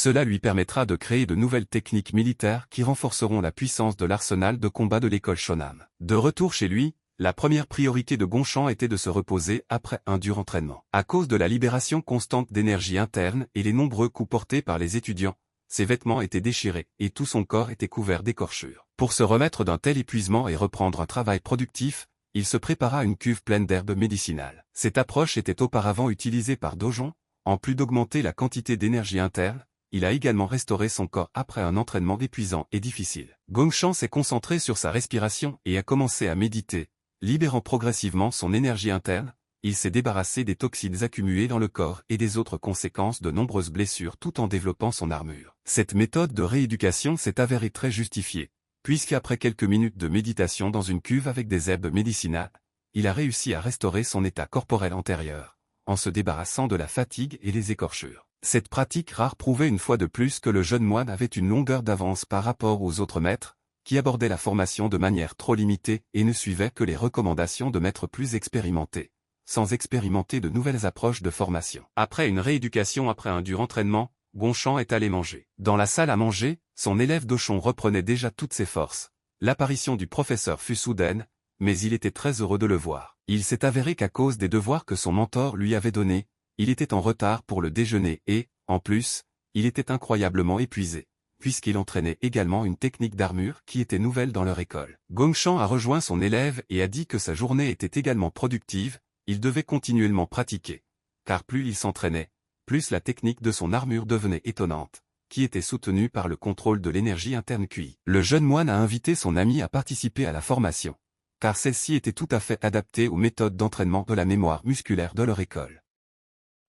Cela lui permettra de créer de nouvelles techniques militaires qui renforceront la puissance de l'arsenal de combat de l'école Shonan. De retour chez lui, la première priorité de Gongshan était de se reposer après un dur entraînement. À cause de la libération constante d'énergie interne et les nombreux coups portés par les étudiants, ses vêtements étaient déchirés et tout son corps était couvert d'écorchures. Pour se remettre d'un tel épuisement et reprendre un travail productif, il se prépara une cuve pleine d'herbes médicinales. Cette approche était auparavant utilisée par Dojon. En plus d'augmenter la quantité d'énergie interne, il a également restauré son corps après un entraînement épuisant et difficile. Gongshan s'est concentré sur sa respiration et a commencé à méditer, libérant progressivement son énergie interne. Il s'est débarrassé des toxines accumulées dans le corps et des autres conséquences de nombreuses blessures tout en développant son armure. Cette méthode de rééducation s'est avérée très justifiée, puisqu'après quelques minutes de méditation dans une cuve avec des herbes médicinales, il a réussi à restaurer son état corporel antérieur, en se débarrassant de la fatigue et les écorchures. Cette pratique rare prouvait une fois de plus que le jeune moine avait une longueur d'avance par rapport aux autres maîtres, qui abordaient la formation de manière trop limitée et ne suivaient que les recommandations de maîtres plus expérimentés, sans expérimenter de nouvelles approches de formation. Après une rééducation après un dur entraînement, Gongshan est allé manger. Dans la salle à manger, son élève Doshon reprenait déjà toutes ses forces. L'apparition du professeur fut soudaine, mais il était très heureux de le voir. Il s'est avéré qu'à cause des devoirs que son mentor lui avait donnés, il était en retard pour le déjeuner et, en plus, il était incroyablement épuisé, puisqu'il entraînait également une technique d'armure qui était nouvelle dans leur école. Gongshan a rejoint son élève et a dit que sa journée était également productive. Il devait continuellement pratiquer, car plus il s'entraînait, plus la technique de son armure devenait étonnante, qui était soutenue par le contrôle de l'énergie interne QI. Le jeune moine a invité son ami à participer à la formation, car celle-ci était tout à fait adaptée aux méthodes d'entraînement de la mémoire musculaire de leur école.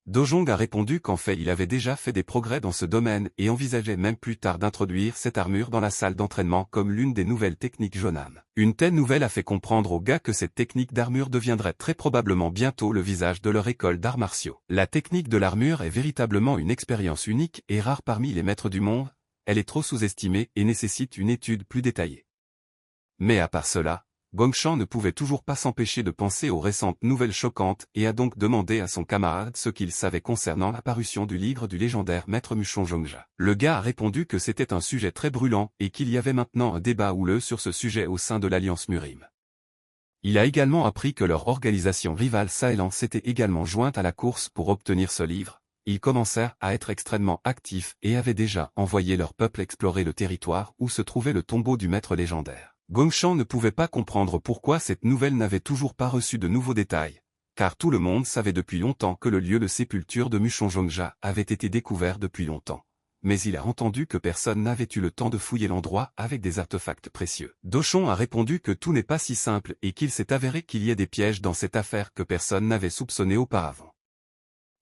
Dojong a répondu qu'en fait il avait déjà fait des progrès dans ce domaine et envisageait même plus tard d'introduire cette armure dans la salle d'entraînement comme l'une des nouvelles techniques Jonan. Une telle nouvelle a fait comprendre aux gars que cette technique d'armure deviendrait très probablement bientôt le visage de leur école d'arts martiaux. La technique de l'armure est véritablement une expérience unique et rare parmi les maîtres du monde. Elle est trop sous-estimée et nécessite une étude plus détaillée. Mais à part cela, Gongshan ne pouvait toujours pas s'empêcher de penser aux récentes nouvelles choquantes et a donc demandé à son camarade ce qu'il savait concernant la parution du livre du légendaire maître Mushon Jongja. Le gars a répondu que c'était un sujet très brûlant et qu'il y avait maintenant un débat houleux sur ce sujet au sein de l'Alliance Murim. Il a également appris que leur organisation rivale Sahelan s'était également jointe à la course pour obtenir ce livre. Ils commencèrent à être extrêmement actifs et avaient déjà envoyé leur peuple explorer le territoire où se trouvait le tombeau du maître légendaire. Gongshan ne pouvait pas comprendre pourquoi cette nouvelle n'avait toujours pas reçu de nouveaux détails, car tout le monde savait depuis longtemps que le lieu de sépulture de Mushon Jongja avait été découvert depuis longtemps. Mais il a entendu que personne n'avait eu le temps de fouiller l'endroit avec des artefacts précieux. Doshon a répondu que tout n'est pas si simple et qu'il s'est avéré qu'il y a des pièges dans cette affaire que personne n'avait soupçonné auparavant.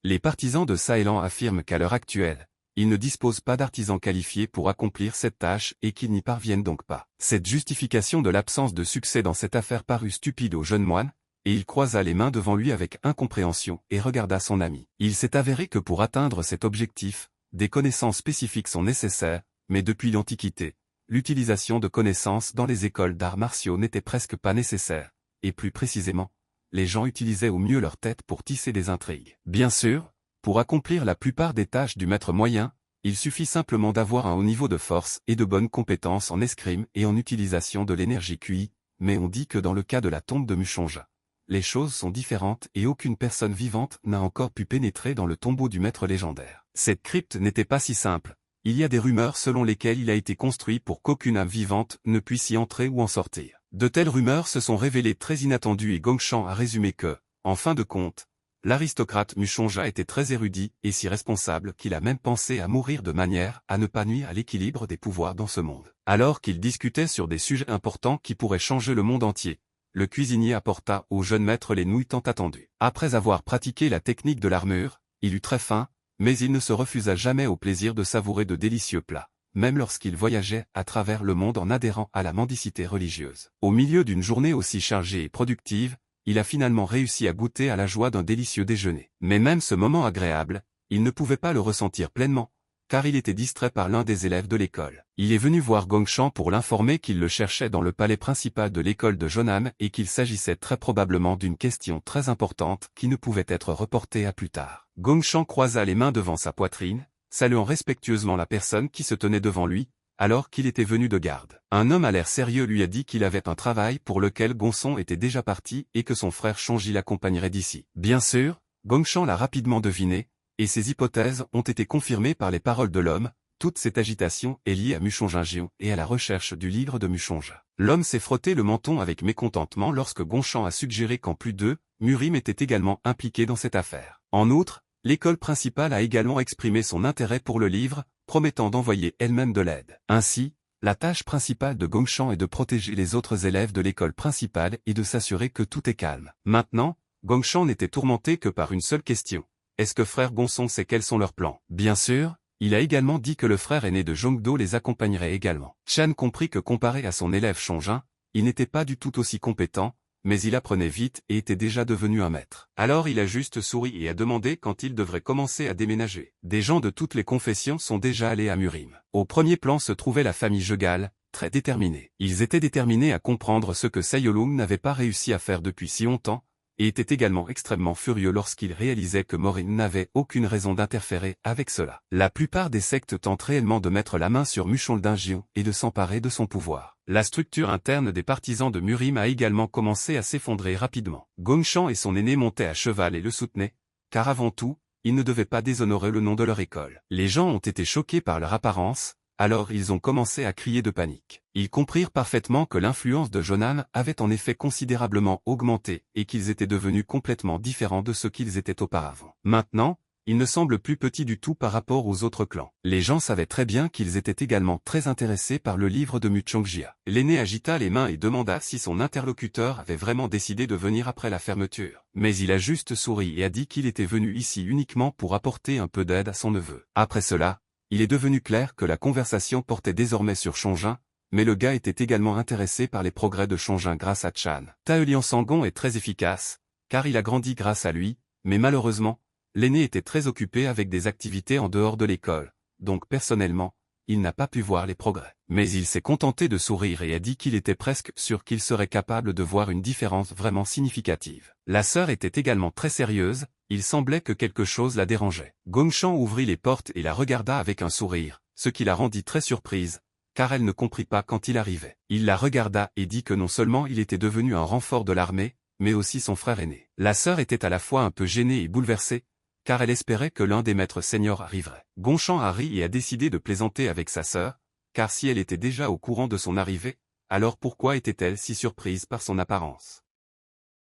Les partisans de Sahelan affirment qu'à l'heure actuelle, ils ne disposent pas d'artisans qualifiés pour accomplir cette tâche et qu'ils n'y parviennent donc pas. Cette justification de l'absence de succès dans cette affaire parut stupide au jeune moine, et il croisa les mains devant lui avec incompréhension et regarda son ami. Il s'est avéré que pour atteindre cet objectif, des connaissances spécifiques sont nécessaires, mais depuis l'Antiquité, l'utilisation de connaissances dans les écoles d'arts martiaux n'était presque pas nécessaire, et plus précisément, les gens utilisaient au mieux leur tête pour tisser des intrigues. Bien sûr, pour accomplir la plupart des tâches du maître moyen, il suffit simplement d'avoir un haut niveau de force et de bonnes compétences en escrime et en utilisation de l'énergie QI, mais on dit que dans le cas de la tombe de Mushonja, les choses sont différentes et aucune personne vivante n'a encore pu pénétrer dans le tombeau du maître légendaire. Cette crypte n'était pas si simple, il y a des rumeurs selon lesquelles il a été construit pour qu'aucune âme vivante ne puisse y entrer ou en sortir. De telles rumeurs se sont révélées très inattendues et Gongshan a résumé que, en fin de compte, l'aristocrate Mushonja était très érudit et si responsable qu'il a même pensé à mourir de manière à ne pas nuire à l'équilibre des pouvoirs dans ce monde. Alors qu'il discutait sur des sujets importants qui pourraient changer le monde entier, le cuisinier apporta au jeune maître les nouilles tant attendues. Après avoir pratiqué la technique de l'armure, il eut très faim, mais il ne se refusa jamais au plaisir de savourer de délicieux plats, même lorsqu'il voyageait à travers le monde en adhérant à la mendicité religieuse. Au milieu d'une journée aussi chargée et productive, il a finalement réussi à goûter à la joie d'un délicieux déjeuner. Mais même ce moment agréable, il ne pouvait pas le ressentir pleinement, car il était distrait par l'un des élèves de l'école. Il est venu voir Gongshan pour l'informer qu'il le cherchait dans le palais principal de l'école de Jonan et qu'il s'agissait très probablement d'une question très importante qui ne pouvait être reportée à plus tard. Gongshan croisa les mains devant sa poitrine, saluant respectueusement la personne qui se tenait devant lui, alors qu'il était venu de garde. Un homme à l'air sérieux lui a dit qu'il avait un travail pour lequel Gonson était déjà parti et que son frère Changji l'accompagnerait d'ici. Bien sûr, Gongshan l'a rapidement deviné, et ses hypothèses ont été confirmées par les paroles de l'homme. Toute cette agitation est liée à Mushongjinjion et à la recherche du livre de Mushonja. L'homme s'est frotté le menton avec mécontentement lorsque Gongshan a suggéré qu'en plus d'eux, Murim était également impliqué dans cette affaire. En outre, l'école principale a également exprimé son intérêt pour le livre, promettant d'envoyer elle-même de l'aide. Ainsi, la tâche principale de Gongshan est de protéger les autres élèves de l'école principale et de s'assurer que tout est calme. Maintenant, Gongshan n'était tourmenté que par une seule question. Est-ce que frère Gonson sait quels sont leurs plans? Bien sûr, il a également dit que le frère aîné de Jongdo les accompagnerait également. Chan comprit que comparé à son élève Chongjin, il n'était pas du tout aussi compétent, mais il apprenait vite et était déjà devenu un maître. Alors il a juste souri et a demandé quand il devrait commencer à déménager. Des gens de toutes les confessions sont déjà allés à Murim. Au premier plan se trouvait la famille Jegal, très déterminée. Ils étaient déterminés à comprendre ce que Sayolung n'avait pas réussi à faire depuis si longtemps, et étaient également extrêmement furieux lorsqu'ils réalisaient que Morin n'avait aucune raison d'interférer avec cela. La plupart des sectes tentent réellement de mettre la main sur Mushongjinjion et de s'emparer de son pouvoir. La structure interne des partisans de Murim a également commencé à s'effondrer rapidement. Gongshan et son aîné montaient à cheval et le soutenaient, car avant tout, ils ne devaient pas déshonorer le nom de leur école. Les gens ont été choqués par leur apparence, alors ils ont commencé à crier de panique. Ils comprirent parfaitement que l'influence de Jonan avait en effet considérablement augmenté et qu'ils étaient devenus complètement différents de ce qu'ils étaient auparavant. Maintenant, ils ne semblent plus petits du tout par rapport aux autres clans. Les gens savaient très bien qu'ils étaient également très intéressés par le livre de Muchongjia. L'aîné agita les mains et demanda si son interlocuteur avait vraiment décidé de venir après la fermeture. Mais il a juste souri et a dit qu'il était venu ici uniquement pour apporter un peu d'aide à son neveu. Après cela, il est devenu clair que la conversation portait désormais sur Chongjin, mais le gars était également intéressé par les progrès de Chongjin grâce à Chan. Taelian Sangon est très efficace, car il a grandi grâce à lui, mais malheureusement, l'aîné était très occupé avec des activités en dehors de l'école, donc personnellement, il n'a pas pu voir les progrès. Mais il s'est contenté de sourire et a dit qu'il était presque sûr qu'il serait capable de voir une différence vraiment significative. La sœur était également très sérieuse, il semblait que quelque chose la dérangeait. Gongshan ouvrit les portes et la regarda avec un sourire, ce qui la rendit très surprise, car elle ne comprit pas quand il arrivait. Il la regarda et dit que non seulement il était devenu un renfort de l'armée, mais aussi son frère aîné. La sœur était à la fois un peu gênée et bouleversée, car elle espérait que l'un des maîtres seniors arriverait. Gongshan a ri et a décidé de plaisanter avec sa sœur, car si elle était déjà au courant de son arrivée, alors pourquoi était-elle si surprise par son apparence?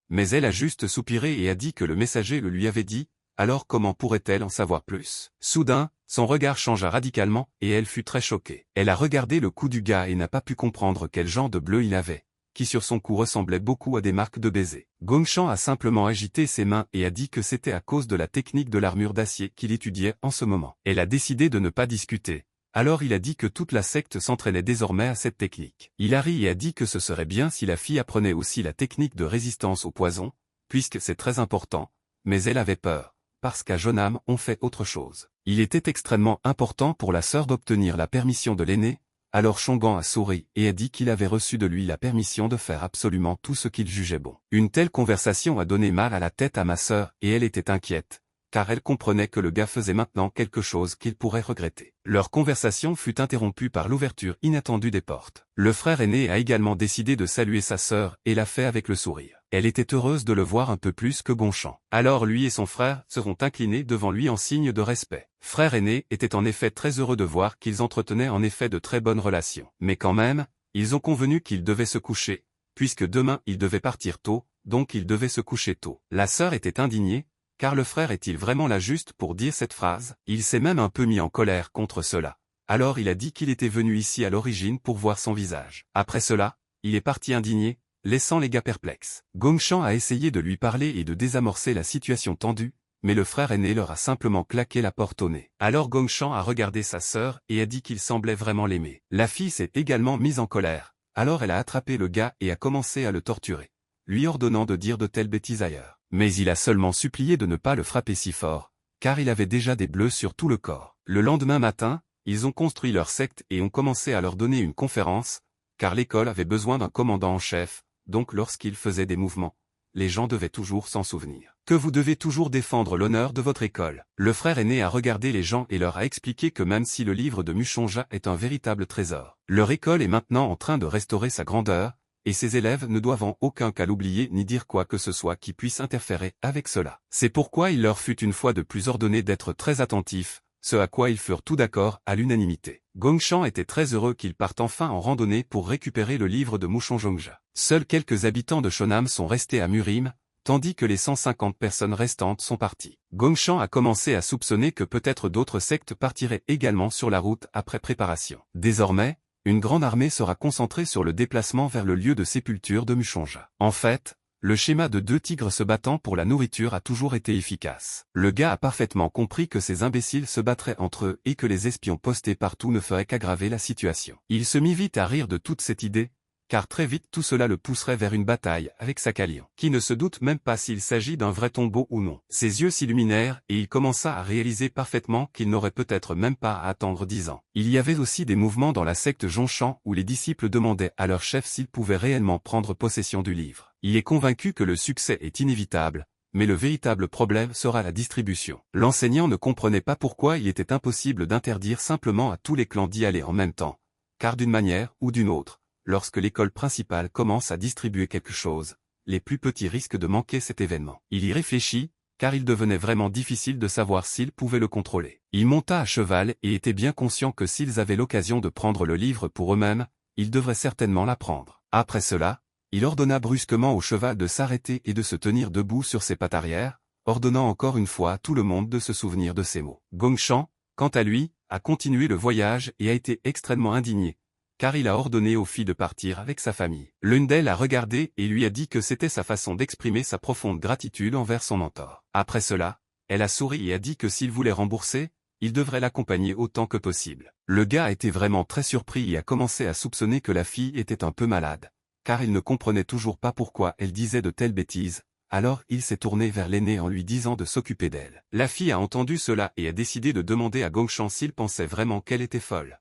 Mais elle a juste soupiré et a dit que le messager le lui avait dit, alors comment pourrait-elle en savoir plus? Soudain, son regard changea radicalement et elle fut très choquée. Elle a regardé le cou du gars et n'a pas pu comprendre quel genre de bleu il avait, qui sur son cou ressemblait beaucoup à des marques de baisers. Gongshan a simplement agité ses mains et a dit que c'était à cause de la technique de l'armure d'acier qu'il étudiait en ce moment. Elle a décidé de ne pas discuter. Alors il a dit que toute la secte s'entraînait désormais à cette technique. Il a ri et a dit que ce serait bien si la fille apprenait aussi la technique de résistance au poison, puisque c'est très important, mais elle avait peur, parce qu'à Jonam on fait autre chose. Il était extrêmement important pour la sœur d'obtenir la permission de l'aîné, alors Chongan a souri et a dit qu'il avait reçu de lui la permission de faire absolument tout ce qu'il jugeait bon. Une telle conversation a donné mal à la tête à ma sœur et elle était inquiète, car elle comprenait que le gars faisait maintenant quelque chose qu'il pourrait regretter. Leur conversation fut interrompue par l'ouverture inattendue des portes. Le frère aîné a également décidé de saluer sa sœur et l'a fait avec le sourire. Elle était heureuse de le voir un peu plus que Gongshan. Alors lui et son frère seront inclinés devant lui en signe de respect. Frère aîné était en effet très heureux de voir qu'ils entretenaient en effet de très bonnes relations. Mais quand même, ils ont convenu qu'ils devaient se coucher, puisque demain ils devaient partir tôt, donc ils devaient se coucher tôt. La sœur était indignée, car le frère est-il vraiment là juste pour dire cette phrase? Il s'est même un peu mis en colère contre cela. Alors il a dit qu'il était venu ici à l'origine pour voir son visage. Après cela, il est parti indigné, laissant les gars perplexes. Gongshan a essayé de lui parler et de désamorcer la situation tendue, mais le frère aîné leur a simplement claqué la porte au nez. Alors Gongshan a regardé sa sœur et a dit qu'il semblait vraiment l'aimer. La fille s'est également mise en colère, alors elle a attrapé le gars et a commencé à le torturer, lui ordonnant de dire de telles bêtises ailleurs. Mais il a seulement supplié de ne pas le frapper si fort, car il avait déjà des bleus sur tout le corps. Le lendemain matin, ils ont construit leur secte et ont commencé à leur donner une conférence, car l'école avait besoin d'un commandant en chef, donc lorsqu'il faisait des mouvements, les gens devaient toujours s'en souvenir. Que vous devez toujours défendre l'honneur de votre école. Le frère aîné a regardé les gens et leur a expliqué que même si le livre de Mushonja est un véritable trésor, leur école est maintenant en train de restaurer sa grandeur, et ses élèves ne doivent en aucun cas l'oublier ni dire quoi que ce soit qui puisse interférer avec cela. C'est pourquoi il leur fut une fois de plus ordonné d'être très attentifs, ce à quoi ils furent tout d'accord à l'unanimité. Gongshan était très heureux qu'ils partent enfin en randonnée pour récupérer le livre de Mushonja. Seuls quelques habitants de Shonam sont restés à Murim, tandis que les 150 personnes restantes sont parties. Gongshan a commencé à soupçonner que peut-être d'autres sectes partiraient également sur la route après préparation. Désormais, une grande armée sera concentrée sur le déplacement vers le lieu de sépulture de Mushonja. En fait, le schéma de 2 tigres se battant pour la nourriture a toujours été efficace. Le gars a parfaitement compris que ces imbéciles se battraient entre eux et que les espions postés partout ne feraient qu'aggraver la situation. Il se mit vite à rire de toute cette idée, car très vite tout cela le pousserait vers une bataille avec Sakalian, qui ne se doute même pas s'il s'agit d'un vrai tombeau ou non. Ses yeux s'illuminèrent et il commença à réaliser parfaitement qu'il n'aurait peut-être même pas à attendre 10 ans. Il y avait aussi des mouvements dans la secte Jonchan où les disciples demandaient à leur chef s'ils pouvaient réellement prendre possession du livre. Il est convaincu que le succès est inévitable, mais le véritable problème sera la distribution. L'enseignant ne comprenait pas pourquoi il était impossible d'interdire simplement à tous les clans d'y aller en même temps, car d'une manière ou d'une autre, lorsque l'école principale commence à distribuer quelque chose, les plus petits risquent de manquer cet événement. Il y réfléchit, car il devenait vraiment difficile de savoir s'il pouvait le contrôler. Il monta à cheval et était bien conscient que s'ils avaient l'occasion de prendre le livre pour eux-mêmes, ils devraient certainement l'apprendre. Après cela, il ordonna brusquement au cheval de s'arrêter et de se tenir debout sur ses pattes arrière, ordonnant encore une fois à tout le monde de se souvenir de ces mots. Gongshan, quant à lui, a continué le voyage et a été extrêmement indigné, car il a ordonné aux filles de partir avec sa famille. L'une d'elles a regardé et lui a dit que c'était sa façon d'exprimer sa profonde gratitude envers son mentor. Après cela, elle a souri et a dit que s'il voulait rembourser, il devrait l'accompagner autant que possible. Le gars a été vraiment très surpris et a commencé à soupçonner que la fille était un peu malade, car il ne comprenait toujours pas pourquoi elle disait de telles bêtises. Alors il s'est tourné vers l'aîné en lui disant de s'occuper d'elle. La fille a entendu cela et a décidé de demander à Gongshan s'il pensait vraiment qu'elle était folle.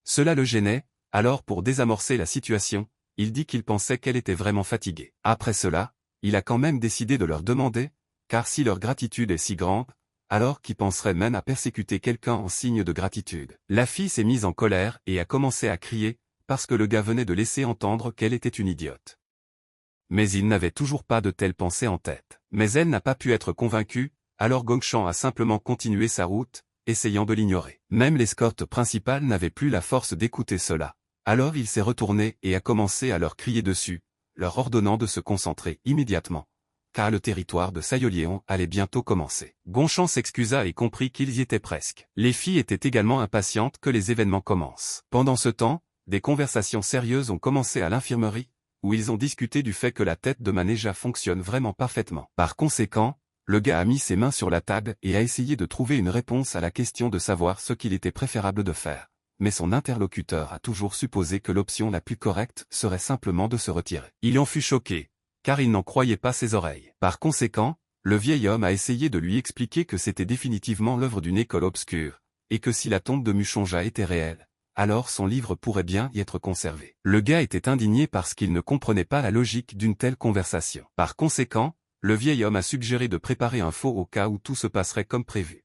Cela le gênait, alors pour désamorcer la situation, il dit qu'il pensait qu'elle était vraiment fatiguée. Après cela, il a quand même décidé de leur demander, car si leur gratitude est si grande, alors qu'ils penseraient même à persécuter quelqu'un en signe de gratitude. La fille s'est mise en colère et a commencé à crier, parce que le gars venait de laisser entendre qu'elle était une idiote. Mais il n'avait toujours pas de telles pensées en tête. Mais elle n'a pas pu être convaincue, alors Gongshan a simplement continué sa route, essayant de l'ignorer. Même l'escorte principale n'avait plus la force d'écouter cela. Alors il s'est retourné et a commencé à leur crier dessus, leur ordonnant de se concentrer immédiatement, car le territoire de Sayoléon allait bientôt commencer. Gongshan s'excusa et comprit qu'ils y étaient presque. Les filles étaient également impatientes que les événements commencent. Pendant ce temps, des conversations sérieuses ont commencé à l'infirmerie, où ils ont discuté du fait que la tête de Maneja fonctionne vraiment parfaitement. Par conséquent, le gars a mis ses mains sur la table et a essayé de trouver une réponse à la question de savoir ce qu'il était préférable de faire. Mais son interlocuteur a toujours supposé que l'option la plus correcte serait simplement de se retirer. Il en fut choqué, car il n'en croyait pas ses oreilles. Par conséquent, le vieil homme a essayé de lui expliquer que c'était définitivement l'œuvre d'une école obscure, et que si la tombe de Mushonja était réelle, alors son livre pourrait bien y être conservé. Le gars était indigné parce qu'il ne comprenait pas la logique d'une telle conversation. Par conséquent, le vieil homme a suggéré de préparer un faux au cas où tout se passerait comme prévu.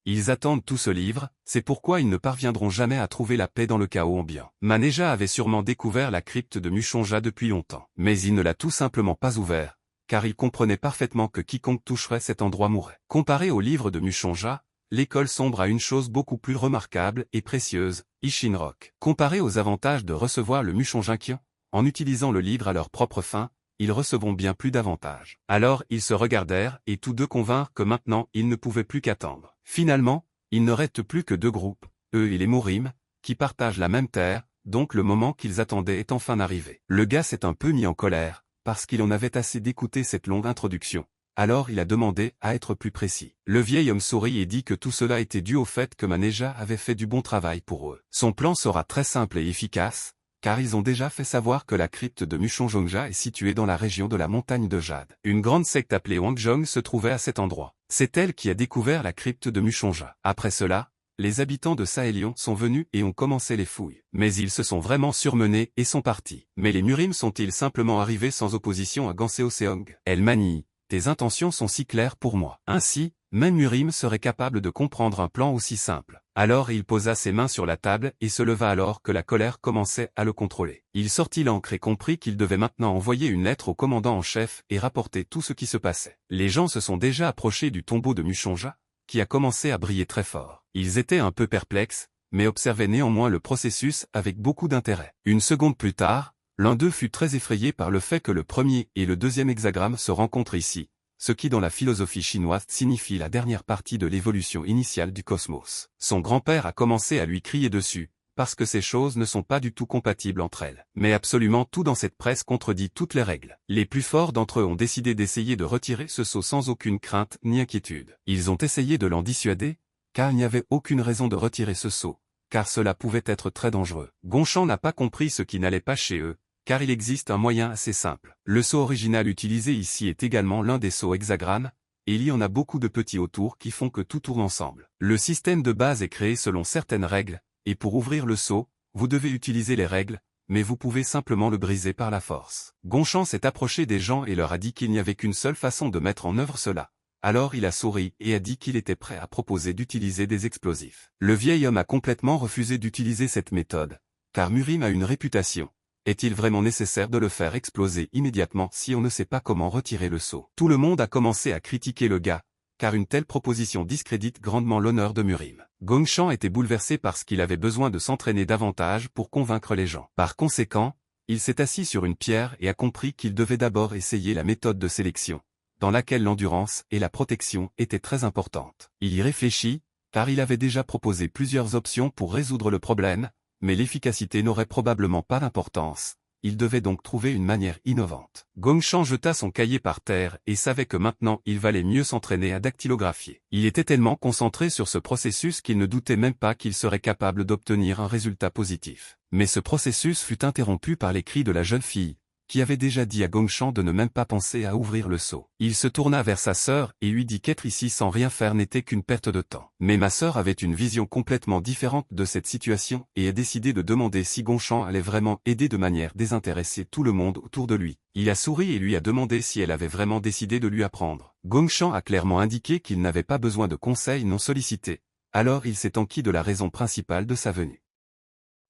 Ils attendent tout ce livre, c'est pourquoi ils ne parviendront jamais à trouver la paix dans le chaos ambiant. Maneja avait sûrement découvert la crypte de Mushonja depuis longtemps. Mais il ne l'a tout simplement pas ouvert, car il comprenait parfaitement que quiconque toucherait cet endroit mourrait. Comparé au livre de Mushonja, l'école sombre a une chose beaucoup plus remarquable et précieuse, Ishinrock. Comparé aux avantages de recevoir le Mushonjinkyo, en utilisant le livre à leur propre fin, ils recevront bien plus d'avantages. Alors ils se regardèrent et tous deux convinrent que maintenant ils ne pouvaient plus qu'attendre. Finalement, il ne reste plus que 2 groupes, eux et les Morim, qui partagent la même terre, donc le moment qu'ils attendaient est enfin arrivé. Le gars s'est un peu mis en colère, parce qu'il en avait assez d'écouter cette longue introduction. Alors il a demandé à être plus précis. Le vieil homme sourit et dit que tout cela était dû au fait que Maneja avait fait du bon travail pour eux. Son plan sera très simple et efficace, car ils ont déjà fait savoir que la crypte de Mushonja est située dans la région de la montagne de Jade. Une grande secte appelée Wangjong se trouvait à cet endroit. C'est elle qui a découvert la crypte de Mushonja. Après cela, les habitants de Sahélion sont venus et ont commencé les fouilles. Mais ils se sont vraiment surmenés et sont partis. Mais les Murim sont-ils simplement arrivés sans opposition à Ganseoseong? El Mani, tes intentions sont si claires pour moi. Ainsi, même Murim serait capable de comprendre un plan aussi simple. Alors il posa ses mains sur la table et se leva alors que la colère commençait à le contrôler. Il sortit l'encre et comprit qu'il devait maintenant envoyer une lettre au commandant en chef et rapporter tout ce qui se passait. Les gens se sont déjà approchés du tombeau de Mushonja, qui a commencé à briller très fort. Ils étaient un peu perplexes, mais observaient néanmoins le processus avec beaucoup d'intérêt. Une seconde plus tard, l'un d'eux fut très effrayé par le fait que le premier et le deuxième hexagramme se rencontrent ici, ce qui dans la philosophie chinoise signifie la dernière partie de l'évolution initiale du cosmos. Son grand-père a commencé à lui crier dessus, parce que ces choses ne sont pas du tout compatibles entre elles. Mais absolument tout dans cette presse contredit toutes les règles. Les plus forts d'entre eux ont décidé d'essayer de retirer ce sceau sans aucune crainte ni inquiétude. Ils ont essayé de l'en dissuader, car il n'y avait aucune raison de retirer ce sceau, car cela pouvait être très dangereux. Gongshan n'a pas compris ce qui n'allait pas chez eux, car il existe un moyen assez simple. Le sceau original utilisé ici est également l'un des sceaux hexagrammes, et il y en a beaucoup de petits autour qui font que tout tourne ensemble. Le système de base est créé selon certaines règles, et pour ouvrir le sceau, vous devez utiliser les règles, mais vous pouvez simplement le briser par la force. Gongshan s'est approché des gens et leur a dit qu'il n'y avait qu'une seule façon de mettre en œuvre cela. Alors il a souri et a dit qu'il était prêt à proposer d'utiliser des explosifs. Le vieil homme a complètement refusé d'utiliser cette méthode, car Murim a une réputation. Est-il vraiment nécessaire de le faire exploser immédiatement si on ne sait pas comment retirer le sceau? Tout le monde a commencé à critiquer le gars, car une telle proposition discrédite grandement l'honneur de Murim. Gongshan était bouleversé parce qu'il avait besoin de s'entraîner davantage pour convaincre les gens. Par conséquent, il s'est assis sur une pierre et a compris qu'il devait d'abord essayer la méthode de sélection, dans laquelle l'endurance et la protection étaient très importantes. Il y réfléchit, car il avait déjà proposé plusieurs options pour résoudre le problème, mais l'efficacité n'aurait probablement pas d'importance. Il devait donc trouver une manière innovante. Gongshan jeta son cahier par terre et savait que maintenant il valait mieux s'entraîner à dactylographier. Il était tellement concentré sur ce processus qu'il ne doutait même pas qu'il serait capable d'obtenir un résultat positif. Mais ce processus fut interrompu par les cris de la jeune fille, qui avait déjà dit à Gongshan de ne même pas penser à ouvrir le sceau. Il se tourna vers sa sœur et lui dit qu'être ici sans rien faire n'était qu'une perte de temps. Mais ma sœur avait une vision complètement différente de cette situation et a décidé de demander si Gongshan allait vraiment aider de manière désintéressée tout le monde autour de lui. Il a souri et lui a demandé si elle avait vraiment décidé de lui apprendre. Gongshan a clairement indiqué qu'il n'avait pas besoin de conseils non sollicités, alors il s'est enquis de la raison principale de sa venue.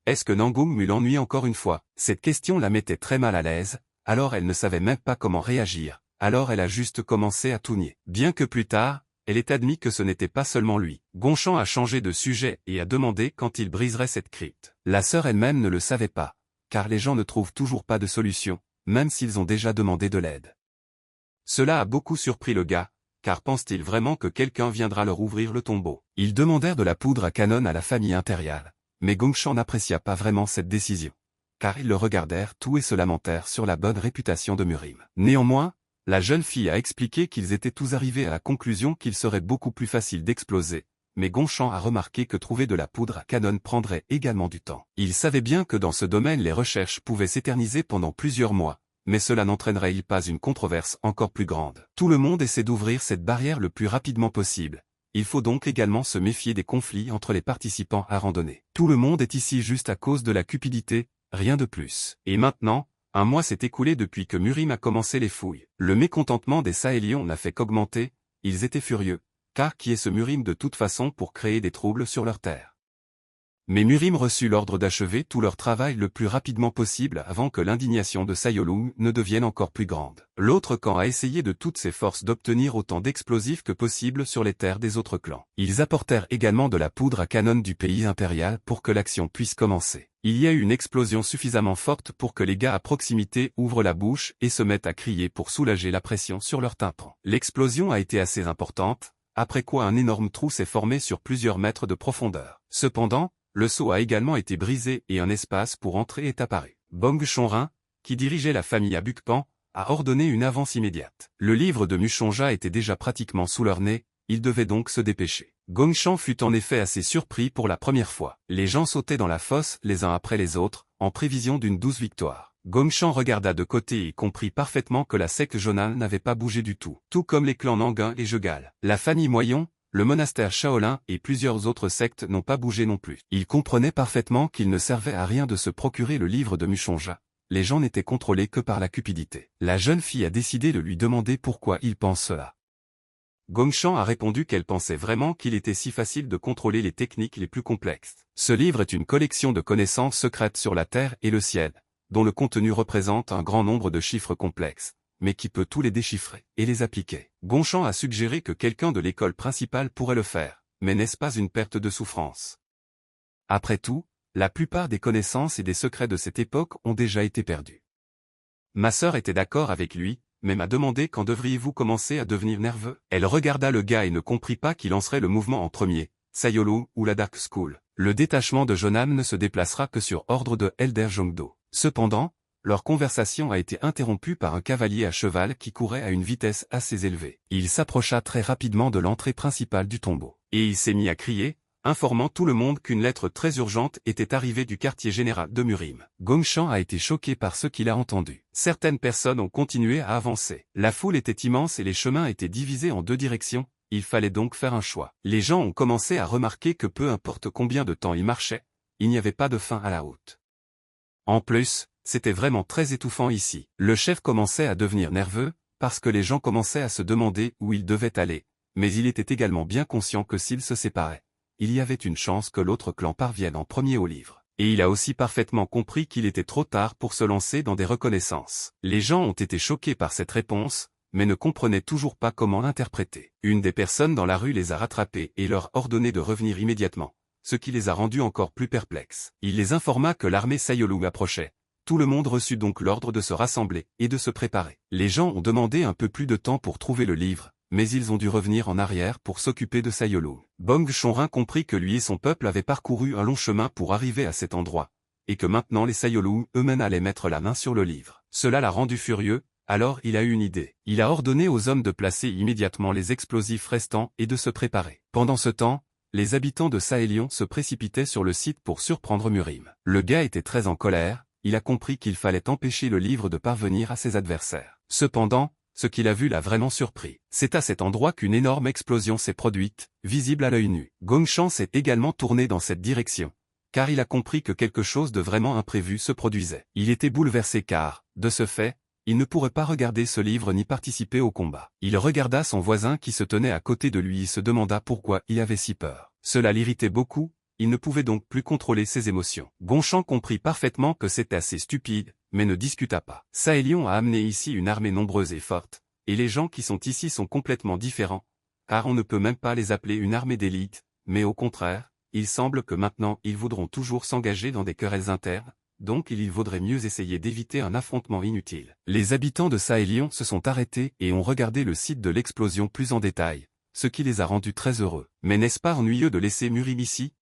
Est-ce que Nangong l'ennuie encore une fois? Cette question la mettait très mal à l'aise, alors elle ne savait même pas comment réagir, alors elle a juste commencé à tout nier. Bien que plus tard, elle ait admis que ce n'était pas seulement lui. Gongshan a changé de sujet et a demandé quand il briserait cette crypte. La sœur elle-même ne le savait pas, car les gens ne trouvent toujours pas de solution, même s'ils ont déjà demandé de l'aide. Cela a beaucoup surpris le gars, car pense-t-il vraiment que quelqu'un viendra leur ouvrir le tombeau? Ils demandèrent de la poudre à canon à la famille impériale. Mais Gongshan n'apprécia pas vraiment cette décision, car ils le regardèrent tout et se lamentèrent sur la bonne réputation de Murim. Néanmoins, la jeune fille a expliqué qu'ils étaient tous arrivés à la conclusion qu'il serait beaucoup plus facile d'exploser, mais Gongshan a remarqué que trouver de la poudre à canon prendrait également du temps. Il savait bien que dans ce domaine les recherches pouvaient s'éterniser pendant plusieurs mois, mais cela n'entraînerait-il pas une controverse encore plus grande? Tout le monde essaie d'ouvrir cette barrière le plus rapidement possible. Il faut donc également se méfier des conflits entre les participants à randonnée. Tout le monde est ici juste à cause de la cupidité, rien de plus. Et maintenant, un mois s'est écoulé depuis que Murim a commencé les fouilles. Le mécontentement des Sahélions n'a fait qu'augmenter, ils étaient furieux, car qui est ce Murim de toute façon pour créer des troubles sur leur terre? Mais Murim reçut l'ordre d'achever tout leur travail le plus rapidement possible avant que l'indignation de Sayolung ne devienne encore plus grande. L'autre camp a essayé de toutes ses forces d'obtenir autant d'explosifs que possible sur les terres des autres clans. Ils apportèrent également de la poudre à canon du pays impérial pour que l'action puisse commencer. Il y a eu une explosion suffisamment forte pour que les gars à proximité ouvrent la bouche et se mettent à crier pour soulager la pression sur leur tympan. L'explosion a été assez importante, après quoi un énorme trou s'est formé sur plusieurs mètres de profondeur. Cependant, le sceau a également été brisé et un espace pour entrer est apparu. Bong Chonrin, qui dirigeait la famille à Bukpan, a ordonné une avance immédiate. Le livre de Mushonja était déjà pratiquement sous leur nez, ils devaient donc se dépêcher. Gongshan fut en effet assez surpris pour la première fois. Les gens sautaient dans la fosse les uns après les autres, en prévision d'une douce victoire. Gongshan regarda de côté et comprit parfaitement que la secte Jonan n'avait pas bougé du tout, tout comme les clans Nangun et Jegal. La famille Moyon, le monastère Shaolin et plusieurs autres sectes n'ont pas bougé non plus. Il comprenait parfaitement qu'il ne servait à rien de se procurer le livre de Mushonja. Les gens n'étaient contrôlés que par la cupidité. La jeune fille a décidé de lui demander pourquoi il pense cela. Gongshan a répondu qu'elle pensait vraiment qu'il était si facile de contrôler les techniques les plus complexes. Ce livre est une collection de connaissances secrètes sur la terre et le ciel, dont le contenu représente un grand nombre de chiffres complexes, mais qui peut tous les déchiffrer et les appliquer. Gongshan a suggéré que quelqu'un de l'école principale pourrait le faire, mais n'est-ce pas une perte de souffrance? Après tout, la plupart des connaissances et des secrets de cette époque ont déjà été perdus. Ma sœur était d'accord avec lui, mais m'a demandé quand devriez-vous commencer à devenir nerveux? Elle regarda le gars et ne comprit pas qui lancerait le mouvement en premier, Sayolo ou la Dark School. Le détachement de Jonam ne se déplacera que sur ordre de Elder Jongdo. Cependant, leur conversation a été interrompue par un cavalier à cheval qui courait à une vitesse assez élevée. Il s'approcha très rapidement de l'entrée principale du tombeau, et il s'est mis à crier, informant tout le monde qu'une lettre très urgente était arrivée du quartier général de Murim. Gongshan a été choqué par ce qu'il a entendu. Certaines personnes ont continué à avancer. La foule était immense et les chemins étaient divisés en deux directions, il fallait donc faire un choix. Les gens ont commencé à remarquer que peu importe combien de temps ils marchaient, il n'y avait pas de fin à la route. En plus, c'était vraiment très étouffant ici. Le chef commençait à devenir nerveux, parce que les gens commençaient à se demander où ils devaient aller, mais il était également bien conscient que s'ils se séparaient, il y avait une chance que l'autre clan parvienne en premier au livre. Et il a aussi parfaitement compris qu'il était trop tard pour se lancer dans des reconnaissances. Les gens ont été choqués par cette réponse, mais ne comprenaient toujours pas comment l'interpréter. Une des personnes dans la rue les a rattrapés et leur ordonné de revenir immédiatement, ce qui les a rendus encore plus perplexes. Il les informa que l'armée Sayolung approchait. Tout le monde reçut donc l'ordre de se rassembler et de se préparer. Les gens ont demandé un peu plus de temps pour trouver le livre, mais ils ont dû revenir en arrière pour s'occuper de Sayolung. Bong Shonrin comprit que lui et son peuple avaient parcouru un long chemin pour arriver à cet endroit, et que maintenant les Sayolung eux-mêmes allaient mettre la main sur le livre. Cela l'a rendu furieux, alors il a eu une idée. Il a ordonné aux hommes de placer immédiatement les explosifs restants et de se préparer. Pendant ce temps, les habitants de Sahélion se précipitaient sur le site pour surprendre Murim. Le gars était très en colère, il a compris qu'il fallait empêcher le livre de parvenir à ses adversaires. Cependant, ce qu'il a vu l'a vraiment surpris. C'est à cet endroit qu'une énorme explosion s'est produite, visible à l'œil nu. Gongshan s'est également tourné dans cette direction, car il a compris que quelque chose de vraiment imprévu se produisait. Il était bouleversé car, de ce fait, il ne pourrait pas regarder ce livre ni participer au combat. Il regarda son voisin qui se tenait à côté de lui et se demanda pourquoi il avait si peur. Cela l'irritait beaucoup, il ne pouvait donc plus contrôler ses émotions. Gongshan comprit parfaitement que c'était assez stupide, mais ne discuta pas. Sahélion a amené ici une armée nombreuse et forte, et les gens qui sont ici sont complètement différents, car on ne peut même pas les appeler une armée d'élite, mais au contraire, il semble que maintenant ils voudront toujours s'engager dans des querelles internes, donc il vaudrait mieux essayer d'éviter un affrontement inutile. Les habitants de Sahélion se sont arrêtés et ont regardé le site de l'explosion plus en détail, ce qui les a rendus très heureux. Mais n'est-ce pas ennuyeux de laisser Murim ici?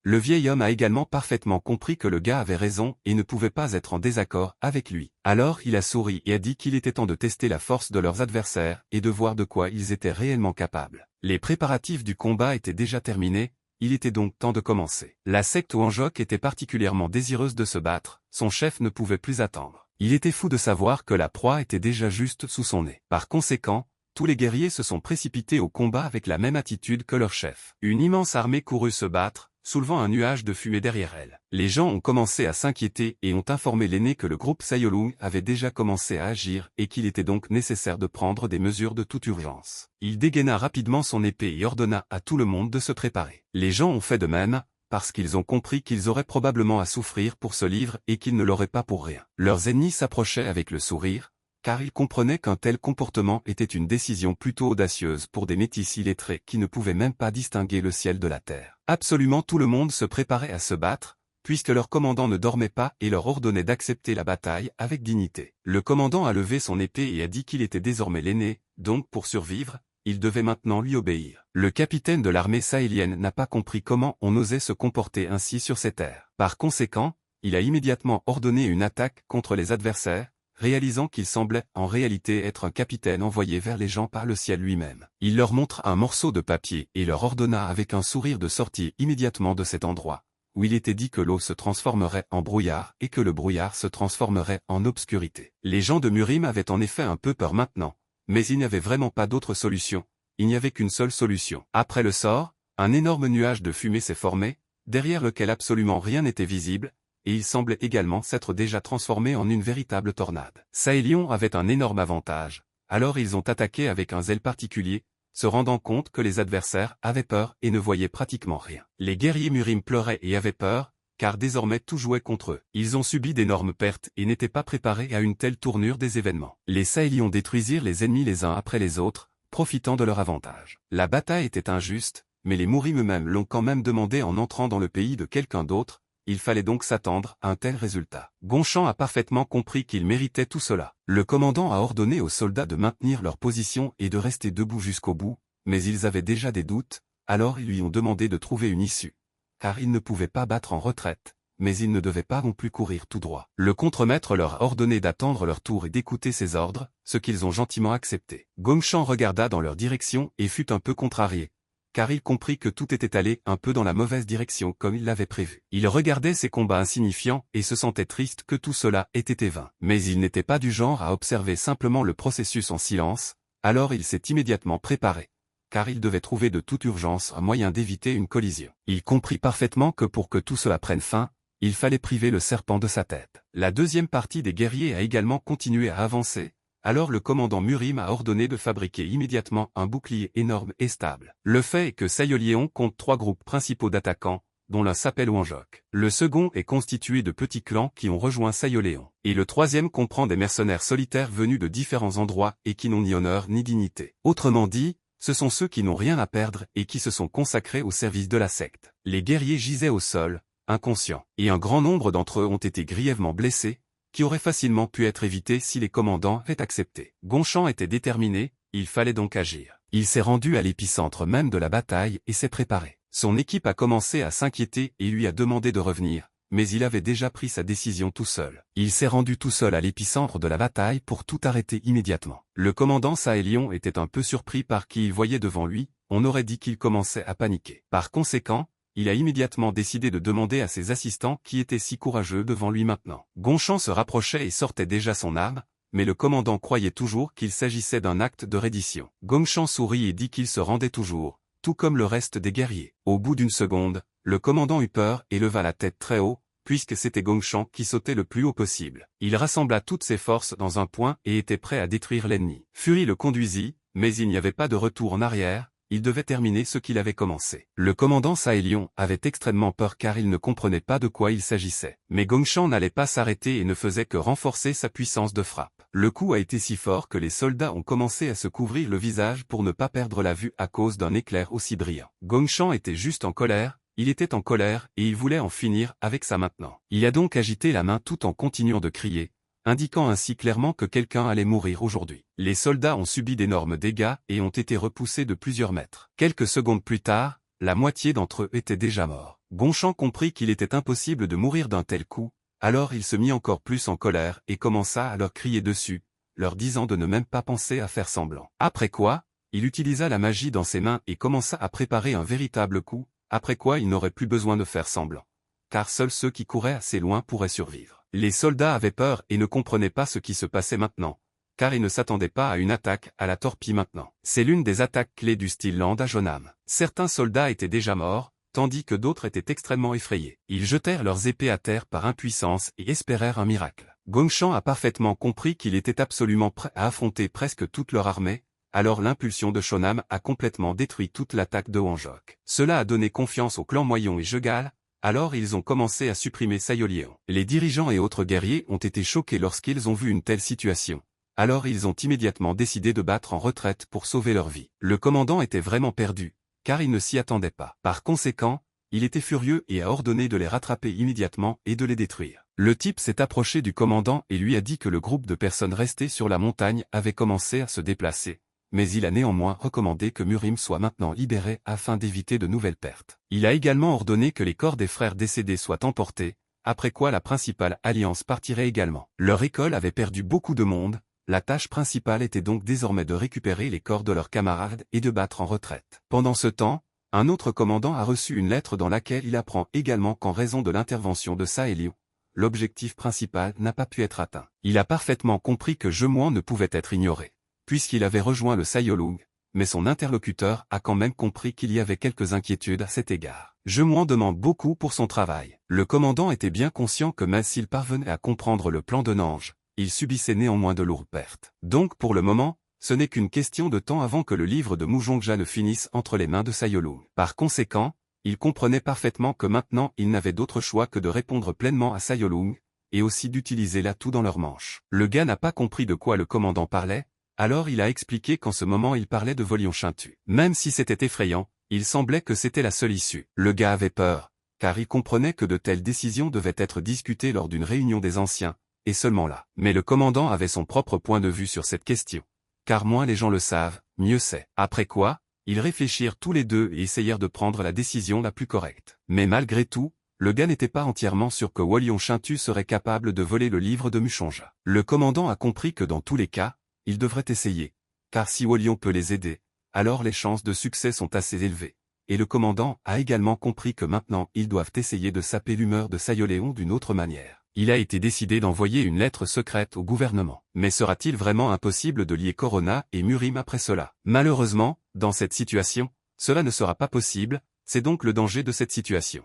Le vieil homme a également parfaitement compris que le gars avait raison et ne pouvait pas être en désaccord avec lui. Alors il a souri et a dit qu'il était temps de tester la force de leurs adversaires et de voir de quoi ils étaient réellement capables. Les préparatifs du combat étaient déjà terminés, il était donc temps de commencer. La secte Wanjok était particulièrement désireuse de se battre, son chef ne pouvait plus attendre. Il était fou de savoir que la proie était déjà juste sous son nez. Par conséquent, tous les guerriers se sont précipités au combat avec la même attitude que leur chef. Une immense armée courut se battre, soulevant un nuage de fumée derrière elle. Les gens ont commencé à s'inquiéter et ont informé l'aîné que le groupe Sayolung avait déjà commencé à agir et qu'il était donc nécessaire de prendre des mesures de toute urgence. Il dégaina rapidement son épée et ordonna à tout le monde de se préparer. Les gens ont fait de même, parce qu'ils ont compris qu'ils auraient probablement à souffrir pour ce livre et qu'ils ne l'auraient pas pour rien. Leurs ennemis s'approchaient avec le sourire, car ils comprenaient qu'un tel comportement était une décision plutôt audacieuse pour des métis illettrés qui ne pouvaient même pas distinguer le ciel de la terre. Absolument tout le monde se préparait à se battre, puisque leur commandant ne dormait pas et leur ordonnait d'accepter la bataille avec dignité. Le commandant a levé son épée et a dit qu'il était désormais l'aîné, donc pour survivre, il devait maintenant lui obéir. Le capitaine de l'armée sahélienne n'a pas compris comment on osait se comporter ainsi sur cette terre. Par conséquent, il a immédiatement ordonné une attaque contre les adversaires, réalisant qu'il semblait en réalité être un capitaine envoyé vers les gens par le ciel lui-même. Il leur montra un morceau de papier et leur ordonna avec un sourire de sortir immédiatement de cet endroit, où il était dit que l'eau se transformerait en brouillard et que le brouillard se transformerait en obscurité. Les gens de Murim avaient en effet un peu peur maintenant, mais il n'y avait vraiment pas d'autre solution, il n'y avait qu'une seule solution. Après le sort, un énorme nuage de fumée s'est formé, derrière lequel absolument rien n'était visible, et il semblait également s'être déjà transformé en une véritable tornade. Saélion avait un énorme avantage, alors ils ont attaqué avec un zèle particulier, se rendant compte que les adversaires avaient peur et ne voyaient pratiquement rien. Les guerriers Murim pleuraient et avaient peur, car désormais tout jouait contre eux. Ils ont subi d'énormes pertes et n'étaient pas préparés à une telle tournure des événements. Les Saélions détruisirent les ennemis les uns après les autres, profitant de leur avantage. La bataille était injuste, mais les Murim eux-mêmes l'ont quand même demandé en entrant dans le pays de quelqu'un d'autre, il fallait donc s'attendre à un tel résultat. Gonchamp a parfaitement compris qu'il méritait tout cela. Le commandant a ordonné aux soldats de maintenir leur position et de rester debout jusqu'au bout, mais ils avaient déjà des doutes, alors ils lui ont demandé de trouver une issue. Car ils ne pouvaient pas battre en retraite, mais ils ne devaient pas non plus courir tout droit. Le contremaître leur a ordonné d'attendre leur tour et d'écouter ses ordres, ce qu'ils ont gentiment accepté. Gonchamp regarda dans leur direction et fut un peu contrarié, car il comprit que tout était allé un peu dans la mauvaise direction comme il l'avait prévu. Il regardait ces combats insignifiants et se sentait triste que tout cela ait été vain. Mais il n'était pas du genre à observer simplement le processus en silence, alors il s'est immédiatement préparé, car il devait trouver de toute urgence un moyen d'éviter une collision. Il comprit parfaitement que pour que tout cela prenne fin, il fallait priver le serpent de sa tête. La deuxième partie des guerriers a également continué à avancer, alors le commandant Murim a ordonné de fabriquer immédiatement un bouclier énorme et stable. Le fait est que Sayoléon compte 3 groupes principaux d'attaquants, dont l'un s'appelle Ouanjoc. Le second est constitué de petits clans qui ont rejoint Sayoléon. Et le troisième comprend des mercenaires solitaires venus de différents endroits et qui n'ont ni honneur ni dignité. Autrement dit, ce sont ceux qui n'ont rien à perdre et qui se sont consacrés au service de la secte. Les guerriers gisaient au sol, inconscients, et un grand nombre d'entre eux ont été grièvement blessés, qui aurait facilement pu être évité si les commandants avaient accepté. Gonchamp était déterminé, il fallait donc agir. Il s'est rendu à l'épicentre même de la bataille et s'est préparé. Son équipe a commencé à s'inquiéter et lui a demandé de revenir, mais il avait déjà pris sa décision tout seul. Il s'est rendu tout seul à l'épicentre de la bataille pour tout arrêter immédiatement. Le commandant Saélion était un peu surpris par qui il voyait devant lui, on aurait dit qu'il commençait à paniquer. Par conséquent, il a immédiatement décidé de demander à ses assistants qui étaient si courageux devant lui maintenant. Gonchamp se rapprochait et sortait déjà son arme, mais le commandant croyait toujours qu'il s'agissait d'un acte de reddition. Gonchamp sourit et dit qu'il se rendait toujours, tout comme le reste des guerriers. Au bout d'une seconde, le commandant eut peur et leva la tête très haut, puisque c'était Gonchamp qui sautait le plus haut possible. Il rassembla toutes ses forces dans un point et était prêt à détruire l'ennemi. Fury le conduisit, mais il n'y avait pas de retour en arrière, il devait terminer ce qu'il avait commencé. Le commandant Saélion avait extrêmement peur car il ne comprenait pas de quoi il s'agissait. Mais Gonchamp n'allait pas s'arrêter et ne faisait que renforcer sa puissance de frappe. Le coup a été si fort que les soldats ont commencé à se couvrir le visage pour ne pas perdre la vue à cause d'un éclair aussi brillant. Gonchamp était juste en colère, il était en colère et il voulait en finir avec ça maintenant. Il a donc agité la main tout en continuant de crier, indiquant ainsi clairement que quelqu'un allait mourir aujourd'hui. Les soldats ont subi d'énormes dégâts et ont été repoussés de plusieurs mètres. Quelques secondes plus tard, la moitié d'entre eux étaient déjà morts. Gonchamp comprit qu'il était impossible de mourir d'un tel coup, alors il se mit encore plus en colère et commença à leur crier dessus, leur disant de ne même pas penser à faire semblant. Après quoi, il utilisa la magie dans ses mains et commença à préparer un véritable coup, après quoi il n'aurait plus besoin de faire semblant, car seuls ceux qui couraient assez loin pourraient survivre. Les soldats avaient peur et ne comprenaient pas ce qui se passait maintenant, car ils ne s'attendaient pas à une attaque à la torpille maintenant. C'est l'une des attaques clés du style Land à Jonam. Certains soldats étaient déjà morts, tandis que d'autres étaient extrêmement effrayés. Ils jetèrent leurs épées à terre par impuissance et espérèrent un miracle. Gonchamp a parfaitement compris qu'il était absolument prêt à affronter presque toute leur armée, alors l'impulsion de Shonam a complètement détruit toute l'attaque de Ouanjoc. Cela a donné confiance au clan Moyon et Jegal, alors ils ont commencé à supprimer Sayoléon. Les dirigeants et autres guerriers ont été choqués lorsqu'ils ont vu une telle situation. Alors ils ont immédiatement décidé de battre en retraite pour sauver leur vie. Le commandant était vraiment perdu, car il ne s'y attendait pas. Par conséquent, il était furieux et a ordonné de les rattraper immédiatement et de les détruire. Le type s'est approché du commandant et lui a dit que le groupe de personnes restées sur la montagne avait commencé à se déplacer, mais il a néanmoins recommandé que Murim soit maintenant libéré afin d'éviter de nouvelles pertes. Il a également ordonné que les corps des frères décédés soient emportés, après quoi la principale alliance partirait également. Leur école avait perdu beaucoup de monde, la tâche principale était donc désormais de récupérer les corps de leurs camarades et de battre en retraite. Pendant ce temps, un autre commandant a reçu une lettre dans laquelle il apprend également qu'en raison de l'intervention de Saélion, l'objectif principal n'a pas pu être atteint. Il a parfaitement compris que Jemoan ne pouvait être ignoré, puisqu'il avait rejoint le Sayolung, mais son interlocuteur a quand même compris qu'il y avait quelques inquiétudes à cet égard. Je m'en demande beaucoup pour son travail. Le commandant était bien conscient que même s'il parvenait à comprendre le plan de Nange, il subissait néanmoins de lourdes pertes. Donc pour le moment, ce n'est qu'une question de temps avant que le livre de Mujongja ne finisse entre les mains de Sayolung. Par conséquent, il comprenait parfaitement que maintenant il n'avait d'autre choix que de répondre pleinement à Sayolung, et aussi d'utiliser l'atout dans leur manche. Le gars n'a pas compris de quoi le commandant parlait, alors il a expliqué qu'en ce moment il parlait de Volion Shintu. Même si c'était effrayant, il semblait que c'était la seule issue. Le gars avait peur, car il comprenait que de telles décisions devaient être discutées lors d'une réunion des anciens, et seulement là. Mais le commandant avait son propre point de vue sur cette question. Car moins les gens le savent, mieux c'est. Après quoi, ils réfléchirent tous les deux et essayèrent de prendre la décision la plus correcte. Mais malgré tout, le gars n'était pas entièrement sûr que Volion Shintu serait capable de voler le livre de Mujongja. Le commandant a compris que dans tous les cas, il devrait essayer, car si Volion peut les aider, alors les chances de succès sont assez élevées. Et le commandant a également compris que maintenant ils doivent essayer de saper l'humeur de Sayoléon d'une autre manière. Il a été décidé d'envoyer une lettre secrète au gouvernement. Mais sera-t-il vraiment impossible de lier Corona et Murim après cela? Malheureusement, dans cette situation, cela ne sera pas possible, c'est donc le danger de cette situation.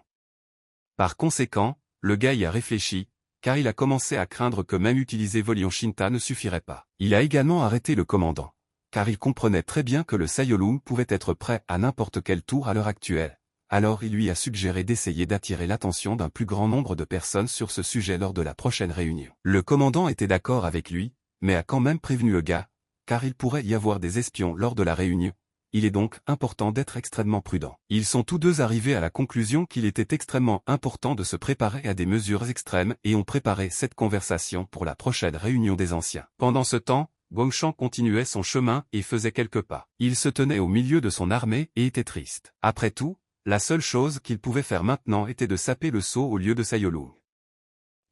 Par conséquent, le gars y a réfléchi, car il a commencé à craindre que même utiliser Volion Shinta ne suffirait pas. Il a également arrêté le commandant, car il comprenait très bien que le Sayolung pouvait être prêt à n'importe quel tour à l'heure actuelle. Alors il lui a suggéré d'essayer d'attirer l'attention d'un plus grand nombre de personnes sur ce sujet lors de la prochaine réunion. Le commandant était d'accord avec lui, mais a quand même prévenu le gars, car il pourrait y avoir des espions lors de la réunion. Il est donc important d'être extrêmement prudent. Ils sont tous deux arrivés à la conclusion qu'il était extrêmement important de se préparer à des mesures extrêmes et ont préparé cette conversation pour la prochaine réunion des anciens. Pendant ce temps, Gongshan continuait son chemin et faisait quelques pas. Il se tenait au milieu de son armée et était triste. Après tout, la seule chose qu'il pouvait faire maintenant était de saper le sceau au lieu de Sayolung.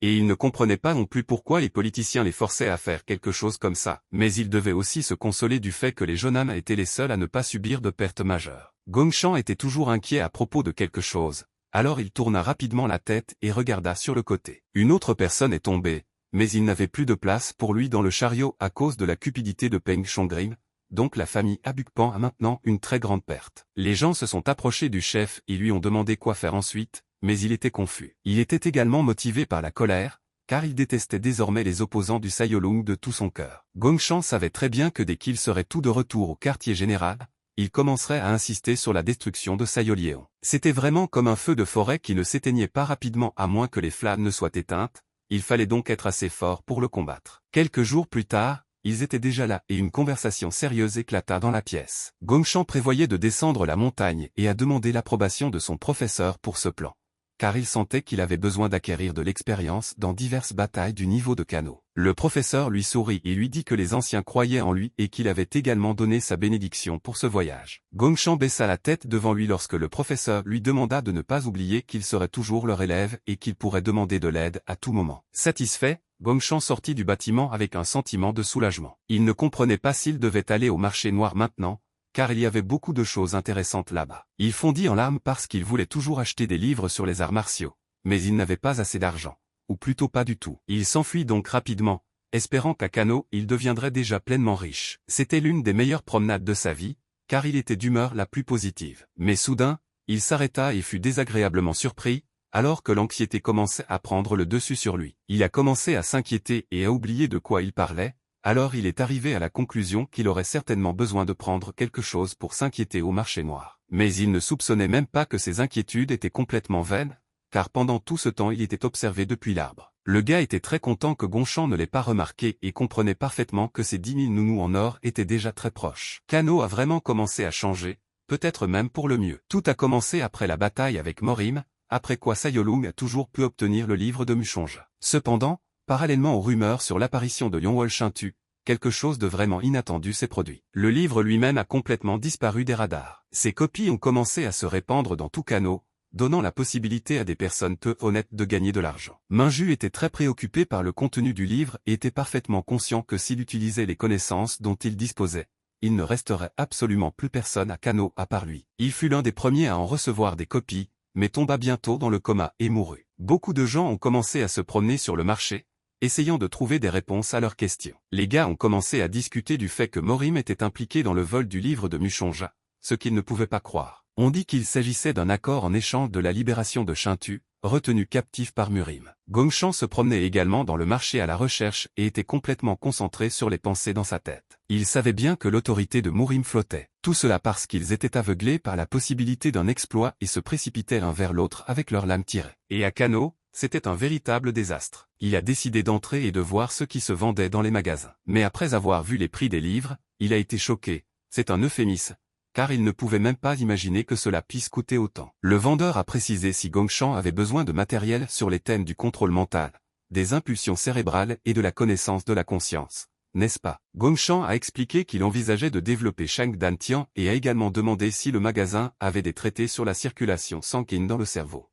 Et il ne comprenait pas non plus pourquoi les politiciens les forçaient à faire quelque chose comme ça, mais il devait aussi se consoler du fait que les Jonan étaient les seuls à ne pas subir de pertes majeures. Gongshan était toujours inquiet à propos de quelque chose, alors il tourna rapidement la tête et regarda sur le côté. Une autre personne est tombée, mais il n'avait plus de place pour lui dans le chariot à cause de la cupidité de Peng Shongrim, donc la famille Abukpan a maintenant une très grande perte. Les gens se sont approchés du chef et lui ont demandé quoi faire ensuite, mais il était confus. Il était également motivé par la colère, car il détestait désormais les opposants du Sayolung de tout son cœur. Gongshan savait très bien que dès qu'il serait tout de retour au quartier général, il commencerait à insister sur la destruction de Sayoléon. C'était vraiment comme un feu de forêt qui ne s'éteignait pas rapidement à moins que les flammes ne soient éteintes, il fallait donc être assez fort pour le combattre. Quelques jours plus tard, ils étaient déjà là et une conversation sérieuse éclata dans la pièce. Gongshan prévoyait de descendre la montagne et a demandé l'approbation de son professeur pour ce plan, car il sentait qu'il avait besoin d'acquérir de l'expérience dans diverses batailles du niveau de Kano. Le professeur lui sourit et lui dit que les anciens croyaient en lui et qu'il avait également donné sa bénédiction pour ce voyage. Gongshan baissa la tête devant lui lorsque le professeur lui demanda de ne pas oublier qu'il serait toujours leur élève et qu'il pourrait demander de l'aide à tout moment. Satisfait, Gongshan sortit du bâtiment avec un sentiment de soulagement. Il ne comprenait pas s'il devait aller au marché noir maintenant, car il y avait beaucoup de choses intéressantes là-bas. Il fondit en larmes parce qu'il voulait toujours acheter des livres sur les arts martiaux, mais il n'avait pas assez d'argent, ou plutôt pas du tout. Il s'enfuit donc rapidement, espérant qu'à Kano il deviendrait déjà pleinement riche. C'était l'une des meilleures promenades de sa vie, car il était d'humeur la plus positive. Mais soudain, il s'arrêta et fut désagréablement surpris, alors que l'anxiété commençait à prendre le dessus sur lui. Il a commencé à s'inquiéter et à oublier de quoi il parlait, alors il est arrivé à la conclusion qu'il aurait certainement besoin de prendre quelque chose pour s'inquiéter au marché noir. Mais il ne soupçonnait même pas que ses inquiétudes étaient complètement vaines, car pendant tout ce temps il était observé depuis l'arbre. Le gars était très content que Gongshan ne l'ait pas remarqué et comprenait parfaitement que ses 10 000 nounous en or étaient déjà très proches. Kano a vraiment commencé à changer, peut-être même pour le mieux. Tout a commencé après la bataille avec Morim, après quoi Sayolung a toujours pu obtenir le livre de Mujongja. Cependant, parallèlement aux rumeurs sur l'apparition de Yonwol Shintu, quelque chose de vraiment inattendu s'est produit. Le livre lui-même a complètement disparu des radars. Ses copies ont commencé à se répandre dans tout Kano, donnant la possibilité à des personnes peu honnêtes de gagner de l'argent. Minju était très préoccupé par le contenu du livre et était parfaitement conscient que s'il utilisait les connaissances dont il disposait, il ne resterait absolument plus personne à Kano à part lui. Il fut l'un des premiers à en recevoir des copies, mais tomba bientôt dans le coma et mourut. Beaucoup de gens ont commencé à se promener sur le marché, essayant de trouver des réponses à leurs questions. Les gars ont commencé à discuter du fait que Morim était impliqué dans le vol du livre de Mushonja, ce qu'ils ne pouvaient pas croire. On dit qu'il s'agissait d'un accord en échange de la libération de Shintu, retenu captif par Murim. Gongshan se promenait également dans le marché à la recherche et était complètement concentré sur les pensées dans sa tête. Il savait bien que l'autorité de Murim flottait. Tout cela parce qu'ils étaient aveuglés par la possibilité d'un exploit et se précipitaient l'un vers l'autre avec leurs lames tirées. Et à Kano, c'était un véritable désastre. Il a décidé d'entrer et de voir ce qui se vendait dans les magasins. Mais après avoir vu les prix des livres, il a été choqué. C'est un euphémisme, car il ne pouvait même pas imaginer que cela puisse coûter autant. Le vendeur a précisé si Gongshan avait besoin de matériel sur les thèmes du contrôle mental, des impulsions cérébrales et de la connaissance de la conscience, n'est-ce pas? Gongshan a expliqué qu'il envisageait de développer Shang Dantian et a également demandé si le magasin avait des traités sur la circulation sanguine dans le cerveau.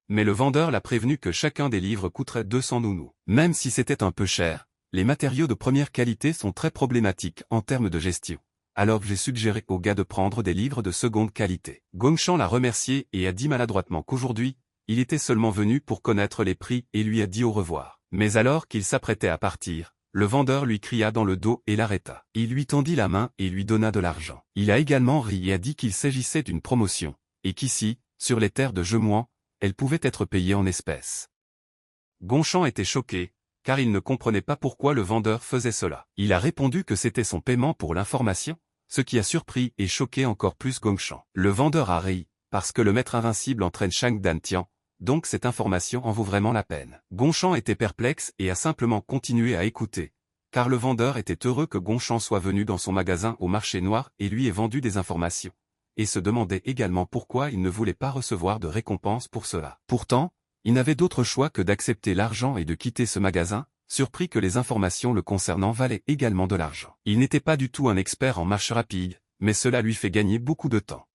Mais le vendeur l'a prévenu que chacun des livres coûterait 200 nounous. Même si c'était un peu cher, les matériaux de première qualité sont très problématiques en termes de gestion. Alors j'ai suggéré au gars de prendre des livres de seconde qualité. Gongshan l'a remercié et a dit maladroitement qu'aujourd'hui, il était seulement venu pour connaître les prix et lui a dit au revoir. Mais alors qu'il s'apprêtait à partir, le vendeur lui cria dans le dos et l'arrêta. Il lui tendit la main et lui donna de l'argent. Il a également ri et a dit qu'il s'agissait d'une promotion, et qu'ici, sur les terres de Jemuan, elle pouvait être payée en espèces. Gongshan était choqué, car il ne comprenait pas pourquoi le vendeur faisait cela. Il a répondu que c'était son paiement pour l'information, ce qui a surpris et choqué encore plus Gongshan. Le vendeur a ri, parce que le maître invincible entraîne Shang Dantian, donc cette information en vaut vraiment la peine. Gongshan était perplexe et a simplement continué à écouter, car le vendeur était heureux que Gongshan soit venu dans son magasin au marché noir et lui ait vendu des informations, et se demandait également pourquoi il ne voulait pas recevoir de récompense pour cela. Pourtant, il n'avait d'autre choix que d'accepter l'argent et de quitter ce magasin, surpris que les informations le concernant valaient également de l'argent. Il n'était pas du tout un expert en marche rapide, mais cela lui fait gagner beaucoup de temps.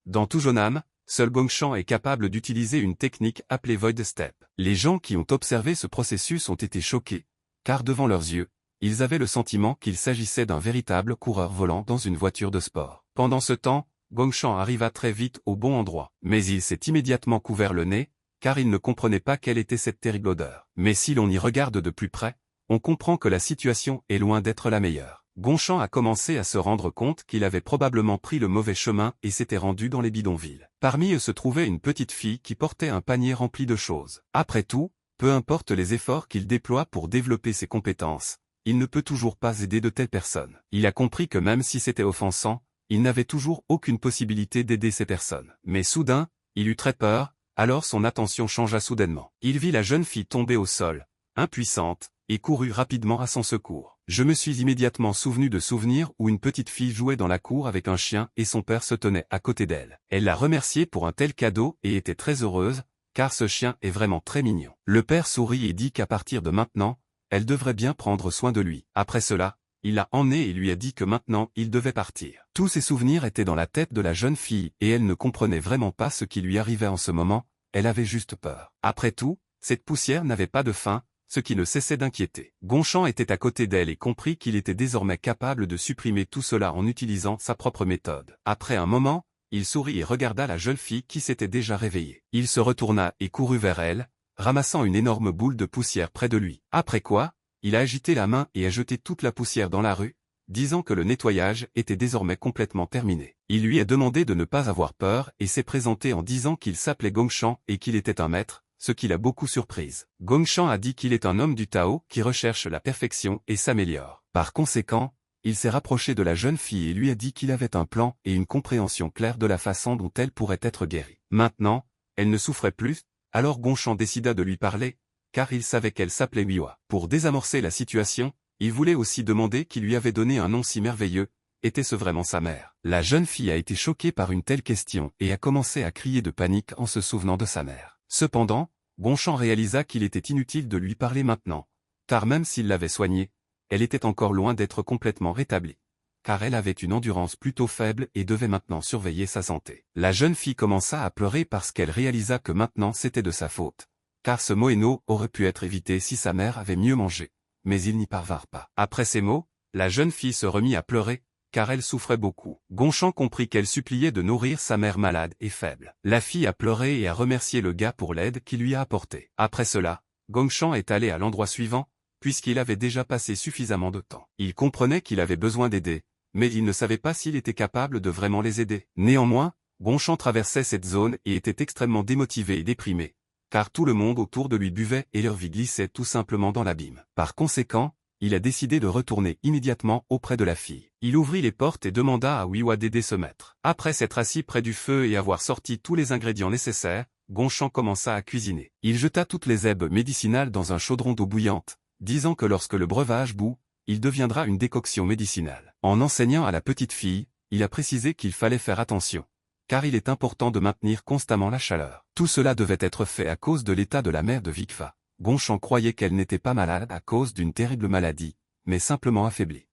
Dans tout jeune âme, seul Gongshan est capable d'utiliser une technique appelée Void Step. Les gens qui ont observé ce processus ont été choqués, car devant leurs yeux, ils avaient le sentiment qu'il s'agissait d'un véritable coureur volant dans une voiture de sport. Pendant ce temps, Gongshan arriva très vite au bon endroit, mais il s'est immédiatement couvert le nez, car il ne comprenait pas quelle était cette terrible odeur. Mais si l'on y regarde de plus près, on comprend que la situation est loin d'être la meilleure. Gongshan a commencé à se rendre compte qu'il avait probablement pris le mauvais chemin et s'était rendu dans les bidonvilles. Parmi eux se trouvait une petite fille qui portait un panier rempli de choses. Après tout, peu importe les efforts qu'il déploie pour développer ses compétences, il ne peut toujours pas aider de telles personnes. Il a compris que même si c'était offensant, il n'avait toujours aucune possibilité d'aider ces personnes. Mais soudain, il eut très peur. Alors son attention changea soudainement. Il vit la jeune fille tomber au sol, impuissante, et courut rapidement à son secours. Je me suis immédiatement souvenu de souvenirs où une petite fille jouait dans la cour avec un chien et son père se tenait à côté d'elle. Elle l'a remercié pour un tel cadeau et était très heureuse, car ce chien est vraiment très mignon. Le père sourit et dit qu'à partir de maintenant, elle devrait bien prendre soin de lui. Après cela, il l'a emmené et lui a dit que maintenant il devait partir. Tous ces souvenirs étaient dans la tête de la jeune fille et elle ne comprenait vraiment pas ce qui lui arrivait en ce moment, elle avait juste peur. Après tout, cette poussière n'avait pas de fin, ce qui ne cessait d'inquiéter. Gongshan était à côté d'elle et comprit qu'il était désormais capable de supprimer tout cela en utilisant sa propre méthode. Après un moment, il sourit et regarda la jeune fille qui s'était déjà réveillée. Il se retourna et courut vers elle, ramassant une énorme boule de poussière près de lui. Après quoi, il a agité la main et a jeté toute la poussière dans la rue, disant que le nettoyage était désormais complètement terminé. Il lui a demandé de ne pas avoir peur et s'est présenté en disant qu'il s'appelait Gongshan et qu'il était un maître, ce qui l'a beaucoup surprise. Gongshan a dit qu'il est un homme du Tao qui recherche la perfection et s'améliore. Par conséquent, il s'est rapproché de la jeune fille et lui a dit qu'il avait un plan et une compréhension claire de la façon dont elle pourrait être guérie. Maintenant, elle ne souffrait plus, alors Gongshan décida de lui parler, car il savait qu'elle s'appelait Miwa. Pour désamorcer la situation, il voulait aussi demander qui lui avait donné un nom si merveilleux, était-ce vraiment sa mère? La jeune fille a été choquée par une telle question et a commencé à crier de panique en se souvenant de sa mère. Cependant, Gongshan réalisa qu'il était inutile de lui parler maintenant, car même s'il l'avait soignée, elle était encore loin d'être complètement rétablie, car elle avait une endurance plutôt faible et devait maintenant surveiller sa santé. La jeune fille commença à pleurer parce qu'elle réalisa que maintenant c'était de sa faute, car ce moineau aurait pu être évité si sa mère avait mieux mangé, mais il n'y parvinrent pas. Après ces mots, la jeune fille se remit à pleurer, car elle souffrait beaucoup. Gongshan comprit qu'elle suppliait de nourrir sa mère malade et faible. La fille a pleuré et a remercié le gars pour l'aide qu'il lui a apportée. Après cela, Gongshan est allé à l'endroit suivant, puisqu'il avait déjà passé suffisamment de temps. Il comprenait qu'il avait besoin d'aider, mais il ne savait pas s'il était capable de vraiment les aider. Néanmoins, Gongshan traversait cette zone et était extrêmement démotivé et déprimé, car tout le monde autour de lui buvait et leur vie glissait tout simplement dans l'abîme. Par conséquent, il a décidé de retourner immédiatement auprès de la fille. Il ouvrit les portes et demanda à Wiwa d'aider ce maître. Après s'être assis près du feu et avoir sorti tous les ingrédients nécessaires, Gongshan commença à cuisiner. Il jeta toutes les herbes médicinales dans un chaudron d'eau bouillante, disant que lorsque le breuvage bout, il deviendra une décoction médicinale. En enseignant à la petite fille, il a précisé qu'il fallait faire attention, car il est important de maintenir constamment la chaleur. Tout cela devait être fait à cause de l'état de la mère de Vikfa. Gongshan croyait qu'elle n'était pas malade à cause d'une terrible maladie, mais simplement affaiblie.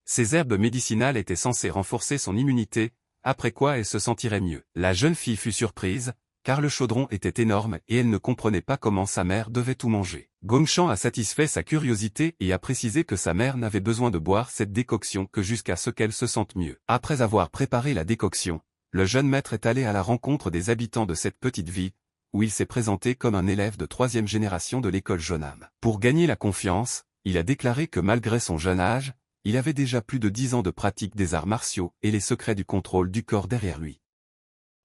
Ces herbes médicinales étaient censées renforcer son immunité, après quoi elle se sentirait mieux. La jeune fille fut surprise, car le chaudron était énorme et elle ne comprenait pas comment sa mère devait tout manger. Gongshan a satisfait sa curiosité et a précisé que sa mère n'avait besoin de boire cette décoction que jusqu'à ce qu'elle se sente mieux. Après avoir préparé la décoction, le jeune maître est allé à la rencontre des habitants de cette petite ville, où il s'est présenté comme un élève de 3e génération de l'école Jonam. Pour gagner la confiance, il a déclaré que malgré son jeune âge, il avait déjà plus de 10 ans de pratique des arts martiaux et les secrets du contrôle du corps derrière lui.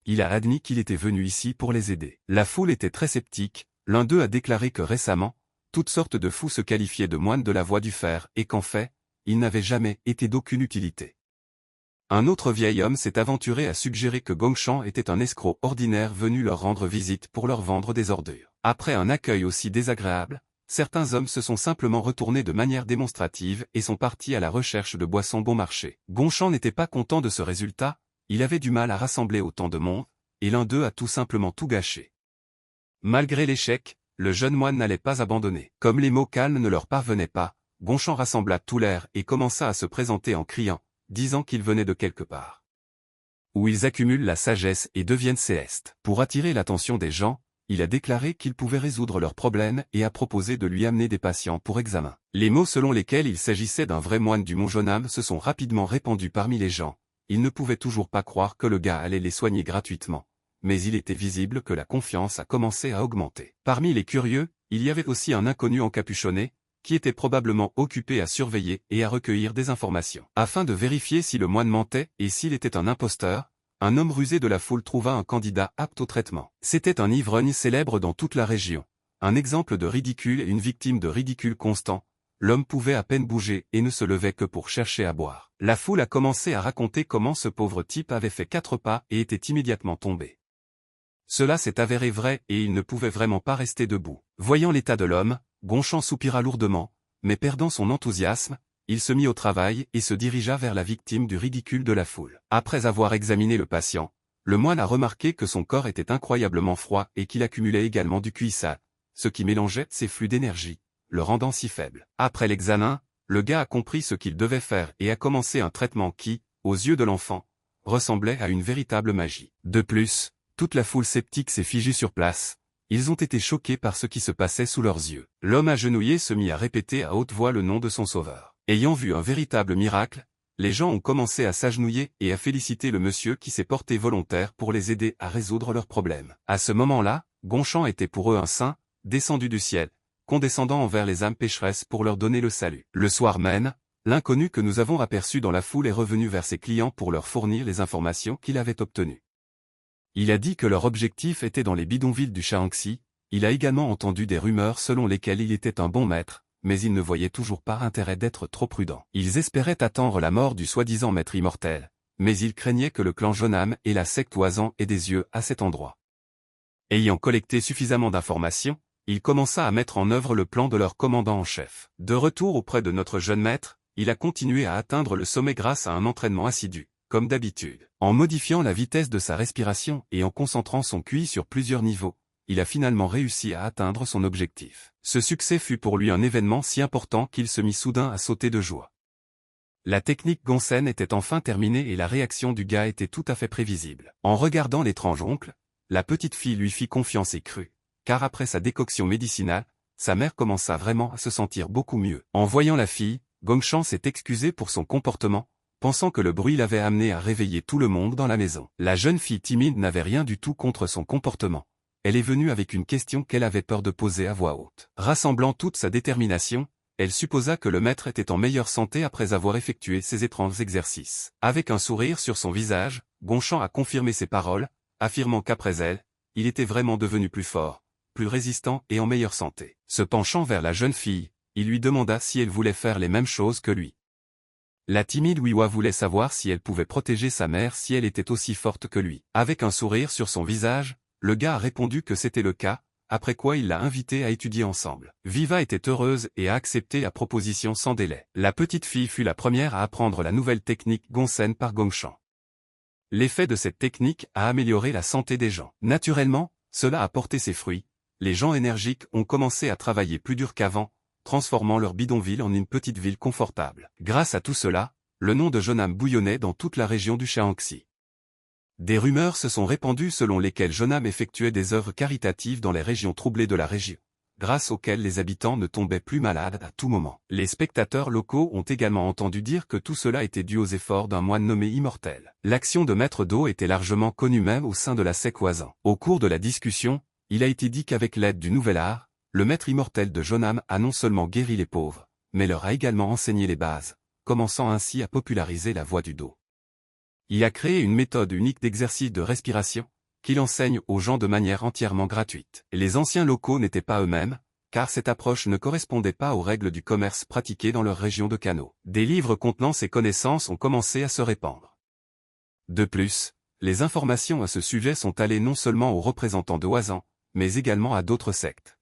Il a admis qu'il était venu ici pour les aider. La foule était très sceptique, l'un d'eux a déclaré que récemment, toutes sortes de fous se qualifiaient de moines de la voie du fer et qu'en fait, ils n'avaient jamais été d'aucune utilité. Un autre vieil homme s'est aventuré à suggérer que Gongshan était un escroc ordinaire venu leur rendre visite pour leur vendre des ordures. Après un accueil aussi désagréable, certains hommes se sont simplement retournés de manière démonstrative et sont partis à la recherche de boissons bon marché. Gongshan n'était pas content de ce résultat, il avait du mal à rassembler autant de monde, et l'un d'eux a tout simplement tout gâché. Malgré l'échec, le jeune moine n'allait pas abandonner. Comme les mots calmes ne leur parvenaient pas, Gongshan rassembla tout l'air et commença à se présenter en criant, disant qu'il venait de quelque part où ils accumulent la sagesse et deviennent célestes. Pour attirer l'attention des gens, il a déclaré qu'il pouvait résoudre leurs problèmes et a proposé de lui amener des patients pour examen. Les mots selon lesquels il s'agissait d'un vrai moine du mont Jonam se sont rapidement répandus parmi les gens. Ils ne pouvaient toujours pas croire que le gars allait les soigner gratuitement, mais il était visible que la confiance a commencé à augmenter. Parmi les curieux, il y avait aussi un inconnu encapuchonné, qui était probablement occupé à surveiller et à recueillir des informations. Afin de vérifier si le moine mentait et s'il était un imposteur, un homme rusé de la foule trouva un candidat apte au traitement. C'était un ivrogne célèbre dans toute la région. Un exemple de ridicule et une victime de ridicule constant, l'homme pouvait à peine bouger et ne se levait que pour chercher à boire. La foule a commencé à raconter comment ce pauvre type avait fait 4 pas et était immédiatement tombé. Cela s'est avéré vrai et il ne pouvait vraiment pas rester debout. Voyant l'état de l'homme, Gongshan soupira lourdement, mais perdant son enthousiasme, il se mit au travail et se dirigea vers la victime du ridicule de la foule. Après avoir examiné le patient, le moine a remarqué que son corps était incroyablement froid et qu'il accumulait également du cuissat, ce qui mélangeait ses flux d'énergie, le rendant si faible. Après l'examen, le gars a compris ce qu'il devait faire et a commencé un traitement qui, aux yeux de l'enfant, ressemblait à une véritable magie. De plus, toute la foule sceptique s'est figée sur place. Ils ont été choqués par ce qui se passait sous leurs yeux. L'homme agenouillé se mit à répéter à haute voix le nom de son sauveur. Ayant vu un véritable miracle, les gens ont commencé à s'agenouiller et à féliciter le monsieur qui s'est porté volontaire pour les aider à résoudre leurs problèmes. À ce moment-là, Gongshan était pour eux un saint, descendu du ciel, condescendant envers les âmes pécheresses pour leur donner le salut. Le soir même, l'inconnu que nous avons aperçu dans la foule est revenu vers ses clients pour leur fournir les informations qu'il avait obtenues. Il a dit que leur objectif était dans les bidonvilles du Shaanxi. Il a également entendu des rumeurs selon lesquelles il était un bon maître, mais il ne voyait toujours pas intérêt d'être trop prudent. Ils espéraient attendre la mort du soi-disant maître immortel, mais ils craignaient que le clan Jonam et la secte Oisan aient des yeux à cet endroit. Ayant collecté suffisamment d'informations, il commença à mettre en œuvre le plan de leur commandant en chef. De retour auprès de notre jeune maître, il a continué à atteindre le sommet grâce à un entraînement assidu, comme d'habitude. En modifiant la vitesse de sa respiration et en concentrant son QI sur plusieurs niveaux, il a finalement réussi à atteindre son objectif. Ce succès fut pour lui un événement si important qu'il se mit soudain à sauter de joie. La technique Gonsen était enfin terminée et la réaction du gars était tout à fait prévisible. En regardant l'étrange oncle, la petite fille lui fit confiance et crut, car après sa décoction médicinale, sa mère commença vraiment à se sentir beaucoup mieux. En voyant la fille, Gongshan s'est excusé pour son comportement, pensant que le bruit l'avait amené à réveiller tout le monde dans la maison. La jeune fille timide n'avait rien du tout contre son comportement. elle est venue avec une question qu'elle avait peur de poser à voix haute. Rassemblant toute sa détermination, elle supposa que le maître était en meilleure santé après avoir effectué ces étranges exercices. Avec un sourire sur son visage, Gonchan a confirmé ses paroles, affirmant qu'après elle, il était vraiment devenu plus fort, plus résistant et en meilleure santé. Se penchant vers la jeune fille, il lui demanda si elle voulait faire les mêmes choses que lui. La timide Wiwa voulait savoir si elle pouvait protéger sa mère si elle était aussi forte que lui. Avec un sourire sur son visage, le gars a répondu que c'était le cas, après quoi il l'a invitée à étudier ensemble. Viva était heureuse et a accepté la proposition sans délai. La petite fille fut la première à apprendre la nouvelle technique Gonsen par Gonchan. L'effet de cette technique a amélioré la santé des gens. Naturellement, cela a porté ses fruits. Les gens énergiques ont commencé à travailler plus dur qu'avant, transformant leur bidonville en une petite ville confortable. Grâce à tout cela, le nom de Jeonnam bouillonnait dans toute la région du Shaanxi. Des rumeurs se sont répandues selon lesquelles Jeonnam effectuait des œuvres caritatives dans les régions troublées de la région, grâce auxquelles les habitants ne tombaient plus malades à tout moment. Les spectateurs locaux ont également entendu dire que tout cela était dû aux efforts d'un moine nommé Immortel. L'action de Maître d'eau était largement connue même au sein de la secte Wazan. Au cours de la discussion, il a été dit qu'avec l'aide du nouvel art, le maître immortel de Jeonnam a non seulement guéri les pauvres, mais leur a également enseigné les bases, commençant ainsi à populariser la voie du Do. Il a créé une méthode unique d'exercice de respiration, qu'il enseigne aux gens de manière entièrement gratuite. Les anciens locaux n'étaient pas eux-mêmes, car cette approche ne correspondait pas aux règles du commerce pratiqué dans leur région de Kano. Des livres contenant ces connaissances ont commencé à se répandre. De plus, les informations à ce sujet sont allées non seulement aux représentants de Wazan, mais également à d'autres sectes.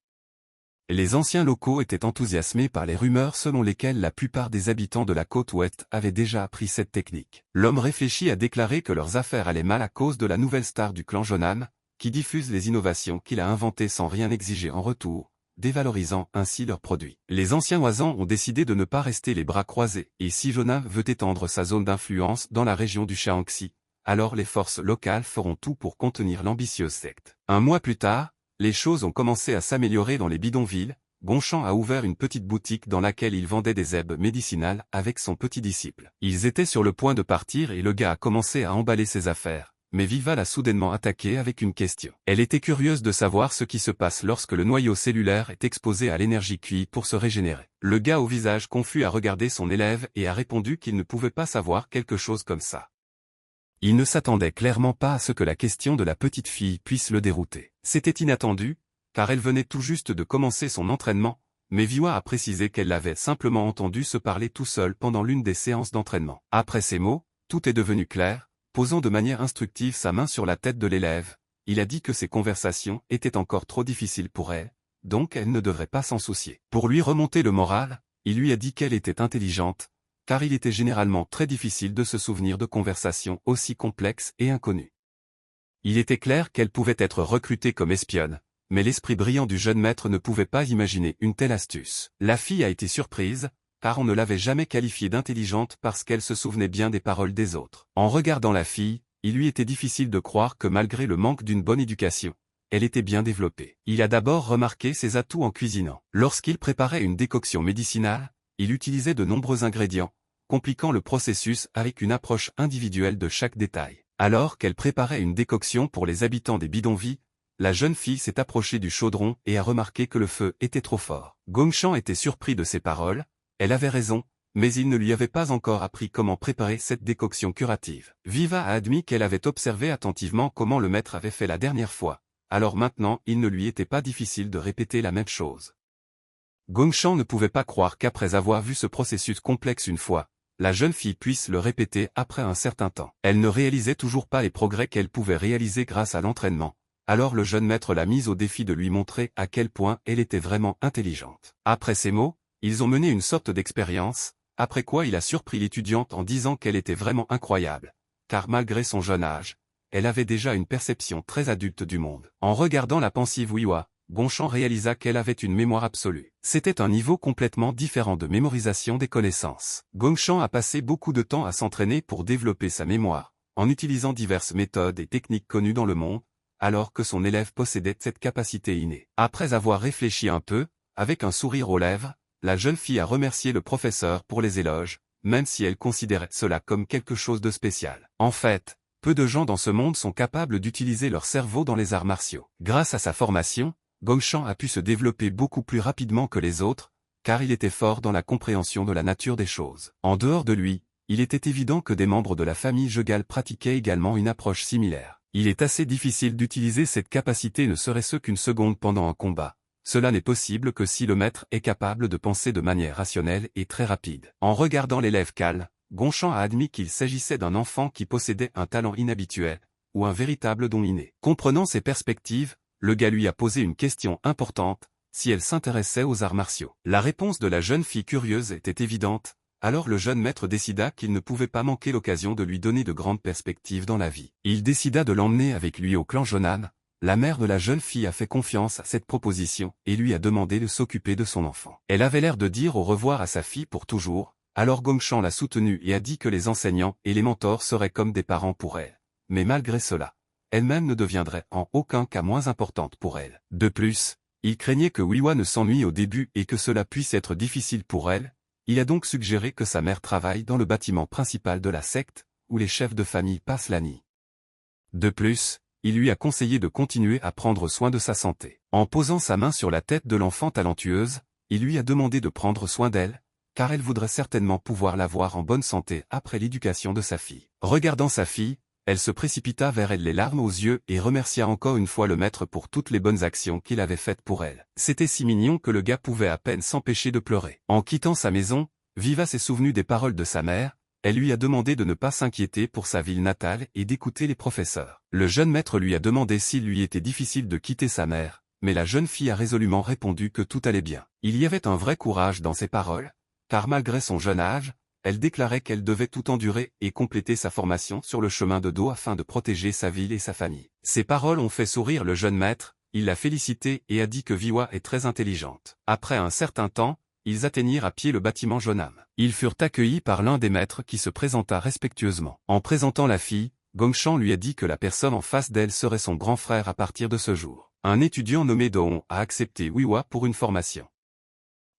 Les anciens locaux étaient enthousiasmés par les rumeurs selon lesquelles la plupart des habitants de la côte ouest avaient déjà appris cette technique. L'homme réfléchi a déclaré que leurs affaires allaient mal à cause de la nouvelle star du clan Jeonnam, qui diffuse les innovations qu'il a inventées sans rien exiger en retour, dévalorisant ainsi leurs produits. Les anciens Wazan ont décidé de ne pas rester les bras croisés, et si Jeonnam veut étendre sa zone d'influence dans la région du Shaanxi, alors les forces locales feront tout pour contenir l'ambitieuse secte. Un mois plus tard, les choses ont commencé à s'améliorer dans les bidonvilles. Gonchan a ouvert une petite boutique dans laquelle il vendait des herbes médicinales avec son petit disciple. Ils étaient sur le point de partir et le gars a commencé à emballer ses affaires, mais Viva l'a soudainement attaqué avec une question. Elle était curieuse de savoir ce qui se passe lorsque le noyau cellulaire est exposé à l'énergie QI pour se régénérer. Le gars au visage confus a regardé son élève et a répondu qu'il ne pouvait pas savoir quelque chose comme ça. Il ne s'attendait clairement pas à ce que la question de la petite fille puisse le dérouter. C'était inattendu, car elle venait tout juste de commencer son entraînement, mais Viwa a précisé qu'elle l'avait simplement entendu se parler tout seul pendant l'une des séances d'entraînement. Après ces mots, tout est devenu clair, posant de manière instructive sa main sur la tête de l'élève. Il a dit que ces conversations étaient encore trop difficiles pour elle, donc elle ne devrait pas s'en soucier. Pour lui remonter le moral, il lui a dit qu'elle était intelligente, car il était généralement très difficile de se souvenir de conversations aussi complexes et inconnues. Il était clair qu'elle pouvait être recrutée comme espionne, mais l'esprit brillant du jeune maître ne pouvait pas imaginer une telle astuce. La fille a été surprise, car on ne l'avait jamais qualifiée d'intelligente parce qu'elle se souvenait bien des paroles des autres. En regardant la fille, il lui était difficile de croire que malgré le manque d'une bonne éducation, elle était bien développée. Il a d'abord remarqué ses atouts en cuisinant. Lorsqu'il préparait une décoction médicinale, il utilisait de nombreux ingrédients, compliquant le processus avec une approche individuelle de chaque détail. Alors qu'elle préparait une décoction pour les habitants des bidonvilles, la jeune fille s'est approchée du chaudron et a remarqué que le feu était trop fort. Gonchan était surpris de ces paroles, elle avait raison, mais il ne lui avait pas encore appris comment préparer cette décoction curative. Viva a admis qu'elle avait observé attentivement comment le maître avait fait la dernière fois, alors maintenant il ne lui était pas difficile de répéter la même chose. Gonchan ne pouvait pas croire qu'après avoir vu ce processus complexe une fois, la jeune fille puisse le répéter après un certain temps. Elle ne réalisait toujours pas les progrès qu'elle pouvait réaliser grâce à l'entraînement, alors le jeune maître l'a mise au défi de lui montrer à quel point elle était vraiment intelligente. Après ces mots, ils ont mené une sorte d'expérience, après quoi il a surpris l'étudiante en disant qu'elle était vraiment incroyable, car malgré son jeune âge, elle avait déjà une perception très adulte du monde. En regardant la pensive Wiwa, Gonchan réalisa qu'elle avait une mémoire absolue. C'était un niveau complètement différent de mémorisation des connaissances. Gonchan a passé beaucoup de temps à s'entraîner pour développer sa mémoire, en utilisant diverses méthodes et techniques connues dans le monde, alors que son élève possédait cette capacité innée. Après avoir réfléchi un peu, avec un sourire aux lèvres, la jeune fille a remercié le professeur pour les éloges, même si elle considérait cela comme quelque chose de spécial. En fait, Peu de gens dans ce monde sont capables d'utiliser leur cerveau dans les arts martiaux. Grâce à sa formation, Gongshan a pu se développer beaucoup plus rapidement que les autres, car il était fort dans la compréhension de la nature des choses. En dehors de lui, il était évident que des membres de la famille Jegal pratiquaient également une approche similaire. Il est assez difficile d'utiliser cette capacité ne serait-ce qu'une seconde pendant un combat. Cela n'est possible que si le maître est capable de penser de manière rationnelle et très rapide. En regardant l'élève Cal, Gongshan a admis qu'il s'agissait d'un enfant qui possédait un talent inhabituel, ou un véritable don inné. Comprenant ces perspectives, le gars lui a posé une question importante, si elle s'intéressait aux arts martiaux. La réponse de la jeune fille curieuse était évidente, alors le jeune maître décida qu'il ne pouvait pas manquer l'occasion de lui donner de grandes perspectives dans la vie. Il décida de l'emmener avec lui au clan Jonan. La mère de la jeune fille a fait confiance à cette proposition et lui a demandé de s'occuper de son enfant. Elle avait l'air de dire au revoir à sa fille pour toujours, alors Gongshan l'a soutenue et a dit que les enseignants et les mentors seraient comme des parents pour elle. Mais malgré cela, elle-même ne deviendrait en aucun cas moins importante pour elle. De plus, il craignait que Wiwa ne s'ennuie au début et que cela puisse être difficile pour elle. Il a donc suggéré que sa mère travaille dans le bâtiment principal de la secte, où les chefs de famille passent la nuit. De plus, il lui a conseillé de continuer à prendre soin de sa santé. En posant sa main sur la tête de l'enfant talentueuse, il lui a demandé de prendre soin d'elle, car elle voudrait certainement pouvoir la voir en bonne santé après l'éducation de sa fille. Regardant sa fille, elle se précipita vers elle les larmes aux yeux et remercia encore une fois le maître pour toutes les bonnes actions qu'il avait faites pour elle. C'était si mignon que le gars pouvait à peine s'empêcher de pleurer. En quittant sa maison, Viva s'est souvenu des paroles de sa mère. Elle lui a demandé de ne pas s'inquiéter pour sa ville natale et d'écouter les professeurs. Le jeune maître lui a demandé s'il lui était difficile de quitter sa mère, mais la jeune fille a résolument répondu que tout allait bien. Il y avait un vrai courage dans ses paroles, car malgré son jeune âge, elle déclarait qu'elle devait tout endurer et compléter sa formation sur le chemin de dos afin de protéger sa ville et sa famille. Ces paroles ont fait sourire le jeune maître, il l'a félicité et a dit que Viwa est très intelligente. Après un certain temps, ils atteignirent à pied le bâtiment Jonam. Ils furent accueillis par l'un des maîtres qui se présenta respectueusement. En présentant la fille, Gongshan lui a dit que la personne en face d'elle serait son grand frère à partir de ce jour. Un étudiant nommé Doon a accepté Wiwa pour une formation.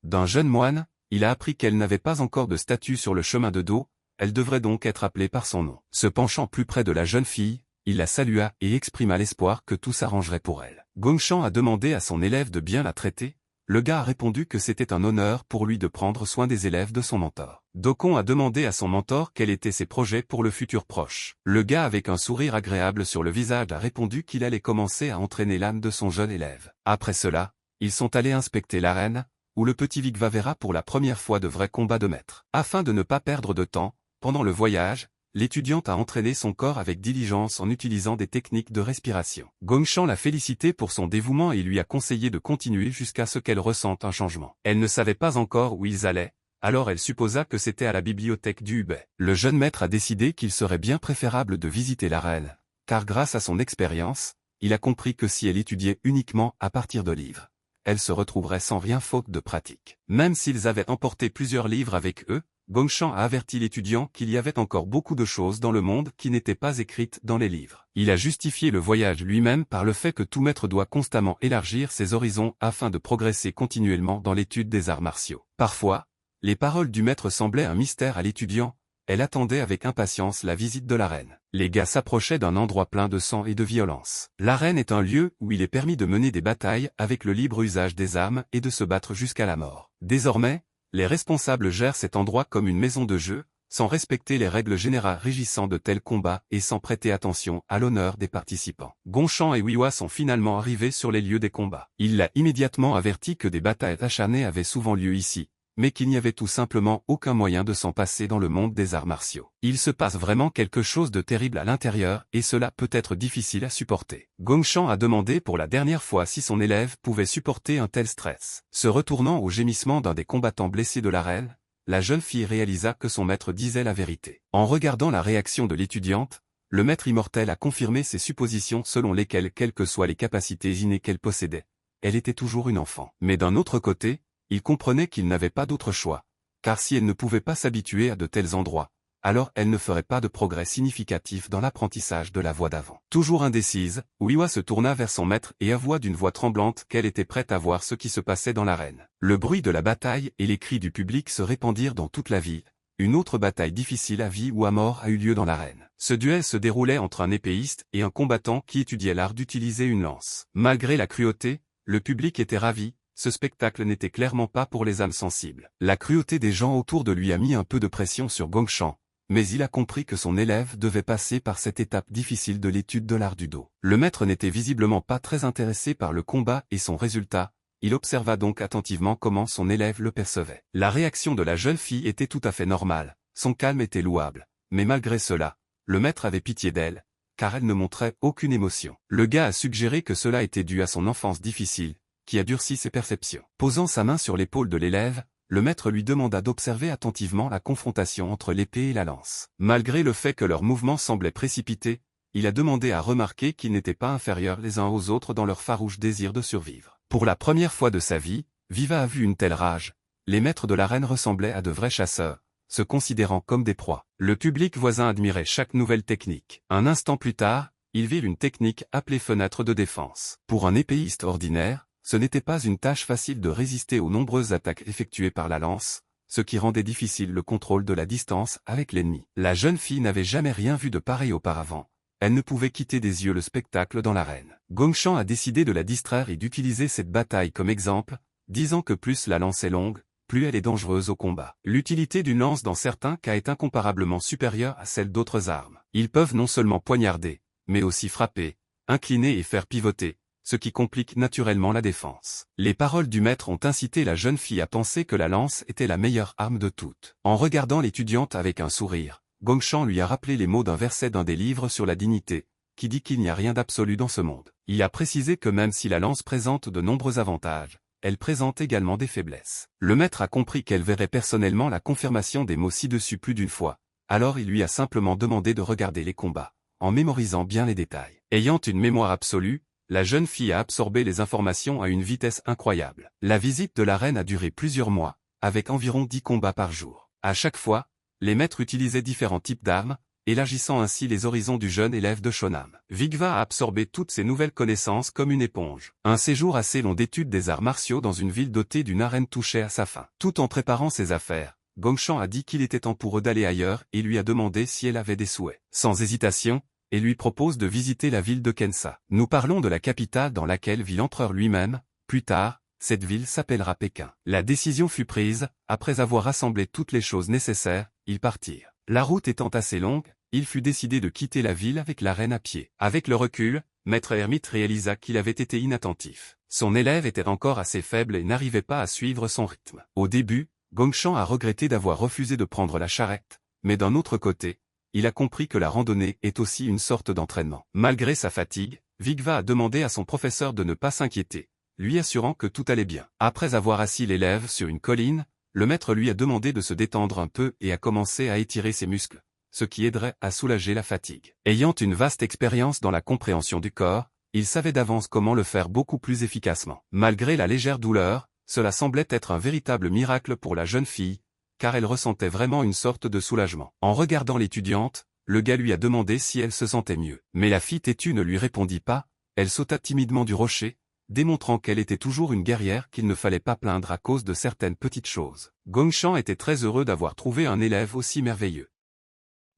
D'un jeune moine, il a appris qu'elle n'avait pas encore de statut sur le chemin de Do, elle devrait donc être appelée par son nom. Se penchant plus près de la jeune fille, il la salua et exprima l'espoir que tout s'arrangerait pour elle. Gongshan a demandé à son élève de bien la traiter. Le gars a répondu que c'était un honneur pour lui de prendre soin des élèves de son mentor. Dokon a demandé à son mentor quels étaient ses projets pour le futur proche. Le gars avec un sourire agréable sur le visage a répondu qu'il allait commencer à entraîner l'âme de son jeune élève. Après cela, ils sont allés inspecter l'arène, où le petit Vigva verra pour la première fois de vrais combats de maîtres. Afin de ne pas perdre de temps, pendant le voyage, l'étudiante a entraîné son corps avec diligence en utilisant des techniques de respiration. Gongshan l'a félicité pour son dévouement et lui a conseillé de continuer jusqu'à ce qu'elle ressente un changement. Elle ne savait pas encore où ils allaient, alors elle supposa que c'était à la bibliothèque du Hubei. Le jeune maître a décidé qu'il serait bien préférable de visiter l'arène, car grâce à son expérience, il a compris que si elle étudiait uniquement à partir de livres, elle se retrouverait sans rien faute de pratique. Même s'ils avaient emporté plusieurs livres avec eux, Gongshan a averti l'étudiant qu'il y avait encore beaucoup de choses dans le monde qui n'étaient pas écrites dans les livres. Il a justifié le voyage lui-même par le fait que tout maître doit constamment élargir ses horizons afin de progresser continuellement dans l'étude des arts martiaux. Parfois, les paroles du maître semblaient un mystère à l'étudiant, elle attendait avec impatience la visite de l'arène. Les gars s'approchaient d'un endroit plein de sang et de violence. L'arène est un lieu où il est permis de mener des batailles avec le libre usage des armes et de se battre jusqu'à la mort. Désormais, les responsables gèrent cet endroit comme une maison de jeu, sans respecter les règles générales régissant de tels combats et sans prêter attention à l'honneur des participants. Gongshan et Wiwa sont finalement arrivés sur les lieux des combats. Il l'a immédiatement averti que des batailles acharnées avaient souvent lieu ici, mais qu'il n'y avait tout simplement aucun moyen de s'en passer dans le monde des arts martiaux. Il se passe vraiment quelque chose de terrible à l'intérieur et cela peut être difficile à supporter. Gongshan a demandé pour la dernière fois si son élève pouvait supporter un tel stress. Se retournant au gémissement d'un des combattants blessés de l'arène, la jeune fille réalisa que son maître disait la vérité. En regardant la réaction de l'étudiante, le maître immortel a confirmé ses suppositions selon lesquelles quelles que soient les capacités innées qu'elle possédait, elle était toujours une enfant. Mais d'un autre côté, il comprenait qu'il n'avait pas d'autre choix, car si elle ne pouvait pas s'habituer à de tels endroits, alors elle ne ferait pas de progrès significatif dans l'apprentissage de la voie d'avant. Toujours indécise, Wiwa se tourna vers son maître et avoua d'une voix tremblante qu'elle était prête à voir ce qui se passait dans l'arène. Le bruit de la bataille et les cris du public se répandirent dans toute la ville, une autre bataille difficile à vie ou à mort a eu lieu dans l'arène. Ce duel se déroulait entre un épéiste et un combattant qui étudiait l'art d'utiliser une lance. Malgré la cruauté, le public était ravi, ce spectacle n'était clairement pas pour les âmes sensibles. La cruauté des gens autour de lui a mis un peu de pression sur Gongshan, mais il a compris que son élève devait passer par cette étape difficile de l'étude de l'art du do. Le maître n'était visiblement pas très intéressé par le combat et son résultat, il observa donc attentivement comment son élève le percevait. La réaction de la jeune fille était tout à fait normale, son calme était louable, mais malgré cela, le maître avait pitié d'elle, car elle ne montrait aucune émotion. Le gars a suggéré que cela était dû à son enfance difficile, qui a durci ses perceptions. Posant sa main sur l'épaule de l'élève, le maître lui demanda d'observer attentivement la confrontation entre l'épée et la lance. Malgré le fait que leurs mouvements semblaient précipités, il a demandé à remarquer qu'ils n'étaient pas inférieurs les uns aux autres dans leur farouche désir de survivre. Pour la première fois de sa vie, Viva a vu une telle rage. Les maîtres de l'arène ressemblaient à de vrais chasseurs, se considérant comme des proies. Le public voisin admirait chaque nouvelle technique. Un instant plus tard, ils virent une technique appelée fenêtre de défense. Pour un épéiste ordinaire, ce n'était pas une tâche facile de résister aux nombreuses attaques effectuées par la lance, ce qui rendait difficile le contrôle de la distance avec l'ennemi. La jeune fille n'avait jamais rien vu de pareil auparavant. Elle ne pouvait quitter des yeux le spectacle dans l'arène. Gongshan a décidé de la distraire et d'utiliser cette bataille comme exemple, disant que plus la lance est longue, plus elle est dangereuse au combat. L'utilité d'une lance dans certains cas est incomparablement supérieure à celle d'autres armes. Ils peuvent non seulement poignarder, mais aussi frapper, incliner et faire pivoter, ce qui complique naturellement la défense. Les paroles du maître ont incité la jeune fille à penser que la lance était la meilleure arme de toutes. En regardant l'étudiante avec un sourire, Gongshan lui a rappelé les mots d'un verset d'un des livres sur la dignité, qui dit qu'il n'y a rien d'absolu dans ce monde. Il a précisé que même si la lance présente de nombreux avantages, elle présente également des faiblesses. Le maître a compris qu'elle verrait personnellement la confirmation des mots ci-dessus plus d'une fois, alors il lui a simplement demandé de regarder les combats, en mémorisant bien les détails. Ayant une mémoire absolue, la jeune fille a absorbé les informations à une vitesse incroyable. La visite de l'arène a duré plusieurs mois, avec environ 10 combats par jour. À chaque fois, les maîtres utilisaient différents types d'armes, élargissant ainsi les horizons du jeune élève de Shonam. Vigva a absorbé toutes ces nouvelles connaissances comme une éponge. Un séjour assez long d'études des arts martiaux dans une ville dotée d'une arène touchait à sa fin. Tout en préparant ses affaires, Gongshan a dit qu'il était temps pour eux d'aller ailleurs et lui a demandé si elle avait des souhaits. Sans hésitation, et lui propose de visiter la ville de Kensa. Nous parlons de la capitale dans laquelle vit l'empereur lui-même. Plus tard, cette ville s'appellera Pékin. La décision fut prise, après avoir rassemblé toutes les choses nécessaires, ils partirent. La route étant assez longue, il fut décidé de quitter la ville avec la reine à pied. Avec le recul, Maître Hermite réalisa qu'il avait été inattentif. Son élève était encore assez faible et n'arrivait pas à suivre son rythme. Au début, Gongshan a regretté d'avoir refusé de prendre la charrette, mais d'un autre côté, il a compris que la randonnée est aussi une sorte d'entraînement. Malgré sa fatigue, Vigva a demandé à son professeur de ne pas s'inquiéter, lui assurant que tout allait bien. Après avoir assis l'élève sur une colline, le maître lui a demandé de se détendre un peu et a commencé à étirer ses muscles, ce qui aiderait à soulager la fatigue. Ayant une vaste expérience dans la compréhension du corps, il savait d'avance comment le faire beaucoup plus efficacement. Malgré la légère douleur, cela semblait être un véritable miracle pour la jeune fille, car elle ressentait vraiment une sorte de soulagement. En regardant l'étudiante, le gars lui a demandé si elle se sentait mieux. Mais la fille têtue ne lui répondit pas, elle sauta timidement du rocher, démontrant qu'elle était toujours une guerrière qu'il ne fallait pas plaindre à cause de certaines petites choses. Gongshan était très heureux d'avoir trouvé un élève aussi merveilleux.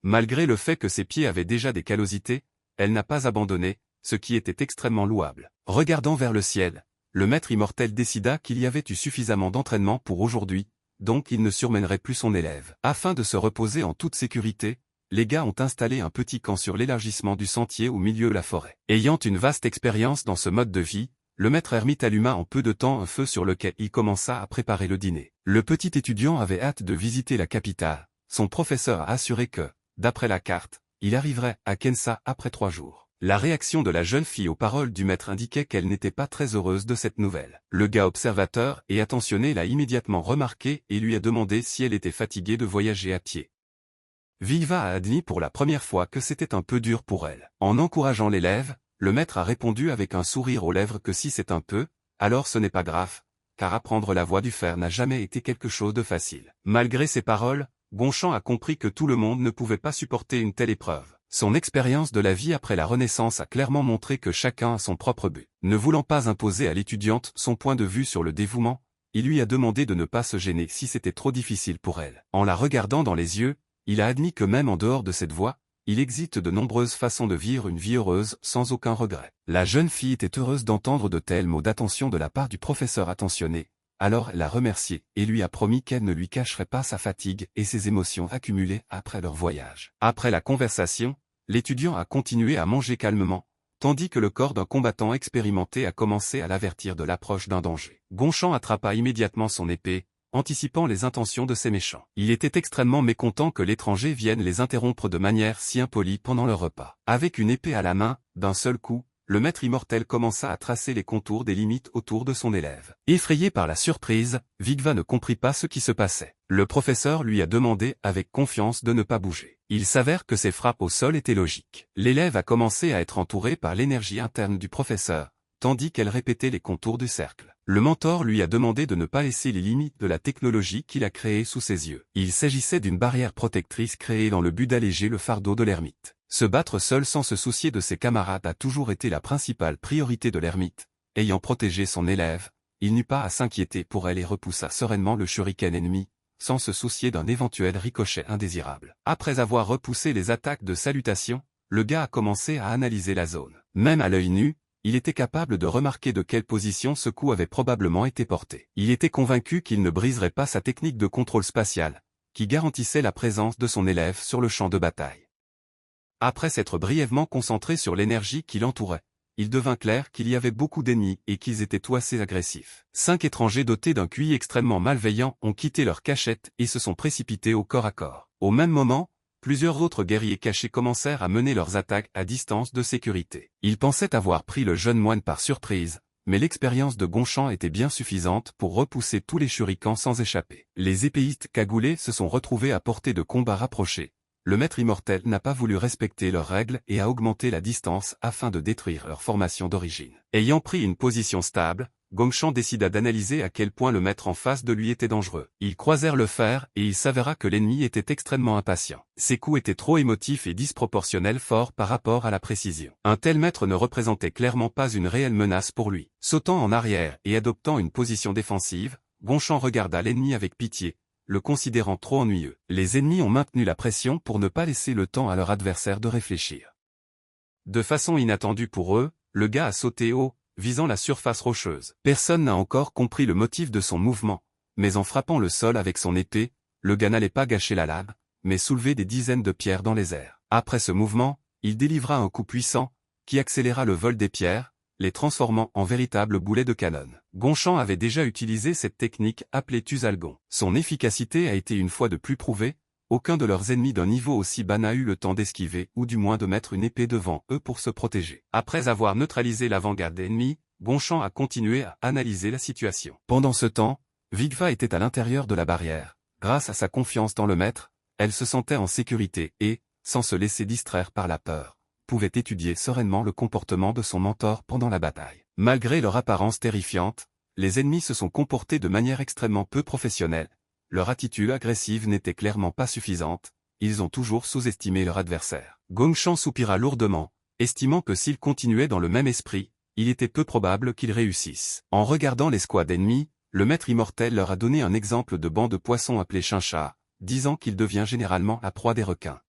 Malgré le fait que ses pieds avaient déjà des callosités, elle n'a pas abandonné, ce qui était extrêmement louable. Regardant vers le ciel, le maître immortel décida qu'il y avait eu suffisamment d'entraînement pour aujourd'hui, donc il ne surmènerait plus son élève. Afin de se reposer en toute sécurité, les gars ont installé un petit camp sur l'élargissement du sentier au milieu de la forêt. Ayant une vaste expérience dans ce mode de vie, le maître ermite alluma en peu de temps un feu sur lequel il commença à préparer le dîner. Le petit étudiant avait hâte de visiter la capitale. Son professeur a assuré que, d'après la carte, il arriverait à Kensa après 3 jours. La réaction de la jeune fille aux paroles du maître indiquait qu'elle n'était pas très heureuse de cette nouvelle. Le gars observateur et attentionné l'a immédiatement remarqué et lui a demandé si elle était fatiguée de voyager à pied. Viva a admis pour la première fois que c'était un peu dur pour elle. En encourageant l'élève, le maître a répondu avec un sourire aux lèvres que si c'est un peu, alors ce n'est pas grave, car apprendre la voie du fer n'a jamais été quelque chose de facile. Malgré ces paroles, Gongshan a compris que tout le monde ne pouvait pas supporter une telle épreuve. Son expérience de la vie après la Renaissance a clairement montré que chacun a son propre but. Ne voulant pas imposer à l'étudiante son point de vue sur le dévouement, il lui a demandé de ne pas se gêner si c'était trop difficile pour elle. En la regardant dans les yeux, il a admis que même en dehors de cette voie, il existe de nombreuses façons de vivre une vie heureuse sans aucun regret. La jeune fille était heureuse d'entendre de tels mots d'attention de la part du professeur attentionné, alors elle l'a remercié et lui a promis qu'elle ne lui cacherait pas sa fatigue et ses émotions accumulées après leur voyage. Après la conversation, l'étudiant a continué à manger calmement, tandis que le corps d'un combattant expérimenté a commencé à l'avertir de l'approche d'un danger. Gonchan attrapa immédiatement son épée, anticipant les intentions de ces méchants. Il était extrêmement mécontent que l'étranger vienne les interrompre de manière si impolie pendant leur repas. Avec une épée à la main, d'un seul coup, le maître immortel commença à tracer les contours des limites autour de son élève. Effrayé par la surprise, Vigva ne comprit pas ce qui se passait. Le professeur lui a demandé avec confiance de ne pas bouger. Il s'avère que ses frappes au sol étaient logiques. L'élève a commencé à être entouré par l'énergie interne du professeur, tandis qu'elle répétait les contours du cercle. Le mentor lui a demandé de ne pas laisser les limites de la technologie qu'il a créée sous ses yeux. Il s'agissait d'une barrière protectrice créée dans le but d'alléger le fardeau de l'ermite. Se battre seul sans se soucier de ses camarades a toujours été la principale priorité de l'ermite. Ayant protégé son élève, il n'eut pas à s'inquiéter pour elle et repoussa sereinement le shuriken ennemi, sans se soucier d'un éventuel ricochet indésirable. Après avoir repoussé les attaques de salutation, le gars a commencé à analyser la zone. Même à l'œil nu, il était capable de remarquer de quelle position ce coup avait probablement été porté. Il était convaincu qu'il ne briserait pas sa technique de contrôle spatial, qui garantissait la présence de son élève sur le champ de bataille. Après s'être brièvement concentré sur l'énergie qui l'entourait, il devint clair qu'il y avait beaucoup d'ennemis et qu'ils étaient tous assez agressifs. 5 étrangers dotés d'un QI extrêmement malveillant ont quitté leur cachette et se sont précipités au corps à corps. Au même moment, plusieurs autres guerriers cachés commencèrent à mener leurs attaques à distance de sécurité. Ils pensaient avoir pris le jeune moine par surprise, mais l'expérience de Gonchan était bien suffisante pour repousser tous les shurikens sans échapper. Les épéistes cagoulés se sont retrouvés à portée de combat rapprochée. Le maître immortel n'a pas voulu respecter leurs règles et a augmenté la distance afin de détruire leur formation d'origine. Ayant pris une position stable, Gonchan décida d'analyser à quel point le maître en face de lui était dangereux. Ils croisèrent le fer et il s'avéra que l'ennemi était extrêmement impatient. Ses coups étaient trop émotifs et disproportionnels forts par rapport à la précision. Un tel maître ne représentait clairement pas une réelle menace pour lui. Sautant en arrière et adoptant une position défensive, Gonchan regarda l'ennemi avec pitié, le considérant trop ennuyeux. Les ennemis ont maintenu la pression pour ne pas laisser le temps à leur adversaire de réfléchir. De façon inattendue pour eux, le gars a sauté haut, visant la surface rocheuse. Personne n'a encore compris le motif de son mouvement, mais en frappant le sol avec son épée, le gars n'allait pas gâcher la lame, mais soulever des dizaines de pierres dans les airs. Après ce mouvement, il délivra un coup puissant, qui accéléra le vol des pierres, les transformant en véritables boulets de canon. Gonchan avait déjà utilisé cette technique appelée Tuzalgon. Son efficacité a été une fois de plus prouvée, aucun de leurs ennemis d'un niveau aussi bas n'a eu le temps d'esquiver ou du moins de mettre une épée devant eux pour se protéger. Après avoir neutralisé l'avant-garde ennemie, Gonchan a continué à analyser la situation. Pendant ce temps, Vigva était à l'intérieur de la barrière. Grâce à sa confiance dans le maître, elle se sentait en sécurité et, sans se laisser distraire par la peur, pouvait étudier sereinement le comportement de son mentor pendant la bataille. Malgré leur apparence terrifiante, les ennemis se sont comportés de manière extrêmement peu professionnelle. Leur attitude agressive n'était clairement pas suffisante, ils ont toujours sous-estimé leur adversaire. Gonchan soupira lourdement, estimant que s'ils continuaient dans le même esprit, il était peu probable qu'ils réussissent. En regardant l'escouade ennemie, le maître immortel leur a donné un exemple de banc de poissons appelé chincha, disant qu'il devient généralement la proie des requins.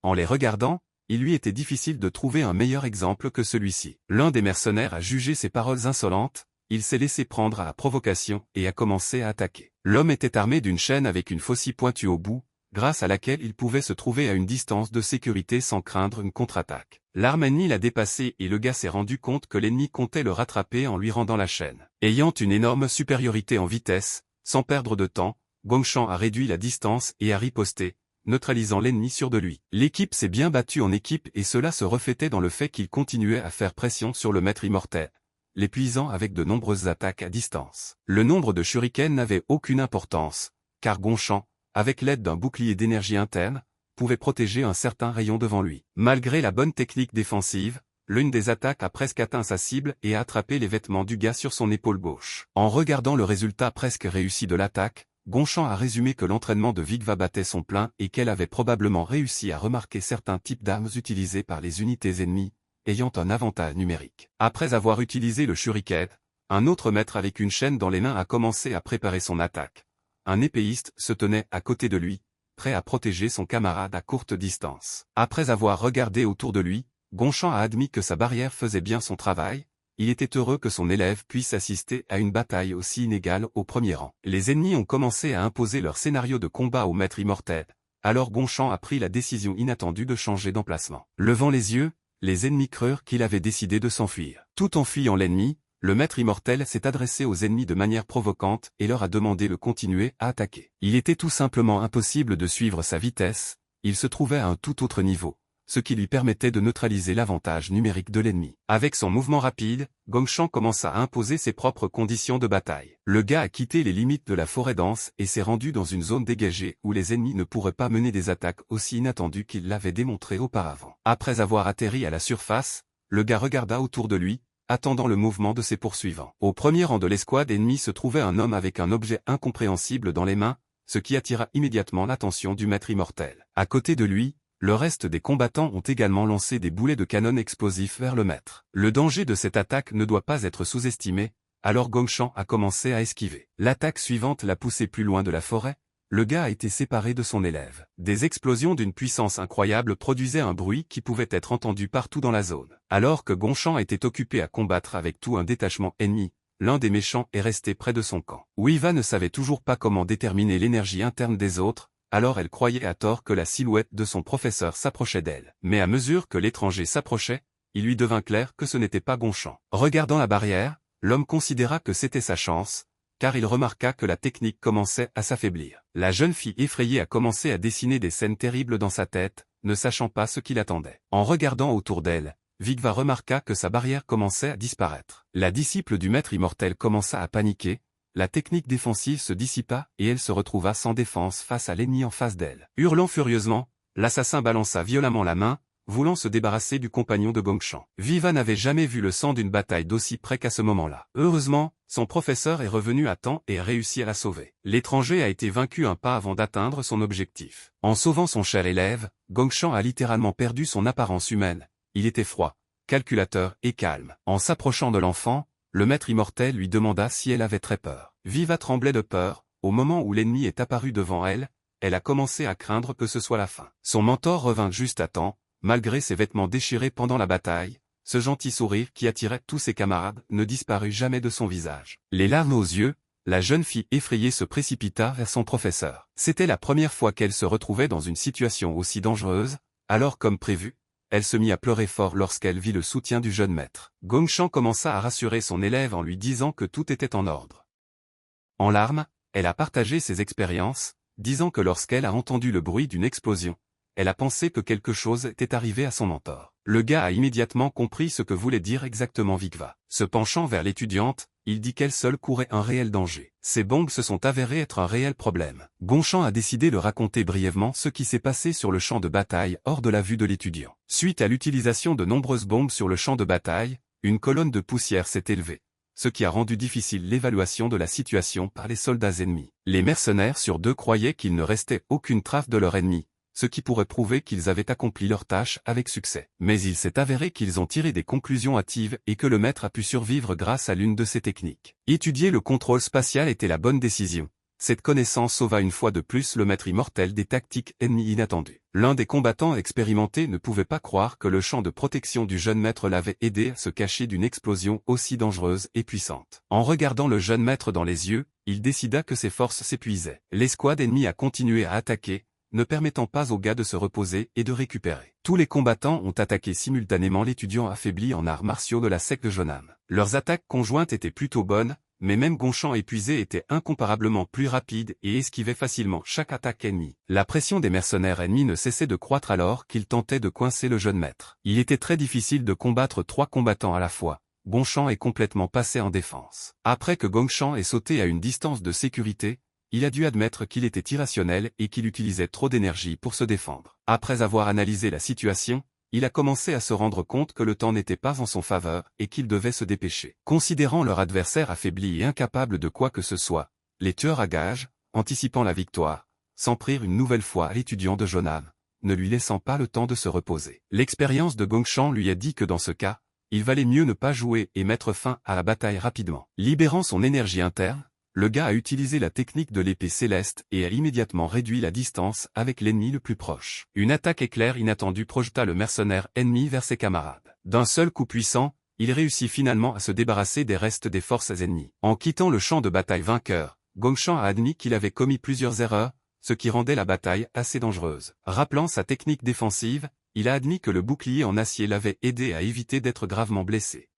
En les regardant, il lui était difficile de trouver un meilleur exemple que celui-ci. L'un des mercenaires a jugé ces paroles insolentes, il s'est laissé prendre à la provocation et a commencé à attaquer. L'homme était armé d'une chaîne avec une faucille pointue au bout, grâce à laquelle il pouvait se trouver à une distance de sécurité sans craindre une contre-attaque. L'arme ennemie l'a dépassé et le gars s'est rendu compte que l'ennemi comptait le rattraper en lui rendant la chaîne. Ayant une énorme supériorité en vitesse, sans perdre de temps, Gonchan a réduit la distance et a riposté, neutralisant l'ennemi sûr de lui. L'équipe s'est bien battue en équipe et cela se reflétait dans le fait qu'il continuait à faire pression sur le maître immortel, l'épuisant avec de nombreuses attaques à distance. Le nombre de shurikens n'avait aucune importance, car Gonchan, avec l'aide d'un bouclier d'énergie interne, pouvait protéger un certain rayon devant lui. Malgré la bonne technique défensive, l'une des attaques a presque atteint sa cible et a attrapé les vêtements du gars sur son épaule gauche. En regardant le résultat presque réussi de l'attaque, Gonchan a résumé que l'entraînement de Vigva battait son plein et qu'elle avait probablement réussi à remarquer certains types d'armes utilisées par les unités ennemies, ayant un avantage numérique. Après avoir utilisé le shuriken, un autre maître avec une chaîne dans les mains a commencé à préparer son attaque. Un épéiste se tenait à côté de lui, prêt à protéger son camarade à courte distance. Après avoir regardé autour de lui, Gonchamp a admis que sa barrière faisait bien son travail. Il était heureux que son élève puisse assister à une bataille aussi inégale au premier rang. Les ennemis ont commencé à imposer leur scénario de combat au maître immortel. Alors Gonchamp a pris la décision inattendue de changer d'emplacement. Levant les yeux, les ennemis crurent qu'il avait décidé de s'enfuir. Tout en fuyant l'ennemi, le maître immortel s'est adressé aux ennemis de manière provocante et leur a demandé de continuer à attaquer. Il était tout simplement impossible de suivre sa vitesse, il se trouvait à un tout autre niveau, ce qui lui permettait de neutraliser l'avantage numérique de l'ennemi. Avec son mouvement rapide, Gonchamp commença à imposer ses propres conditions de bataille. Le gars a quitté les limites de la forêt dense et s'est rendu dans une zone dégagée où les ennemis ne pourraient pas mener des attaques aussi inattendues qu'il l'avait démontré auparavant. Après avoir atterri à la surface, le gars regarda autour de lui, attendant le mouvement de ses poursuivants. Au premier rang de l'escouade ennemie se trouvait un homme avec un objet incompréhensible dans les mains, ce qui attira immédiatement l'attention du maître immortel. À côté de lui, le reste des combattants ont également lancé des boulets de canon explosifs vers le maître. Le danger de cette attaque ne doit pas être sous-estimé, alors Gonchamp a commencé à esquiver. L'attaque suivante l'a poussé plus loin de la forêt. Le gars a été séparé de son élève. Des explosions d'une puissance incroyable produisaient un bruit qui pouvait être entendu partout dans la zone. Alors que Gonchamp était occupé à combattre avec tout un détachement ennemi, l'un des méchants est resté près de son camp. Weeva ne savait toujours pas comment déterminer l'énergie interne des autres, alors elle croyait à tort que la silhouette de son professeur s'approchait d'elle. Mais à mesure que l'étranger s'approchait, il lui devint clair que ce n'était pas Gonchamp. Regardant la barrière, l'homme considéra que c'était sa chance, car il remarqua que la technique commençait à s'affaiblir. La jeune fille effrayée a commencé à dessiner des scènes terribles dans sa tête, ne sachant pas ce qui l'attendait. En regardant autour d'elle, Vigva remarqua que sa barrière commençait à disparaître. La disciple du maître immortel commença à paniquer, la technique défensive se dissipa et elle se retrouva sans défense face à l'ennemi en face d'elle. Hurlant furieusement, l'assassin balança violemment la main, voulant se débarrasser du compagnon de Gonchamp. Viva n'avait jamais vu le sang d'une bataille d'aussi près qu'à ce moment-là. Heureusement, son professeur est revenu à temps et a réussi à la sauver. L'étranger a été vaincu un pas avant d'atteindre son objectif. En sauvant son cher élève, Gonchamp a littéralement perdu son apparence humaine. Il était froid, calculateur et calme. En s'approchant de l'enfant, le maître immortel lui demanda si elle avait très peur. Viva tremblait de peur. Au moment où l'ennemi est apparu devant elle, elle a commencé à craindre que ce soit la fin. Son mentor revint juste à temps. Malgré ses vêtements déchirés pendant la bataille, ce gentil sourire qui attirait tous ses camarades ne disparut jamais de son visage. Les larmes aux yeux, la jeune fille effrayée se précipita vers son professeur. C'était la première fois qu'elle se retrouvait dans une situation aussi dangereuse, alors comme prévu, elle se mit à pleurer fort lorsqu'elle vit le soutien du jeune maître. Gonchamp commença à rassurer son élève en lui disant que tout était en ordre. En larmes, elle a partagé ses expériences, disant que lorsqu'elle a entendu le bruit d'une explosion, elle a pensé que quelque chose était arrivé à son mentor. Le gars a immédiatement compris ce que voulait dire exactement Vigva. Se penchant vers l'étudiante, il dit qu'elle seule courait un réel danger. Ces bombes se sont avérées être un réel problème. Gonchamp a décidé de raconter brièvement ce qui s'est passé sur le champ de bataille hors de la vue de l'étudiant. Suite à l'utilisation de nombreuses bombes sur le champ de bataille, une colonne de poussière s'est élevée, ce qui a rendu difficile l'évaluation de la situation par les soldats ennemis. Les mercenaires sur deux croyaient qu'il ne restait aucune trace de leur ennemi, ce qui pourrait prouver qu'ils avaient accompli leur tâche avec succès. Mais il s'est avéré qu'ils ont tiré des conclusions hâtives et que le maître a pu survivre grâce à l'une de ces techniques. Étudier le contrôle spatial était la bonne décision. Cette connaissance sauva une fois de plus le maître immortel des tactiques ennemies inattendues. L'un des combattants expérimentés ne pouvait pas croire que le champ de protection du jeune maître l'avait aidé à se cacher d'une explosion aussi dangereuse et puissante. En regardant le jeune maître dans les yeux, il décida que ses forces s'épuisaient. L'escouade ennemie a continué à attaquer, ne permettant pas au gars de se reposer et de récupérer. Tous les combattants ont attaqué simultanément l'étudiant affaibli en arts martiaux de la secte de Jonam. Leurs attaques conjointes étaient plutôt bonnes, mais même Gonchamp épuisé était incomparablement plus rapide et esquivait facilement chaque attaque ennemie. La pression des mercenaires ennemis ne cessait de croître alors qu'ils tentaient de coincer le jeune maître. Il était très difficile de combattre 3 combattants à la fois. Gonchamp est complètement passé en défense. Après que Gonchamp ait sauté à une distance de sécurité, il a dû admettre qu'il était irrationnel et qu'il utilisait trop d'énergie pour se défendre. Après avoir analysé la situation, il a commencé à se rendre compte que le temps n'était pas en son faveur et qu'il devait se dépêcher. Considérant leur adversaire affaibli et incapable de quoi que ce soit, les tueurs à gages, anticipant la victoire, s'en prirent une nouvelle fois à l'étudiant de Jonam, ne lui laissant pas le temps de se reposer. L'expérience de Gonchamp lui a dit que dans ce cas, il valait mieux ne pas jouer et mettre fin à la bataille rapidement. Libérant son énergie interne, le gars a utilisé la technique de l'épée céleste et a immédiatement réduit la distance avec l'ennemi le plus proche. Une attaque éclair inattendue projeta le mercenaire ennemi vers ses camarades. D'un seul coup puissant, il réussit finalement à se débarrasser des restes des forces ennemies. En quittant le champ de bataille vainqueur, Gongshan a admis qu'il avait commis plusieurs erreurs, ce qui rendait la bataille assez dangereuse. Rappelant sa technique défensive, il a admis que le bouclier en acier l'avait aidé à éviter d'être gravement blessé.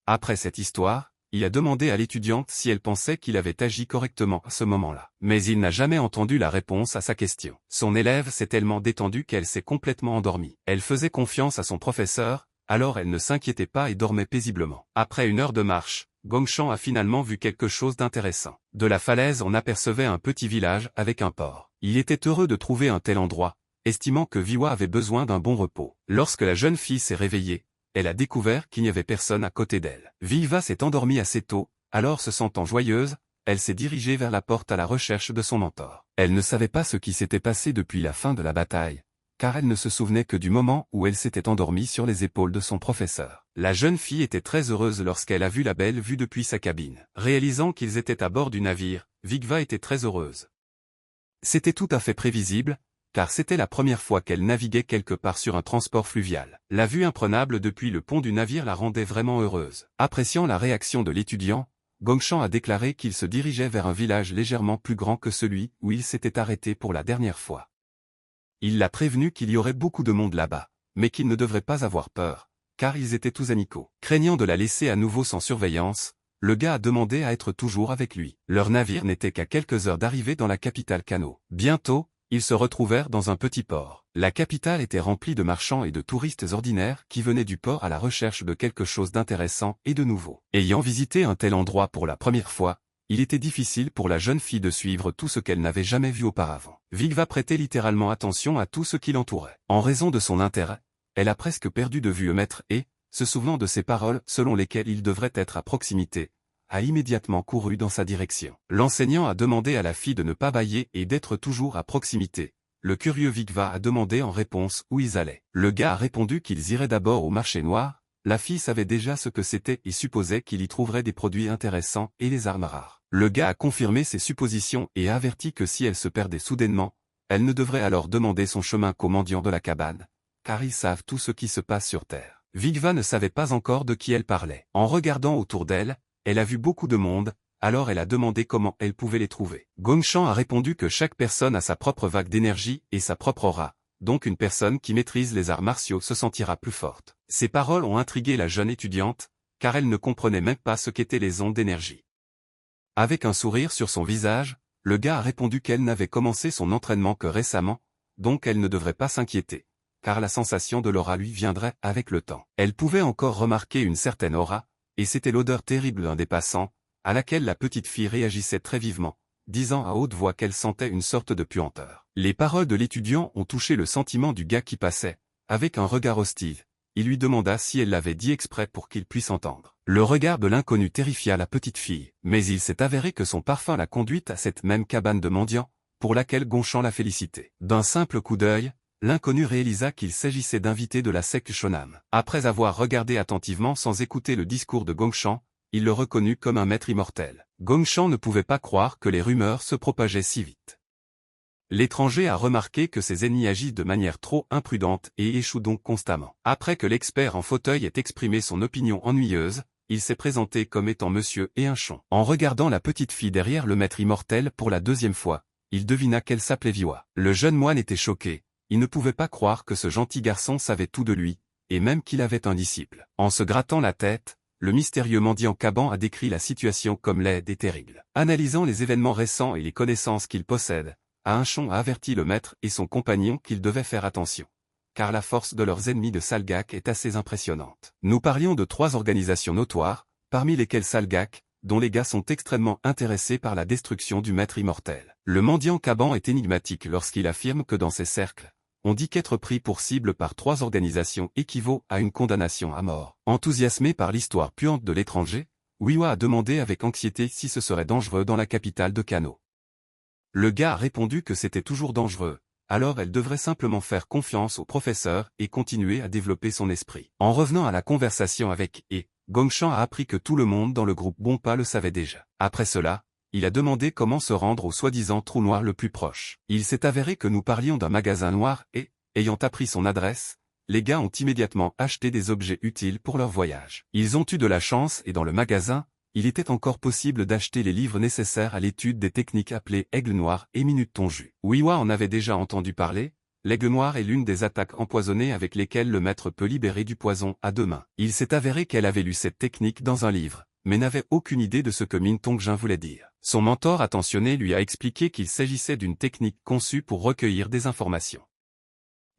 Après cette histoire, il a demandé à l'étudiante si elle pensait qu'il avait agi correctement à ce moment-là. Mais il n'a jamais entendu la réponse à sa question. Son élève s'est tellement détendue qu'elle s'est complètement endormie. Elle faisait confiance à son professeur, alors elle ne s'inquiétait pas et dormait paisiblement. Après 1 heure de marche, Gongshan a finalement vu quelque chose d'intéressant. De la falaise on apercevait un petit village avec un port. Il était heureux de trouver un tel endroit, estimant que Viwa avait besoin d'un bon repos. Lorsque la jeune fille s'est réveillée, elle a découvert qu'il n'y avait personne à côté d'elle. Viva s'est endormie assez tôt, alors se sentant joyeuse, elle s'est dirigée vers la porte à la recherche de son mentor. Elle ne savait pas ce qui s'était passé depuis la fin de la bataille, car elle ne se souvenait que du moment où elle s'était endormie sur les épaules de son professeur. La jeune fille était très heureuse lorsqu'elle a vu la belle vue depuis sa cabine. Réalisant qu'ils étaient à bord du navire, Vigva était très heureuse. C'était tout à fait prévisible, car c'était la première fois qu'elle naviguait quelque part sur un transport fluvial. La vue imprenable depuis le pont du navire la rendait vraiment heureuse. Appréciant la réaction de l'étudiant, Gongshan a déclaré qu'il se dirigeait vers un village légèrement plus grand que celui où il s'était arrêté pour la dernière fois. Il l'a prévenu qu'il y aurait beaucoup de monde là-bas, mais qu'il ne devrait pas avoir peur, car ils étaient tous amicaux. Craignant de la laisser à nouveau sans surveillance, le gars a demandé à être toujours avec lui. Leur navire n'était qu'à quelques heures d'arrivée dans la capitale Kano. Bientôt, ils se retrouvèrent dans un petit port. La capitale était remplie de marchands et de touristes ordinaires qui venaient du port à la recherche de quelque chose d'intéressant et de nouveau. Ayant visité un tel endroit pour la première fois, il était difficile pour la jeune fille de suivre tout ce qu'elle n'avait jamais vu auparavant. Vigva prêtait littéralement attention à tout ce qui l'entourait. En raison de son intérêt, elle a presque perdu de vue le maître et, se souvenant de ses paroles selon lesquelles il devrait être à proximité, a immédiatement couru dans sa direction. L'enseignant a demandé à la fille de ne pas bâiller et d'être toujours à proximité. Le curieux Vigva a demandé en réponse où ils allaient. Le gars a répondu qu'ils iraient d'abord au marché noir. La fille savait déjà ce que c'était et supposait qu'il y trouverait des produits intéressants et les armes rares. Le gars a confirmé ses suppositions et a averti que si elle se perdait soudainement, elle ne devrait alors demander son chemin qu'aux mendiants de la cabane, car ils savent tout ce qui se passe sur Terre. Vigva ne savait pas encore de qui elle parlait. En regardant autour d'elle, elle a vu beaucoup de monde, alors elle a demandé comment elle pouvait les trouver. Gongshan a répondu que chaque personne a sa propre vague d'énergie et sa propre aura, donc une personne qui maîtrise les arts martiaux se sentira plus forte. Ces paroles ont intrigué la jeune étudiante, car elle ne comprenait même pas ce qu'étaient les ondes d'énergie. Avec un sourire sur son visage, le gars a répondu qu'elle n'avait commencé son entraînement que récemment, donc elle ne devrait pas s'inquiéter, car la sensation de l'aura lui viendrait avec le temps. Elle pouvait encore remarquer une certaine aura, et c'était l'odeur terrible d'un des passants, à laquelle la petite fille réagissait très vivement, disant à haute voix qu'elle sentait une sorte de puanteur. Les paroles de l'étudiant ont touché le sentiment du gars qui passait. Avec un regard hostile, il lui demanda si elle l'avait dit exprès pour qu'il puisse entendre. Le regard de l'inconnu terrifia la petite fille, mais il s'est avéré que son parfum l'a conduite à cette même cabane de mendiants, pour laquelle Gongshan l'a félicité. D'un simple coup d'œil, l'inconnu réalisa qu'il s'agissait d'invités de la secte Shonam. Après avoir regardé attentivement sans écouter le discours de Gongshan, il le reconnut comme un maître immortel. Gongshan ne pouvait pas croire que les rumeurs se propageaient si vite. L'étranger a remarqué que ses ennemis agissent de manière trop imprudente et échouent donc constamment. Après que l'expert en fauteuil ait exprimé son opinion ennuyeuse, il s'est présenté comme étant Monsieur Éhinchon. En regardant la petite fille derrière le maître immortel pour la deuxième fois, il devina qu'elle s'appelait Viwa. Le jeune moine était choqué, il ne pouvait pas croire que ce gentil garçon savait tout de lui, et même qu'il avait un disciple. En se grattant la tête, le mystérieux mendiant Caban a décrit la situation comme laide et terrible. Analysant les événements récents et les connaissances qu'il possède, Éhinchon a averti le maître et son compagnon qu'ils devaient faire attention, car la force de leurs ennemis de Salgak est assez impressionnante. Nous parlions de 3 organisations notoires, parmi lesquelles Salgak, dont les gars sont extrêmement intéressés par la destruction du maître immortel. Le mendiant Caban est énigmatique lorsqu'il affirme que dans ces cercles, on dit qu'être pris pour cible par 3 organisations équivaut à une condamnation à mort. Enthousiasmé par l'histoire puante de l'étranger, Wiwa a demandé avec anxiété si ce serait dangereux dans la capitale de Kano. Le gars a répondu que c'était toujours dangereux, alors elle devrait simplement faire confiance au professeur et continuer à développer son esprit. En revenant à la conversation avec Gongshan a appris que tout le monde dans le groupe Bonpa le savait déjà. Après cela, il a demandé comment se rendre au soi-disant trou noir le plus proche. Il s'est avéré que nous parlions d'un magasin noir et, ayant appris son adresse, les gars ont immédiatement acheté des objets utiles pour leur voyage. Ils ont eu de la chance et dans le magasin, il était encore possible d'acheter les livres nécessaires à l'étude des techniques appelées Aigle Noir et Minute Tonju. Wiwa en avait déjà entendu parler. L'aigle noir est l'une des attaques empoisonnées avec lesquelles le maître peut libérer du poison à deux mains. Il s'est avéré qu'elle avait lu cette technique dans un livre, mais n'avait aucune idée de ce que Min Tongjin voulait dire. Son mentor attentionné lui a expliqué qu'il s'agissait d'une technique conçue pour recueillir des informations.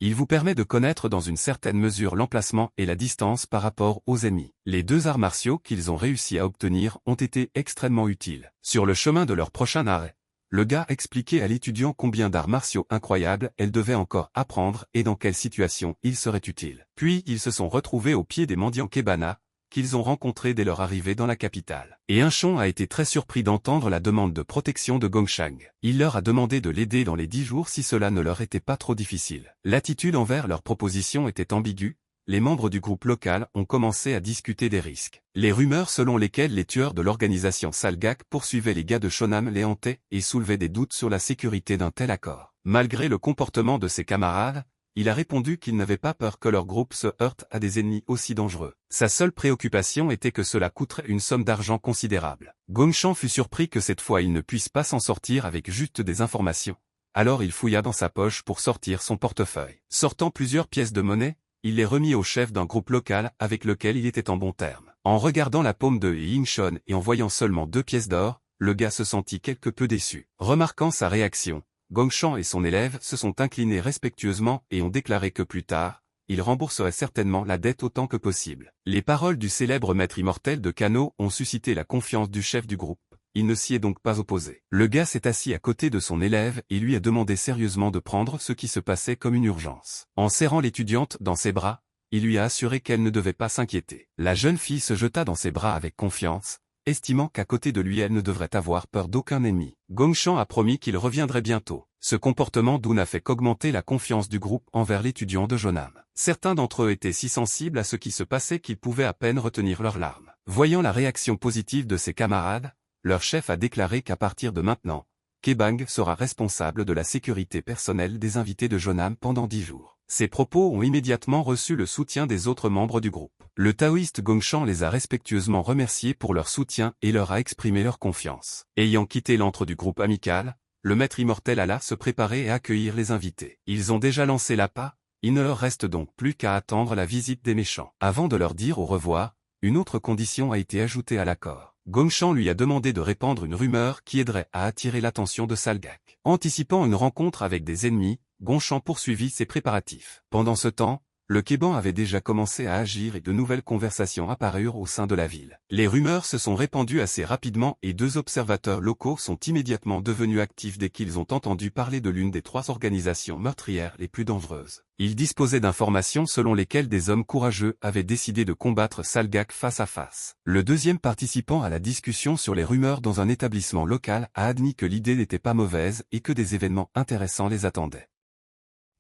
Il vous permet de connaître dans une certaine mesure l'emplacement et la distance par rapport aux ennemis. Les deux arts martiaux qu'ils ont réussi à obtenir ont été extrêmement utiles. Sur le chemin de leur prochain arrêt, le gars expliquait à l'étudiant combien d'arts martiaux incroyables elle devait encore apprendre et dans quelle situation ils seraient utiles. Puis ils se sont retrouvés au pied des mendiants Kebana, qu'ils ont rencontrés dès leur arrivée dans la capitale. Et Inchon a été très surpris d'entendre la demande de protection de Gongshang. Il leur a demandé de l'aider dans les 10 jours si cela ne leur était pas trop difficile. L'attitude envers leur proposition était ambiguë. Les membres du groupe local ont commencé à discuter des risques. Les rumeurs selon lesquelles les tueurs de l'organisation Salgak poursuivaient les gars de Shonam les hantaient et soulevaient des doutes sur la sécurité d'un tel accord. Malgré le comportement de ses camarades, il a répondu qu'il n'avait pas peur que leur groupe se heurte à des ennemis aussi dangereux. Sa seule préoccupation était que cela coûterait une somme d'argent considérable. Gongshan fut surpris que cette fois il ne puisse pas s'en sortir avec juste des informations. Alors il fouilla dans sa poche pour sortir son portefeuille. Sortant plusieurs pièces de monnaie, il les remit au chef d'un groupe local avec lequel il était en bons termes. En regardant la paume de Yingshon et en voyant seulement 2 pièces d'or, le gars se sentit quelque peu déçu. Remarquant sa réaction, Gongshan et son élève se sont inclinés respectueusement et ont déclaré que plus tard, ils rembourseraient certainement la dette autant que possible. Les paroles du célèbre maître immortel de Kano ont suscité la confiance du chef du groupe. Il ne s'y est donc pas opposé. Le gars s'est assis à côté de son élève et lui a demandé sérieusement de prendre ce qui se passait comme une urgence. En serrant l'étudiante dans ses bras, il lui a assuré qu'elle ne devait pas s'inquiéter. La jeune fille se jeta dans ses bras avec confiance, estimant qu'à côté de lui elle ne devrait avoir peur d'aucun ennemi. Gongshan a promis qu'il reviendrait bientôt. Ce comportement doux n'a fait qu'augmenter la confiance du groupe envers l'étudiant de Jonam. Certains d'entre eux étaient si sensibles à ce qui se passait qu'ils pouvaient à peine retenir leurs larmes. Voyant la réaction positive de ses camarades, leur chef a déclaré qu'à partir de maintenant, Kebang sera responsable de la sécurité personnelle des invités de Jonam pendant 10 jours. Ces propos ont immédiatement reçu le soutien des autres membres du groupe. Le taoïste Gongshan les a respectueusement remerciés pour leur soutien et leur a exprimé leur confiance. Ayant quitté l'antre du groupe amical, le maître immortel alla se préparer à accueillir les invités. Ils ont déjà lancé l'appât, il ne leur reste donc plus qu'à attendre la visite des méchants. Avant de leur dire au revoir, une autre condition a été ajoutée à l'accord. Gongshan lui a demandé de répandre une rumeur qui aiderait à attirer l'attention de Salgak. Anticipant une rencontre avec des ennemis, Gongshan poursuivit ses préparatifs. Pendant ce temps, le Keban avait déjà commencé à agir et de nouvelles conversations apparurent au sein de la ville. Les rumeurs se sont répandues assez rapidement et 2 observateurs locaux sont immédiatement devenus actifs dès qu'ils ont entendu parler de l'une des 3 organisations meurtrières les plus dangereuses. Ils disposaient d'informations selon lesquelles des hommes courageux avaient décidé de combattre Salgak face à face. Le deuxième participant à la discussion sur les rumeurs dans un établissement local a admis que l'idée n'était pas mauvaise et que des événements intéressants les attendaient.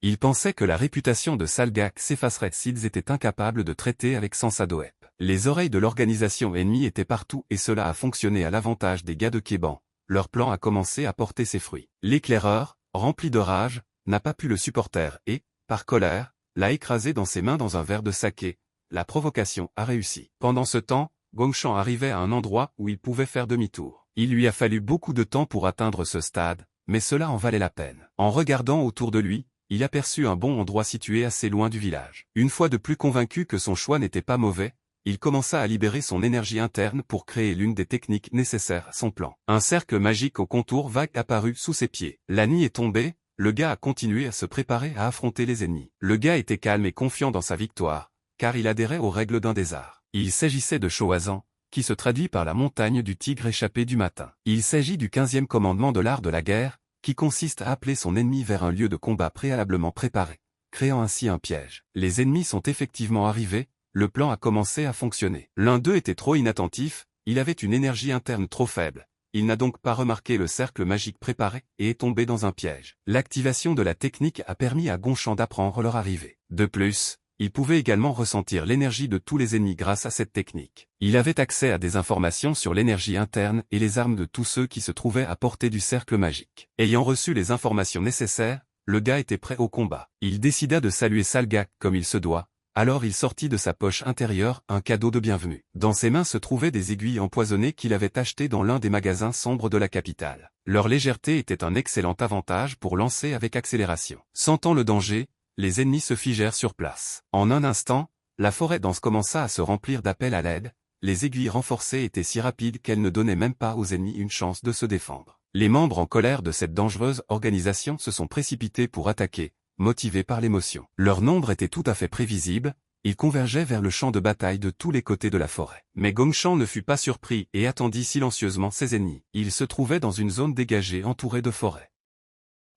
Il pensait que la réputation de Salgak s'effacerait s'ils étaient incapables de traiter avec Sansadoep. Les oreilles de l'organisation ennemie étaient partout et cela a fonctionné à l'avantage des gars de Keban. Leur plan a commencé à porter ses fruits. L'éclaireur, rempli de rage, n'a pas pu le supporter et, par colère, l'a écrasé dans ses mains dans un verre de saké. La provocation a réussi. Pendant ce temps, Gongshan arrivait à un endroit où il pouvait faire demi-tour. Il lui a fallu beaucoup de temps pour atteindre ce stade, mais cela en valait la peine. En regardant autour de lui, il aperçut un bon endroit situé assez loin du village. Une fois de plus convaincu que son choix n'était pas mauvais, il commença à libérer son énergie interne pour créer l'une des techniques nécessaires à son plan. Un cercle magique au contour vague apparut sous ses pieds. La nuit est tombée, le gars a continué à se préparer à affronter les ennemis. Le gars était calme et confiant dans sa victoire, car il adhérait aux règles d'un des arts. Il s'agissait de Shoazan, qui se traduit par la montagne du tigre échappé du matin. Il s'agit du 15e commandement de l'art de la guerre, qui consiste à appeler son ennemi vers un lieu de combat préalablement préparé, créant ainsi un piège. Les ennemis sont effectivement arrivés, le plan a commencé à fonctionner. L'un d'eux était trop inattentif, il avait une énergie interne trop faible, il n'a donc pas remarqué le cercle magique préparé et est tombé dans un piège. L'activation de la technique a permis à Gonchan d'apprendre leur arrivée. De plus, il pouvait également ressentir l'énergie de tous les ennemis grâce à cette technique. Il avait accès à des informations sur l'énergie interne et les armes de tous ceux qui se trouvaient à portée du cercle magique. Ayant reçu les informations nécessaires, le gars était prêt au combat. Il décida de saluer Salgak comme il se doit, alors il sortit de sa poche intérieure un cadeau de bienvenue. Dans ses mains se trouvaient des aiguilles empoisonnées qu'il avait achetées dans l'un des magasins sombres de la capitale. Leur légèreté était un excellent avantage pour lancer avec accélération. Sentant le danger, les ennemis se figèrent sur place. En un instant, la forêt dense commença à se remplir d'appels à l'aide, les aiguilles renforcées étaient si rapides qu'elles ne donnaient même pas aux ennemis une chance de se défendre. Les membres en colère de cette dangereuse organisation se sont précipités pour attaquer, motivés par l'émotion. Leur nombre était tout à fait prévisible, ils convergeaient vers le champ de bataille de tous les côtés de la forêt. Mais Gonchan ne fut pas surpris et attendit silencieusement ses ennemis. Il se trouvait dans une zone dégagée entourée de forêt.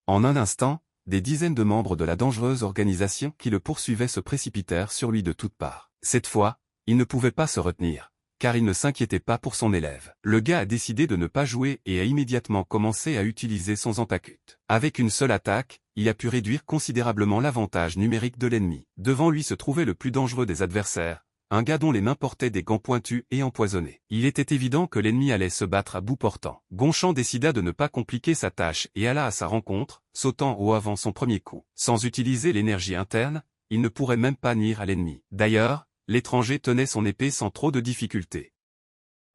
En un instant, des dizaines de membres de la dangereuse organisation qui le poursuivaient se précipitèrent sur lui de toutes parts. Cette fois, il ne pouvait pas se retenir, car il ne s'inquiétait pas pour son élève. Le gars a décidé de ne pas jouer et a immédiatement commencé à utiliser son Zanpakuto. Avec une seule attaque, il a pu réduire considérablement l'avantage numérique de l'ennemi. Devant lui se trouvait le plus dangereux des adversaires, un gars dont les mains portaient des gants pointus et empoisonnés. Il était évident que l'ennemi allait se battre à bout portant. Gonchan décida de ne pas compliquer sa tâche et alla à sa rencontre, sautant haut avant son premier coup. Sans utiliser l'énergie interne, il ne pourrait même pas nuire à l'ennemi. D'ailleurs, l'étranger tenait son épée sans trop de difficulté.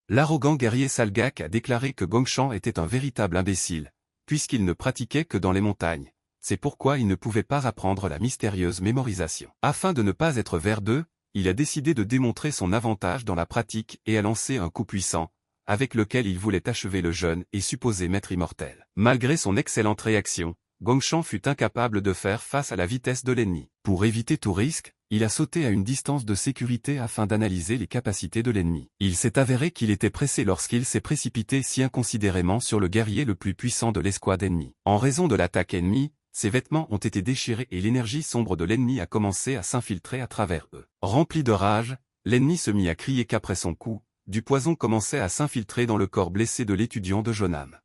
L'arrogant guerrier Salgak a déclaré que Gonchan était un véritable imbécile, puisqu'il ne pratiquait que dans les montagnes. C'est pourquoi il ne pouvait pas apprendre la mystérieuse mémorisation. Afin de ne pas être verdeux, il a décidé de démontrer son avantage dans la pratique et a lancé un coup puissant, avec lequel il voulait achever le jeune et supposé maître immortel. Malgré son excellente réaction, Gonchan fut incapable de faire face à la vitesse de l'ennemi. Pour éviter tout risque, il a sauté à une distance de sécurité afin d'analyser les capacités de l'ennemi. Il s'est avéré qu'il était pressé lorsqu'il s'est précipité si inconsidérément sur le guerrier le plus puissant de l'escouade ennemie. En raison de l'attaque ennemie, ses vêtements ont été déchirés et l'énergie sombre de l'ennemi a commencé à s'infiltrer à travers eux. Rempli de rage, l'ennemi se mit à crier qu'après son coup, du poison commençait à s'infiltrer dans le corps blessé de l'étudiant de Jonam.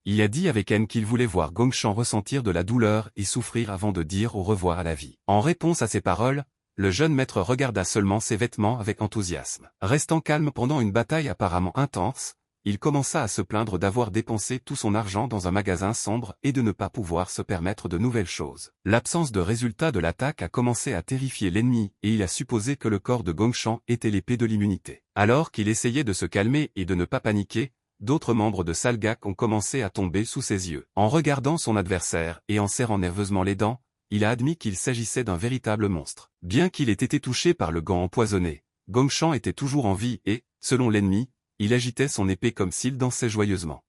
Il a dit avec haine qu'il voulait voir Gonchan ressentir de la douleur et souffrir avant de dire au revoir à la vie. En réponse à ces paroles, le jeune maître regarda seulement ses vêtements avec enthousiasme. Restant calme pendant une bataille apparemment intense, il commença à se plaindre d'avoir dépensé tout son argent dans un magasin sombre et de ne pas pouvoir se permettre de nouvelles choses. L'absence de résultat de l'attaque a commencé à terrifier l'ennemi et il a supposé que le corps de Gonchan était l'épée de l'immunité. Alors qu'il essayait de se calmer et de ne pas paniquer, d'autres membres de Salgak ont commencé à tomber sous ses yeux. En regardant son adversaire et en serrant nerveusement les dents, il a admis qu'il s'agissait d'un véritable monstre. Bien qu'il ait été touché par le gant empoisonné, Gonchan était toujours en vie et, selon l'ennemi, il agitait son épée comme s'il dansait joyeusement.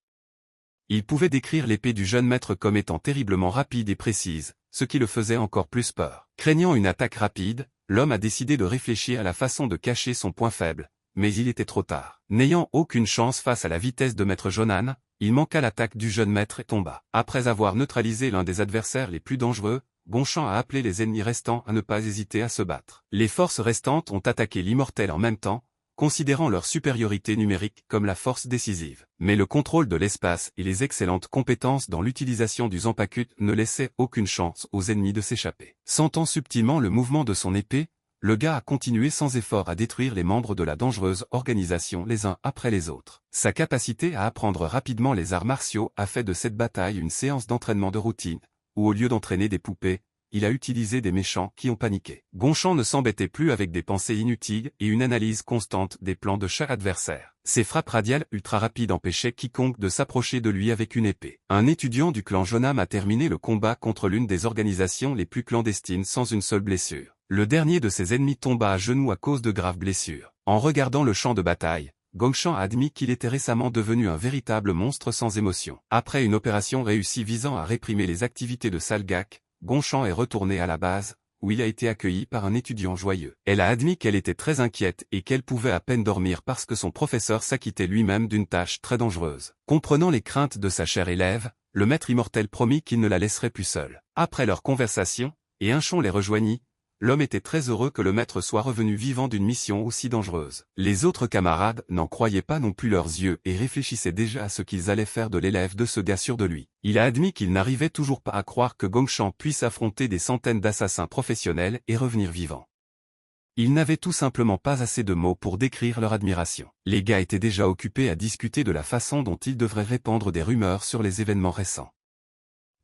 Il pouvait décrire l'épée du jeune maître comme étant terriblement rapide et précise, ce qui le faisait encore plus peur. Craignant une attaque rapide, l'homme a décidé de réfléchir à la façon de cacher son point faible, mais il était trop tard. N'ayant aucune chance face à la vitesse de maître Jonan, il manqua l'attaque du jeune maître et tomba. Après avoir neutralisé l'un des adversaires les plus dangereux, Gonchan a appelé les ennemis restants à ne pas hésiter à se battre. Les forces restantes ont attaqué l'immortel en même temps, considérant leur supériorité numérique comme la force décisive. Mais le contrôle de l'espace et les excellentes compétences dans l'utilisation du Zanpakuto ne laissaient aucune chance aux ennemis de s'échapper. Sentant subtilement le mouvement de son épée, le gars a continué sans effort à détruire les membres de la dangereuse organisation les uns après les autres. Sa capacité à apprendre rapidement les arts martiaux a fait de cette bataille une séance d'entraînement de routine, où au lieu d'entraîner des poupées, il a utilisé des méchants qui ont paniqué. Gonchan ne s'embêtait plus avec des pensées inutiles et une analyse constante des plans de chaque adversaire. Ses frappes radiales ultra rapides empêchaient quiconque de s'approcher de lui avec une épée. Un étudiant du clan Jonam a terminé le combat contre l'une des organisations les plus clandestines sans une seule blessure. Le dernier de ses ennemis tomba à genoux à cause de graves blessures. En regardant le champ de bataille, Gonchan a admis qu'il était récemment devenu un véritable monstre sans émotion. Après une opération réussie visant à réprimer les activités de Salgak, Gonchan est retourné à la base, où il a été accueilli par un étudiant joyeux. Elle a admis qu'elle était très inquiète et qu'elle pouvait à peine dormir parce que son professeur s'acquittait lui-même d'une tâche très dangereuse. Comprenant les craintes de sa chère élève, le maître immortel promit qu'il ne la laisserait plus seule. Après leur conversation, et un chon les rejoignit, l'homme était très heureux que le maître soit revenu vivant d'une mission aussi dangereuse. Les autres camarades n'en croyaient pas non plus leurs yeux et réfléchissaient déjà à ce qu'ils allaient faire de l'élève de ce gars sûr de lui. Il a admis qu'il n'arrivait toujours pas à croire que Gongshan puisse affronter des centaines d'assassins professionnels et revenir vivant. Il n'avait tout simplement pas assez de mots pour décrire leur admiration. Les gars étaient déjà occupés à discuter de la façon dont ils devraient répandre des rumeurs sur les événements récents.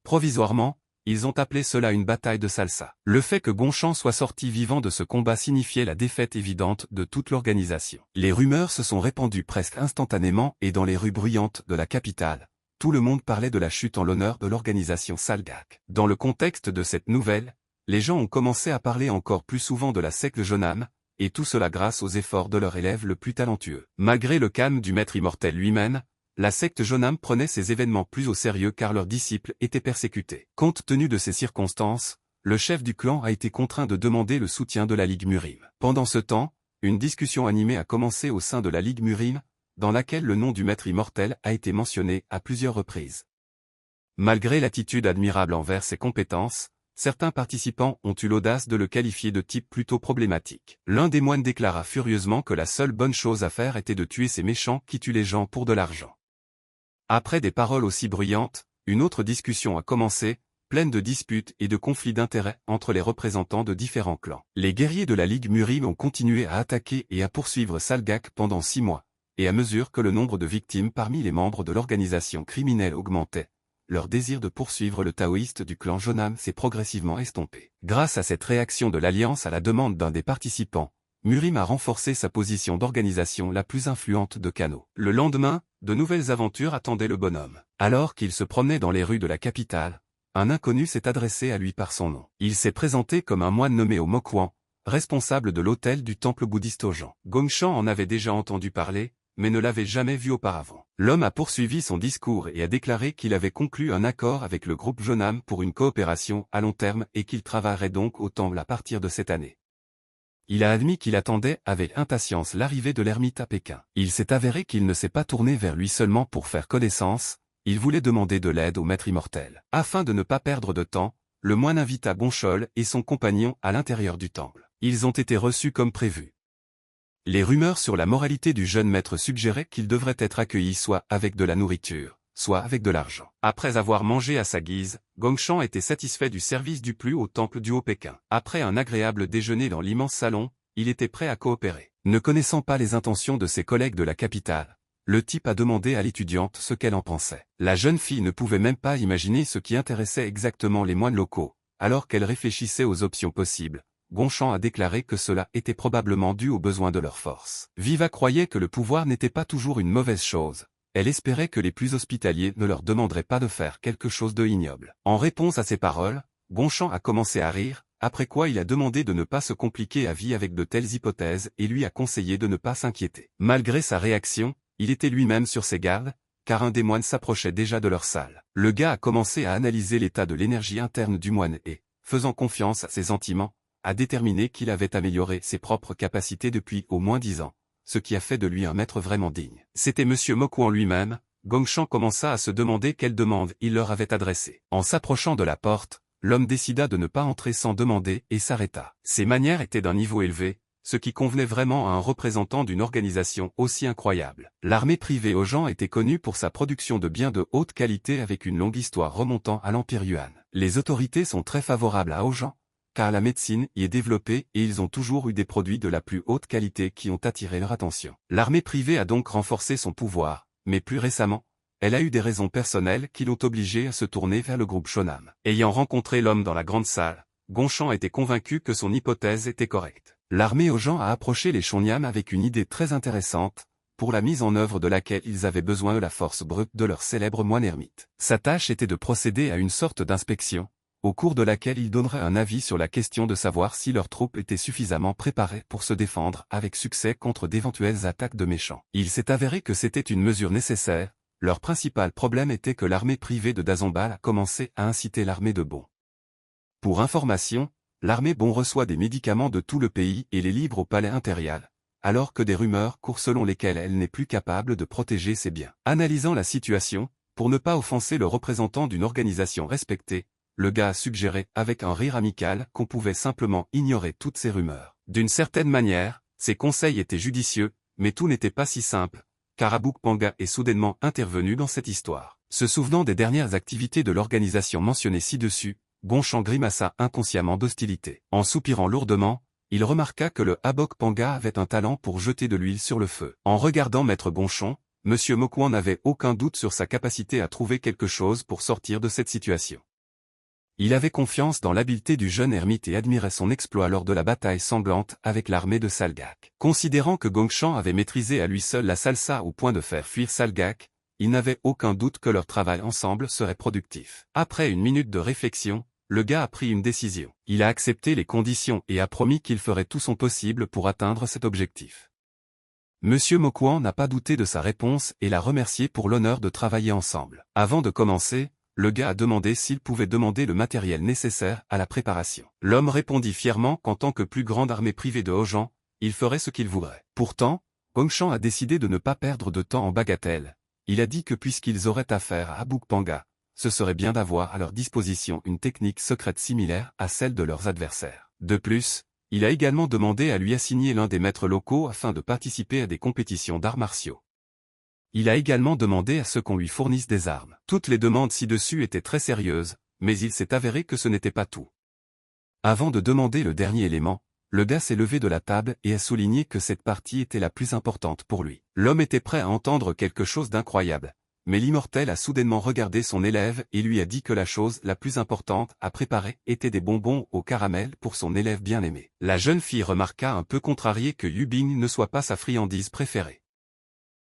Provisoirement, ils ont appelé cela une bataille de salsa. Le fait que Gongshan soit sorti vivant de ce combat signifiait la défaite évidente de toute l'organisation. Les rumeurs se sont répandues presque instantanément et dans les rues bruyantes de la capitale, tout le monde parlait de la chute en l'honneur de l'organisation Salgak. Dans le contexte de cette nouvelle, les gens ont commencé à parler encore plus souvent de la secte Jonam, et tout cela grâce aux efforts de leur élève le plus talentueux. Malgré le calme du maître immortel lui-même, la secte Jonam prenait ces événements plus au sérieux car leurs disciples étaient persécutés. Compte tenu de ces circonstances, le chef du clan a été contraint de demander le soutien de la Ligue Murim. Pendant ce temps, une discussion animée a commencé au sein de la Ligue Murim, dans laquelle le nom du maître immortel a été mentionné à plusieurs reprises. Malgré l'attitude admirable envers ses compétences, certains participants ont eu l'audace de le qualifier de type plutôt problématique. L'un des moines déclara furieusement que la seule bonne chose à faire était de tuer ces méchants qui tuent les gens pour de l'argent. Après des paroles aussi bruyantes, une autre discussion a commencé, pleine de disputes et de conflits d'intérêts entre les représentants de différents clans. Les guerriers de la Ligue Murim ont continué à attaquer et à poursuivre Salgak pendant 6 mois, et à mesure que le nombre de victimes parmi les membres de l'organisation criminelle augmentait, leur désir de poursuivre le taoïste du clan Jonam s'est progressivement estompé. Grâce à cette réaction de l'Alliance à la demande d'un des participants, Murim a renforcé sa position d'organisation la plus influente de Kano. Le lendemain, de nouvelles aventures attendaient le bonhomme. Alors qu'il se promenait dans les rues de la capitale, un inconnu s'est adressé à lui par son nom. Il s'est présenté comme un moine nommé Omokwan, responsable de l'hôtel du temple bouddhiste Ojan. Gongshan en avait déjà entendu parler, mais ne l'avait jamais vu auparavant. L'homme a poursuivi son discours et a déclaré qu'il avait conclu un accord avec le groupe Jonam pour une coopération à long terme et qu'il travaillerait donc au temple à partir de cette année. Il a admis qu'il attendait avec impatience l'arrivée de l'ermite à Pékin. Il s'est avéré qu'il ne s'est pas tourné vers lui seulement pour faire connaissance, il voulait demander de l'aide au maître immortel. Afin de ne pas perdre de temps, le moine invita Gonchol et son compagnon à l'intérieur du temple. Ils ont été reçus comme prévu. Les rumeurs sur la moralité du jeune maître suggéraient qu'il devrait être accueilli soit avec de la nourriture, soit avec de l'argent. Après avoir mangé à sa guise, Gongshan était satisfait du service du plus haut temple du Haut-Pékin. Après un agréable déjeuner dans l'immense salon, il était prêt à coopérer. Ne connaissant pas les intentions de ses collègues de la capitale, le type a demandé à l'étudiante ce qu'elle en pensait. La jeune fille ne pouvait même pas imaginer ce qui intéressait exactement les moines locaux. Alors qu'elle réfléchissait aux options possibles, Gongshan a déclaré que cela était probablement dû aux besoins de leur force. Viva croyait que le pouvoir n'était pas toujours une mauvaise chose. Elle espérait que les plus hospitaliers ne leur demanderaient pas de faire quelque chose de ignoble. En réponse à ces paroles, Gongshan a commencé à rire, après quoi il a demandé de ne pas se compliquer la vie avec de telles hypothèses et lui a conseillé de ne pas s'inquiéter. Malgré sa réaction, il était lui-même sur ses gardes, car un des moines s'approchait déjà de leur salle. Le gars a commencé à analyser l'état de l'énergie interne du moine et, faisant confiance à ses sentiments, a déterminé qu'il avait amélioré ses propres capacités depuis au moins 10 ans, ce qui a fait de lui un maître vraiment digne. C'était Monsieur Mokwan lui-même. Gongshan commença à se demander quelle demande il leur avait adressée. En s'approchant de la porte, l'homme décida de ne pas entrer sans demander et s'arrêta. Ses manières étaient d'un niveau élevé, ce qui convenait vraiment à un représentant d'une organisation aussi incroyable. L'armée privée Ojan était connue pour sa production de biens de haute qualité avec une longue histoire remontant à l'Empire Yuan. Les autorités sont très favorables à Ojan, car la médecine y est développée et ils ont toujours eu des produits de la plus haute qualité qui ont attiré leur attention. L'armée privée a donc renforcé son pouvoir, mais plus récemment, elle a eu des raisons personnelles qui l'ont obligée à se tourner vers le groupe Shonam. Ayant rencontré l'homme dans la grande salle, Gongshan était convaincu que son hypothèse était correcte. L'armée Ojan a approché les Shonyam avec une idée très intéressante, pour la mise en œuvre de laquelle ils avaient besoin de la force brute de leur célèbre moine ermite. Sa tâche était de procéder à une sorte d'inspection, au cours de laquelle ils donneraient un avis sur la question de savoir si leurs troupes étaient suffisamment préparées pour se défendre avec succès contre d'éventuelles attaques de méchants. Il s'est avéré que c'était une mesure nécessaire. Leur principal problème était que l'armée privée de Dazambal a commencé à inciter l'armée de Bon. Pour information, l'armée Bon reçoit des médicaments de tout le pays et les livre au palais impérial, alors que des rumeurs courent selon lesquelles elle n'est plus capable de protéger ses biens. Analysant la situation, pour ne pas offenser le représentant d'une organisation respectée, le gars a suggéré avec un rire amical qu'on pouvait simplement ignorer toutes ces rumeurs. D'une certaine manière, ses conseils étaient judicieux, mais tout n'était pas si simple, car Abouk Panga est soudainement intervenu dans cette histoire. Se souvenant des dernières activités de l'organisation mentionnées ci-dessus, Gonchan grimaça inconsciemment d'hostilité. En soupirant lourdement, il remarqua que le Abouk Panga avait un talent pour jeter de l'huile sur le feu. En regardant Maître Gonchan, M. Mokuan n'avait aucun doute sur sa capacité à trouver quelque chose pour sortir de cette situation. Il avait confiance dans l'habileté du jeune ermite et admirait son exploit lors de la bataille sanglante avec l'armée de Salgak. Considérant que Gonchan avait maîtrisé à lui seul la salsa au point de faire fuir Salgak, il n'avait aucun doute que leur travail ensemble serait productif. Après une minute de réflexion, le gars a pris une décision. Il a accepté les conditions et a promis qu'il ferait tout son possible pour atteindre cet objectif. Monsieur Mokuan n'a pas douté de sa réponse et l'a remercié pour l'honneur de travailler ensemble. Avant de commencer, le gars a demandé s'il pouvait demander le matériel nécessaire à la préparation. L'homme répondit fièrement qu'en tant que plus grande armée privée de Hojan, il ferait ce qu'il voudrait. Pourtant, Gonchan a décidé de ne pas perdre de temps en bagatelles. Il a dit que puisqu'ils auraient affaire à Abouk Panga, ce serait bien d'avoir à leur disposition une technique secrète similaire à celle de leurs adversaires. De plus, il a également demandé à lui assigner l'un des maîtres locaux afin de participer à des compétitions d'arts martiaux. Il a également demandé à ce qu'on lui fournisse des armes. Toutes les demandes ci-dessus étaient très sérieuses, mais il s'est avéré que ce n'était pas tout. Avant de demander le dernier élément, le gars s'est levé de la table et a souligné que cette partie était la plus importante pour lui. L'homme était prêt à entendre quelque chose d'incroyable, mais l'immortel a soudainement regardé son élève et lui a dit que la chose la plus importante à préparer était des bonbons au caramel pour son élève bien-aimé. La jeune fille remarqua un peu contrariée que Yubing ne soit pas sa friandise préférée.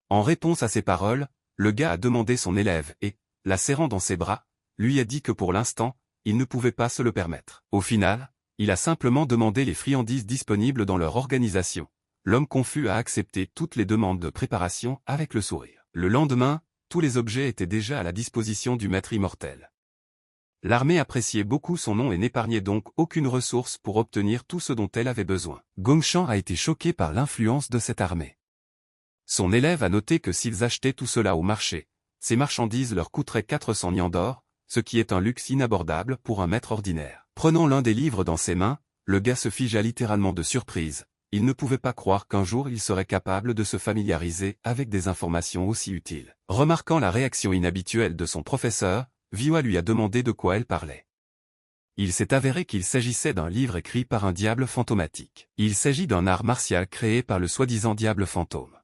En réponse à ces paroles, le gars a demandé son élève et, la serrant dans ses bras, lui a dit que pour l'instant, il ne pouvait pas se le permettre. Au final, il a simplement demandé les friandises disponibles dans leur organisation. L'homme confus a accepté toutes les demandes de préparation avec le sourire. Le lendemain, tous les objets étaient déjà à la disposition du maître immortel. L'armée appréciait beaucoup son nom et n'épargnait donc aucune ressource pour obtenir tout ce dont elle avait besoin. Gonchan a été choqué par l'influence de cette armée. Son élève a noté que s'ils achetaient tout cela au marché, ces marchandises leur coûteraient 400 nians d'or, ce qui est un luxe inabordable pour un maître ordinaire. Prenant l'un des livres dans ses mains, le gars se figea littéralement de surprise. Il ne pouvait pas croire qu'un jour il serait capable de se familiariser avec des informations aussi utiles. Remarquant la réaction inhabituelle de son professeur, Viwa lui a demandé de quoi elle parlait. Il s'est avéré qu'il s'agissait d'un livre écrit par un diable fantomatique. Il s'agit d'un art martial créé par le soi-disant diable fantôme.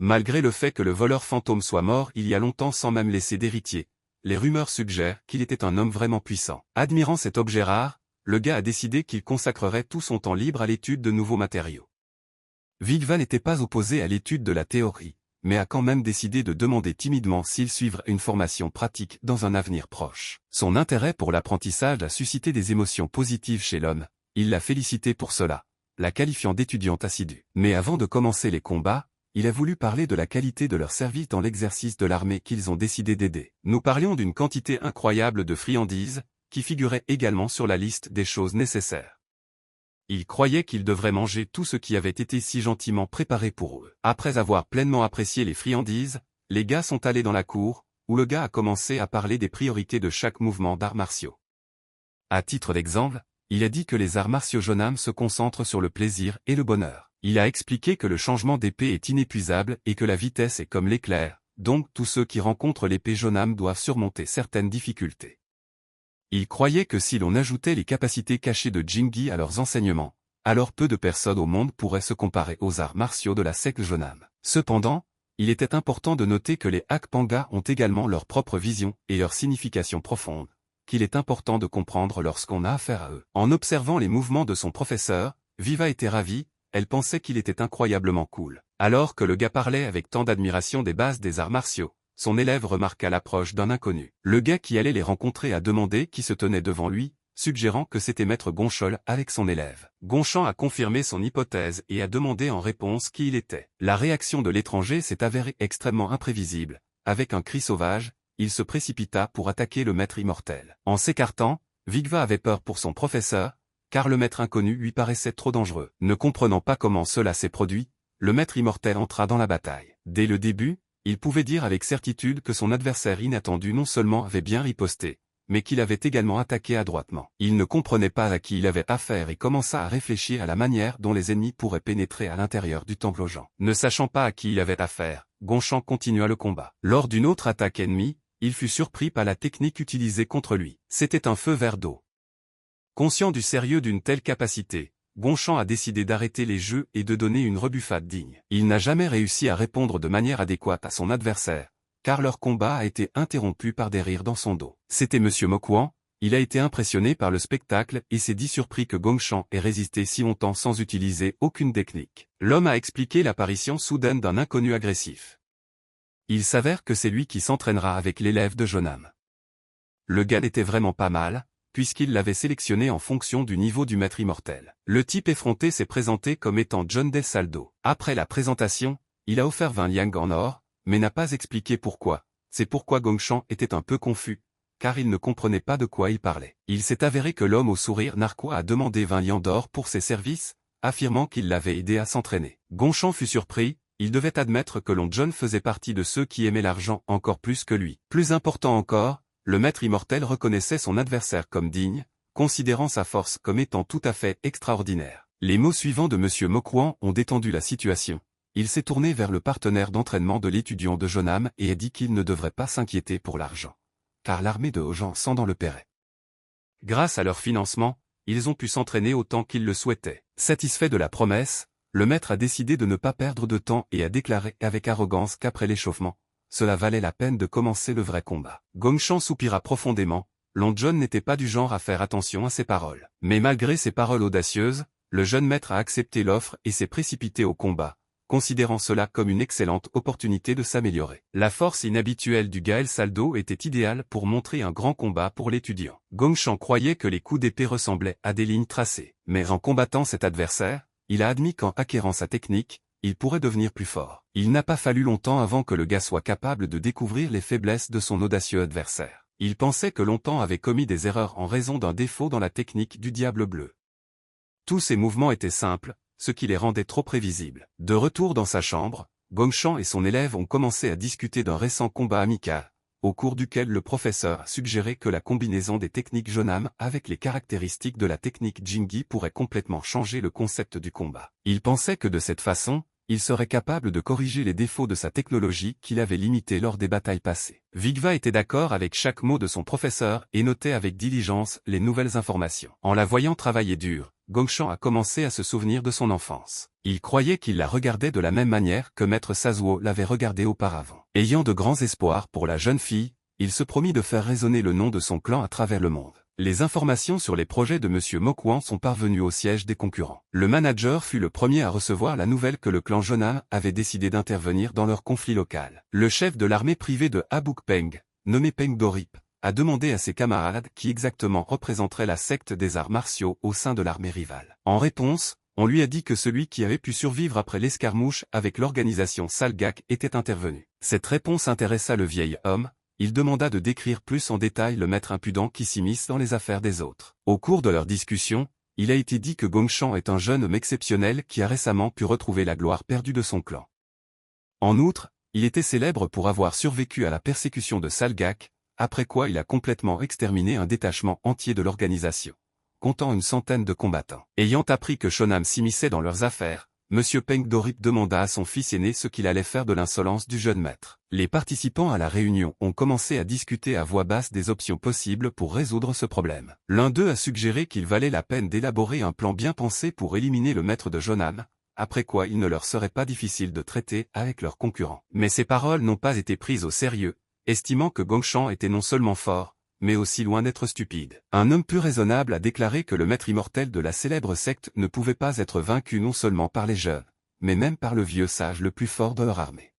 Malgré le fait que le voleur fantôme soit mort il y a longtemps sans même laisser d'héritier, les rumeurs suggèrent qu'il était un homme vraiment puissant. Admirant cet objet rare, le gars a décidé qu'il consacrerait tout son temps libre à l'étude de nouveaux matériaux. Vigva n'était pas opposé à l'étude de la théorie, mais a quand même décidé de demander timidement s'il suivrait une formation pratique dans un avenir proche. Son intérêt pour l'apprentissage a suscité des émotions positives chez l'homme, il l'a félicité pour cela, la qualifiant d'étudiante assidue. Mais avant de commencer les combats, il a voulu parler de la qualité de leur service dans l'exercice de l'armée qu'ils ont décidé d'aider. Nous parlions d'une quantité incroyable de friandises, qui figurait également sur la liste des choses nécessaires. Ils croyaient qu'ils devraient manger tout ce qui avait été si gentiment préparé pour eux. Après avoir pleinement apprécié les friandises, les gars sont allés dans la cour, où le gars a commencé à parler des priorités de chaque mouvement d'arts martiaux. À titre d'exemple, il a dit que les arts martiaux Jonam se concentrent sur le plaisir et le bonheur. Il a expliqué que le changement d'épée est inépuisable et que la vitesse est comme l'éclair, donc tous ceux qui rencontrent l'épée Jonam doivent surmonter certaines difficultés. Il croyait que si l'on ajoutait les capacités cachées de Jingi à leurs enseignements, alors peu de personnes au monde pourraient se comparer aux arts martiaux de la secte Jonam. Cependant, il était important de noter que les Akpanga ont également leur propre vision et leur signification profonde, qu'il est important de comprendre lorsqu'on a affaire à eux. En observant les mouvements de son professeur, Viva était ravie. Elle pensait qu'il était incroyablement cool. Alors que le gars parlait avec tant d'admiration des bases des arts martiaux, son élève remarqua l'approche d'un inconnu. Le gars qui allait les rencontrer a demandé qui se tenait devant lui, suggérant que c'était maître Gonchol avec son élève. Gonchan a confirmé son hypothèse et a demandé en réponse qui il était. La réaction de l'étranger s'est avérée extrêmement imprévisible. Avec un cri sauvage, il se précipita pour attaquer le maître immortel. En s'écartant, Vigva avait peur pour son professeur, car le maître inconnu lui paraissait trop dangereux. Ne comprenant pas comment cela s'est produit, le maître immortel entra dans la bataille. Dès le début, il pouvait dire avec certitude que son adversaire inattendu non seulement avait bien riposté, mais qu'il avait également attaqué adroitement. Il ne comprenait pas à qui il avait affaire et commença à réfléchir à la manière dont les ennemis pourraient pénétrer à l'intérieur du temple aux gens. Ne sachant pas à qui il avait affaire, Gongshan continua le combat. Lors d'une autre attaque ennemie, il fut surpris par la technique utilisée contre lui. C'était un feu vert d'eau. Conscient du sérieux d'une telle capacité, Gongshan a décidé d'arrêter les jeux et de donner une rebuffade digne. Il n'a jamais réussi à répondre de manière adéquate à son adversaire, car leur combat a été interrompu par des rires dans son dos. C'était Monsieur Mokuan, il a été impressionné par le spectacle et s'est dit surpris que Gongshan ait résisté si longtemps sans utiliser aucune technique. L'homme a expliqué l'apparition soudaine d'un inconnu agressif. Il s'avère que c'est lui qui s'entraînera avec l'élève de Jonam. Le gars était vraiment pas mal, puisqu'il l'avait sélectionné en fonction du niveau du maître immortel. Le type effronté s'est présenté comme étant John Del Saldo. Après la présentation, il a offert 20 liang en or, mais n'a pas expliqué pourquoi. C'est pourquoi Gongshan était un peu confus, car il ne comprenait pas de quoi il parlait. Il s'est avéré que l'homme au sourire narquois a demandé 20 liang d'or pour ses services, affirmant qu'il l'avait aidé à s'entraîner. Gongshan fut surpris, il devait admettre que Long John faisait partie de ceux qui aimaient l'argent encore plus que lui. Plus important encore, le maître immortel reconnaissait son adversaire comme digne, considérant sa force comme étant tout à fait extraordinaire. Les mots suivants de Monsieur Mokuan ont détendu la situation. Il s'est tourné vers le partenaire d'entraînement de l'étudiant de Jonam et a dit qu'il ne devrait pas s'inquiéter pour l'argent, car l'armée de Hojan Sandan le paierait. Grâce à leur financement, ils ont pu s'entraîner autant qu'ils le souhaitaient. Satisfait de la promesse, le maître a décidé de ne pas perdre de temps et a déclaré avec arrogance qu'après l'échauffement, cela valait la peine de commencer le vrai combat. Gongshan soupira profondément, Long John n'était pas du genre à faire attention à ses paroles. Mais malgré ses paroles audacieuses, le jeune maître a accepté l'offre et s'est précipité au combat, considérant cela comme une excellente opportunité de s'améliorer. La force inhabituelle du Gaël Saldo était idéale pour montrer un grand combat pour l'étudiant. Gongshan croyait que les coups d'épée ressemblaient à des lignes tracées. Mais en combattant cet adversaire, il a admis qu'en acquérant sa technique, il pourrait devenir plus fort. Il n'a pas fallu longtemps avant que le gars soit capable de découvrir les faiblesses de son audacieux adversaire. Il pensait que longtemps avait commis des erreurs en raison d'un défaut dans la technique du diable bleu. Tous ses mouvements étaient simples, ce qui les rendait trop prévisibles. De retour dans sa chambre, Gongshan et son élève ont commencé à discuter d'un récent combat amical, au cours duquel le professeur a suggéré que la combinaison des techniques Jonam avec les caractéristiques de la technique Jingi pourrait complètement changer le concept du combat. Il pensait que de cette façon, il serait capable de corriger les défauts de sa technologie qu'il avait limitée lors des batailles passées. Vigva était d'accord avec chaque mot de son professeur et notait avec diligence les nouvelles informations. En la voyant travailler dur, Gongshan a commencé à se souvenir de son enfance. Il croyait qu'il la regardait de la même manière que Maître Sasuo l'avait regardée auparavant. Ayant de grands espoirs pour la jeune fille, il se promit de faire résonner le nom de son clan à travers le monde. Les informations sur les projets de Monsieur Mokuan sont parvenues au siège des concurrents. Le manager fut le premier à recevoir la nouvelle que le clan Jonam avait décidé d'intervenir dans leur conflit local. Le chef de l'armée privée de Habuk Peng, nommé Peng Dorip, a demandé à ses camarades qui exactement représenterait la secte des arts martiaux au sein de l'armée rivale. En réponse, on lui a dit que celui qui avait pu survivre après l'escarmouche avec l'organisation Salgak était intervenu. Cette réponse intéressa le vieil homme. Il demanda de décrire plus en détail le maître impudent qui s'immisce dans les affaires des autres. Au cours de leur discussion, il a été dit que Gongshan est un jeune homme exceptionnel qui a récemment pu retrouver la gloire perdue de son clan. En outre, il était célèbre pour avoir survécu à la persécution de Salgak, après quoi il a complètement exterminé un détachement entier de l'organisation, comptant une centaine de combattants. Ayant appris que Shonam s'immisçait dans leurs affaires, Monsieur Peng Dorip demanda à son fils aîné ce qu'il allait faire de l'insolence du jeune maître. Les participants à la réunion ont commencé à discuter à voix basse des options possibles pour résoudre ce problème. L'un d'eux a suggéré qu'il valait la peine d'élaborer un plan bien pensé pour éliminer le maître de Jonam, après quoi il ne leur serait pas difficile de traiter avec leurs concurrents. Mais ces paroles n'ont pas été prises au sérieux, estimant que Gongshan était non seulement fort, mais aussi loin d'être stupide. Un homme plus raisonnable a déclaré que le maître immortel de la célèbre secte ne pouvait pas être vaincu non seulement par les jeunes, mais même par le vieux sage le plus fort de leur armée.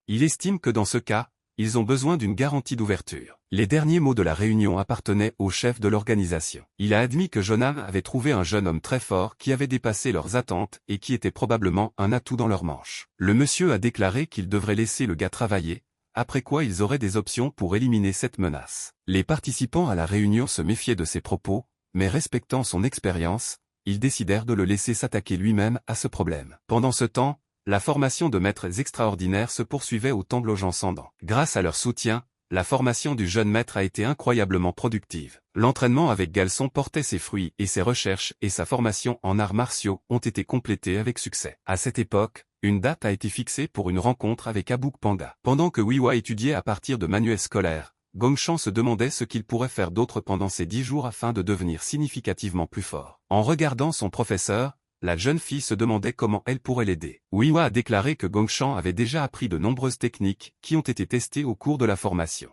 Il estime que dans ce cas, ils ont besoin d'une garantie d'ouverture. Les derniers mots de la réunion appartenaient au chef de l'organisation. Il a admis que Jonam avait trouvé un jeune homme très fort qui avait dépassé leurs attentes et qui était probablement un atout dans leur manche. Le monsieur a déclaré qu'il devrait laisser le gars travailler, après quoi ils auraient des options pour éliminer cette menace. Les participants à la réunion se méfiaient de ses propos, mais respectant son expérience, ils décidèrent de le laisser s'attaquer lui-même à ce problème. Pendant ce temps, la formation de maîtres extraordinaires se poursuivait au temple Hojan Sandan. Grâce à leur soutien, la formation du jeune maître a été incroyablement productive. L'entraînement avec Galson portait ses fruits et ses recherches et sa formation en arts martiaux ont été complétées avec succès. À cette époque, une date a été fixée pour une rencontre avec Abouk Panga. Pendant que Wiwa étudiait à partir de manuels scolaires, Gongshan se demandait ce qu'il pourrait faire d'autre pendant ces 10 jours afin de devenir significativement plus fort. En regardant son professeur, la jeune fille se demandait comment elle pourrait l'aider. Wiwa a déclaré que Gongshan avait déjà appris de nombreuses techniques qui ont été testées au cours de la formation.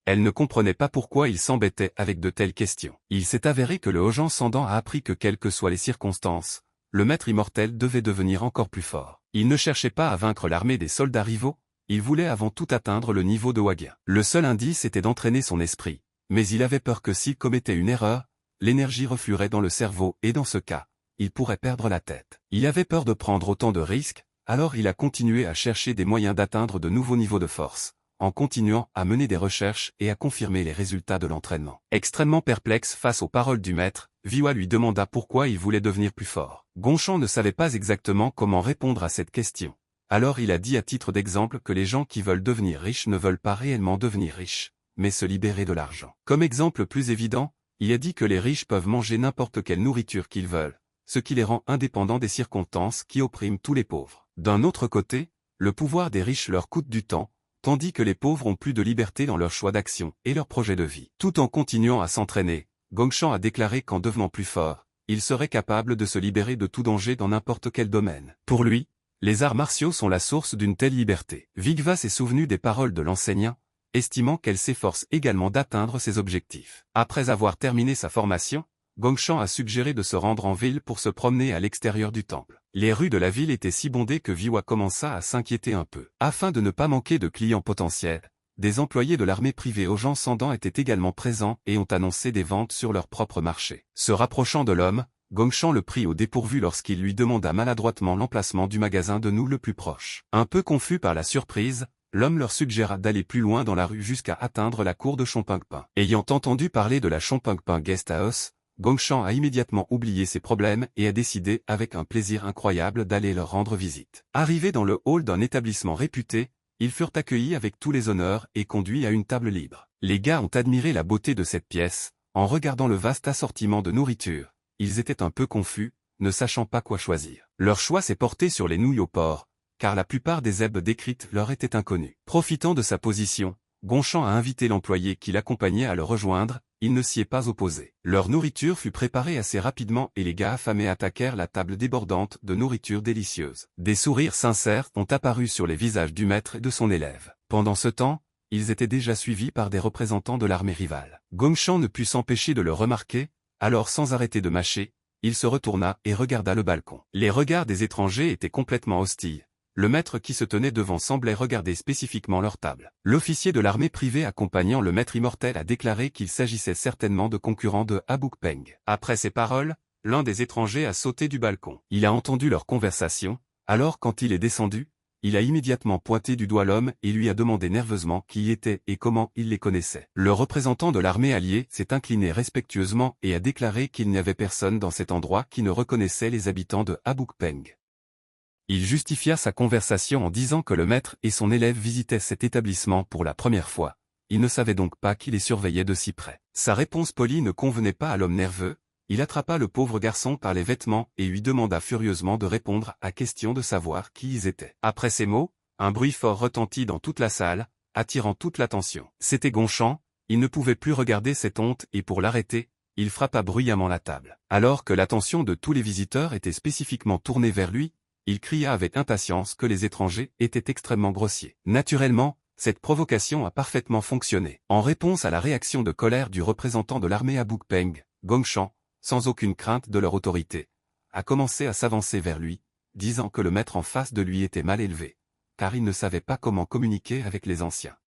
Elle ne comprenait pas pourquoi il s'embêtait avec de telles questions. Il s'est avéré que le Hojan Sandan a appris que quelles que soient les circonstances, le maître immortel devait devenir encore plus fort. Il ne cherchait pas à vaincre l'armée des soldats rivaux, il voulait avant tout atteindre le niveau de Wagya. Le seul indice était d'entraîner son esprit, mais il avait peur que s'il commettait une erreur, l'énergie refluerait dans le cerveau et dans ce cas, il pourrait perdre la tête. Il avait peur de prendre autant de risques, alors il a continué à chercher des moyens d'atteindre de nouveaux niveaux de force, en continuant à mener des recherches et à confirmer les résultats de l'entraînement. Extrêmement perplexe face aux paroles du maître, Wiwa lui demanda pourquoi il voulait devenir plus fort. Gongshan ne savait pas exactement comment répondre à cette question. Alors il a dit à titre d'exemple que les gens qui veulent devenir riches ne veulent pas réellement devenir riches, mais se libérer de l'argent. Comme exemple plus évident, il a dit que les riches peuvent manger n'importe quelle nourriture qu'ils veulent, ce qui les rend indépendants des circonstances qui oppriment tous les pauvres. D'un autre côté, le pouvoir des riches leur coûte du temps, tandis que les pauvres ont plus de liberté dans leur choix d'action et leur projet de vie. Tout en continuant à s'entraîner, Gongshan a déclaré qu'en devenant plus fort, il serait capable de se libérer de tout danger dans n'importe quel domaine. Pour lui, les arts martiaux sont la source d'une telle liberté. Vigva s'est souvenu des paroles de l'enseignant, estimant qu'elle s'efforce également d'atteindre ses objectifs. Après avoir terminé sa formation, Gongshan a suggéré de se rendre en ville pour se promener à l'extérieur du temple. Les rues de la ville étaient si bondées que Wiwa commença à s'inquiéter un peu. Afin de ne pas manquer de clients potentiels, des employés de l'armée privée Hojan Sandan étaient également présents et ont annoncé des ventes sur leur propre marché. Se rapprochant de l'homme, Gongshan le prit au dépourvu lorsqu'il lui demanda maladroitement l'emplacement du magasin de nous le plus proche. Un peu confus par la surprise, l'homme leur suggéra d'aller plus loin dans la rue jusqu'à atteindre la cour de Chompingpin. Ayant entendu parler de la Chompingpin Guest House, Gongshan a immédiatement oublié ses problèmes et a décidé avec un plaisir incroyable d'aller leur rendre visite. Arrivés dans le hall d'un établissement réputé, ils furent accueillis avec tous les honneurs et conduits à une table libre. Les gars ont admiré la beauté de cette pièce, en regardant le vaste assortiment de nourriture. Ils étaient un peu confus, ne sachant pas quoi choisir. Leur choix s'est porté sur les nouilles au porc, car la plupart des herbes décrites leur étaient inconnues. Profitant de sa position, Gongshan a invité l'employé qui l'accompagnait à le rejoindre, il ne s'y est pas opposé. Leur nourriture fut préparée assez rapidement et les gars affamés attaquèrent la table débordante de nourriture délicieuse. Des sourires sincères ont apparu sur les visages du maître et de son élève. Pendant ce temps, ils étaient déjà suivis par des représentants de l'armée rivale. Gongshan ne put s'empêcher de le remarquer, alors sans arrêter de mâcher, il se retourna et regarda le balcon. Les regards des étrangers étaient complètement hostiles. Le maître qui se tenait devant semblait regarder spécifiquement leur table. L'officier de l'armée privée accompagnant le maître immortel a déclaré qu'il s'agissait certainement de concurrents de Abouk Peng. Après ces paroles, l'un des étrangers a sauté du balcon. Il a entendu leur conversation, alors quand il est descendu, il a immédiatement pointé du doigt l'homme et lui a demandé nerveusement qui il était et comment il les connaissait. Le représentant de l'armée alliée s'est incliné respectueusement et a déclaré qu'il n'y avait personne dans cet endroit qui ne reconnaissait les habitants de Abouk Peng. Il justifia sa conversation en disant que le maître et son élève visitaient cet établissement pour la première fois. Il ne savait donc pas qui les surveillait de si près. Sa réponse polie ne convenait pas à l'homme nerveux. Il attrapa le pauvre garçon par les vêtements et lui demanda furieusement de répondre à question de savoir qui ils étaient. Après ces mots, un bruit fort retentit dans toute la salle, attirant toute l'attention. C'était Gongshan, il ne pouvait plus regarder cette honte et pour l'arrêter, il frappa bruyamment la table. Alors que l'attention de tous les visiteurs était spécifiquement tournée vers lui, il cria avec impatience que les étrangers étaient extrêmement grossiers. Naturellement, cette provocation a parfaitement fonctionné. En réponse à la réaction de colère du représentant de l'armée Abouk Peng, Gongshan, sans aucune crainte de leur autorité, a commencé à s'avancer vers lui, disant que le maître en face de lui était mal élevé, car il ne savait pas comment communiquer avec les anciens.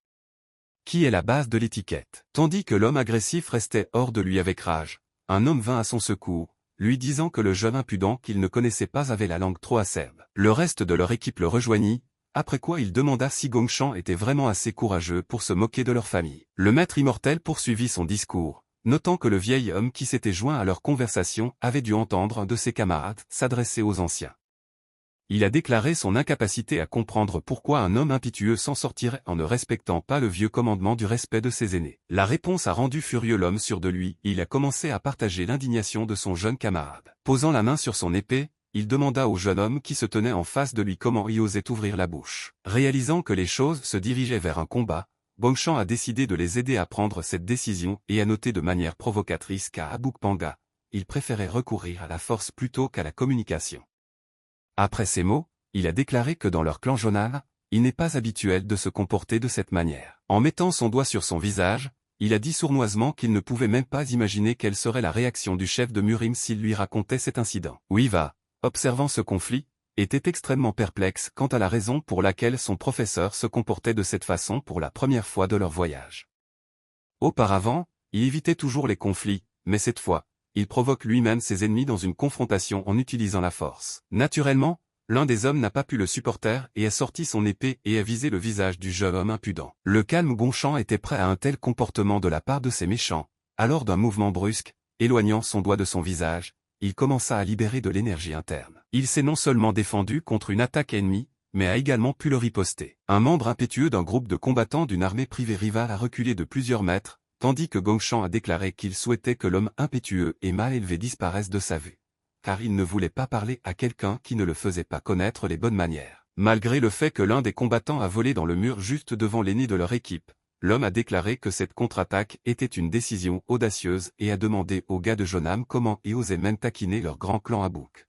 Qui est la base de l'étiquette. Tandis que l'homme agressif restait hors de lui avec rage, un homme vint à son secours, lui disant que le jeune impudent qu'il ne connaissait pas avait la langue trop acerbe. Le reste de leur équipe le rejoignit, après quoi il demanda si Gongshan était vraiment assez courageux pour se moquer de leur famille. Le maître immortel poursuivit son discours, notant que le vieil homme qui s'était joint à leur conversation avait dû entendre un de ses camarades s'adresser aux anciens. Il a déclaré son incapacité à comprendre pourquoi un homme impétueux s'en sortirait en ne respectant pas le vieux commandement du respect de ses aînés. La réponse a rendu furieux l'homme sûr de lui et il a commencé à partager l'indignation de son jeune camarade. Posant la main sur son épée, il demanda au jeune homme qui se tenait en face de lui comment il osait ouvrir la bouche. Réalisant que les choses se dirigeaient vers un combat, Gongshan a décidé de les aider à prendre cette décision et a noté de manière provocatrice qu'à Abukpanga, il préférait recourir à la force plutôt qu'à la communication. Après ces mots, il a déclaré que dans leur clan Jonan, il n'est pas habituel de se comporter de cette manière. En mettant son doigt sur son visage, il a dit sournoisement qu'il ne pouvait même pas imaginer quelle serait la réaction du chef de Murim s'il lui racontait cet incident. Weeva, observant ce conflit, était extrêmement perplexe quant à la raison pour laquelle son professeur se comportait de cette façon pour la première fois de leur voyage. Auparavant, il évitait toujours les conflits, mais cette fois, il provoque lui-même ses ennemis dans une confrontation en utilisant la force. Naturellement, l'un des hommes n'a pas pu le supporter et a sorti son épée et a visé le visage du jeune homme impudent. Le calme Gongshan était prêt à un tel comportement de la part de ces méchants, alors d'un mouvement brusque, éloignant son doigt de son visage, il commença à libérer de l'énergie interne. Il s'est non seulement défendu contre une attaque ennemie, mais a également pu le riposter. Un membre impétueux d'un groupe de combattants d'une armée privée rivale a reculé de plusieurs mètres, tandis que Gongshan a déclaré qu'il souhaitait que l'homme impétueux et mal élevé disparaisse de sa vue. Car il ne voulait pas parler à quelqu'un qui ne le faisait pas connaître les bonnes manières. Malgré le fait que l'un des combattants a volé dans le mur juste devant l'aîné de leur équipe, l'homme a déclaré que cette contre-attaque était une décision audacieuse et a demandé aux gars de Jonam comment ils osaient même taquiner leur grand clan Abouk.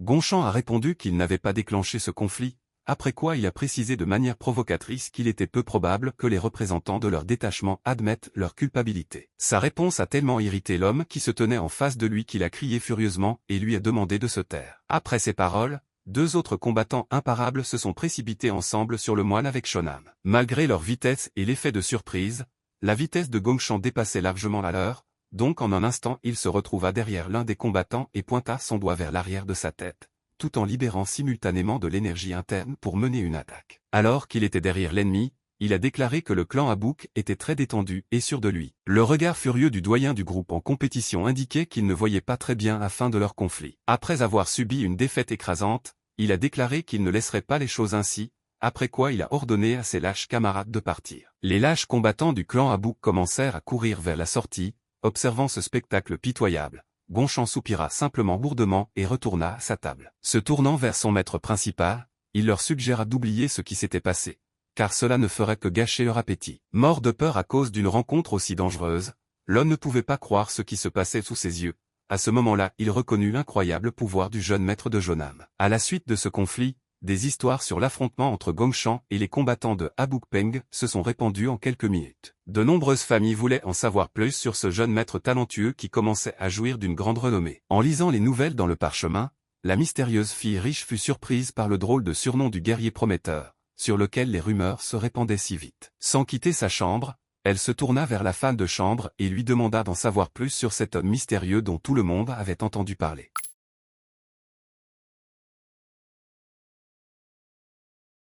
Gongshan a répondu qu'il n'avait pas déclenché ce conflit, après quoi il a précisé de manière provocatrice qu'il était peu probable que les représentants de leur détachement admettent leur culpabilité. Sa réponse a tellement irrité l'homme qui se tenait en face de lui qu'il a crié furieusement et lui a demandé de se taire. Après ces paroles, deux autres combattants imparables se sont précipités ensemble sur le moine avec Shonam. Malgré leur vitesse et l'effet de surprise, la vitesse de Gongshan dépassait largement la leur, donc en un instant il se retrouva derrière l'un des combattants et pointa son doigt vers l'arrière de sa tête, tout en libérant simultanément de l'énergie interne pour mener une attaque. Alors qu'il était derrière l'ennemi, il a déclaré que le clan Abouk était très détendu et sûr de lui. Le regard furieux du doyen du groupe en compétition indiquait qu'il ne voyait pas très bien la fin de leur conflit. Après avoir subi une défaite écrasante, il a déclaré qu'il ne laisserait pas les choses ainsi, après quoi il a ordonné à ses lâches camarades de partir. Les lâches combattants du clan Abouk commencèrent à courir vers la sortie, observant ce spectacle pitoyable. Gongshan soupira simplement lourdement et retourna à sa table. Se tournant vers son maître principal, il leur suggéra d'oublier ce qui s'était passé, car cela ne ferait que gâcher leur appétit. Mort de peur à cause d'une rencontre aussi dangereuse, l'homme ne pouvait pas croire ce qui se passait sous ses yeux. À ce moment-là, il reconnut l'incroyable pouvoir du jeune maître de Jonam. À la suite de ce conflit, des histoires sur l'affrontement entre Gongshan et les combattants de Aboukpeng se sont répandues en quelques minutes. De nombreuses familles voulaient en savoir plus sur ce jeune maître talentueux qui commençait à jouir d'une grande renommée. En lisant les nouvelles dans le parchemin, la mystérieuse fille riche fut surprise par le drôle de surnom du guerrier prometteur, sur lequel les rumeurs se répandaient si vite. Sans quitter sa chambre, elle se tourna vers la femme de chambre et lui demanda d'en savoir plus sur cet homme mystérieux dont tout le monde avait entendu parler.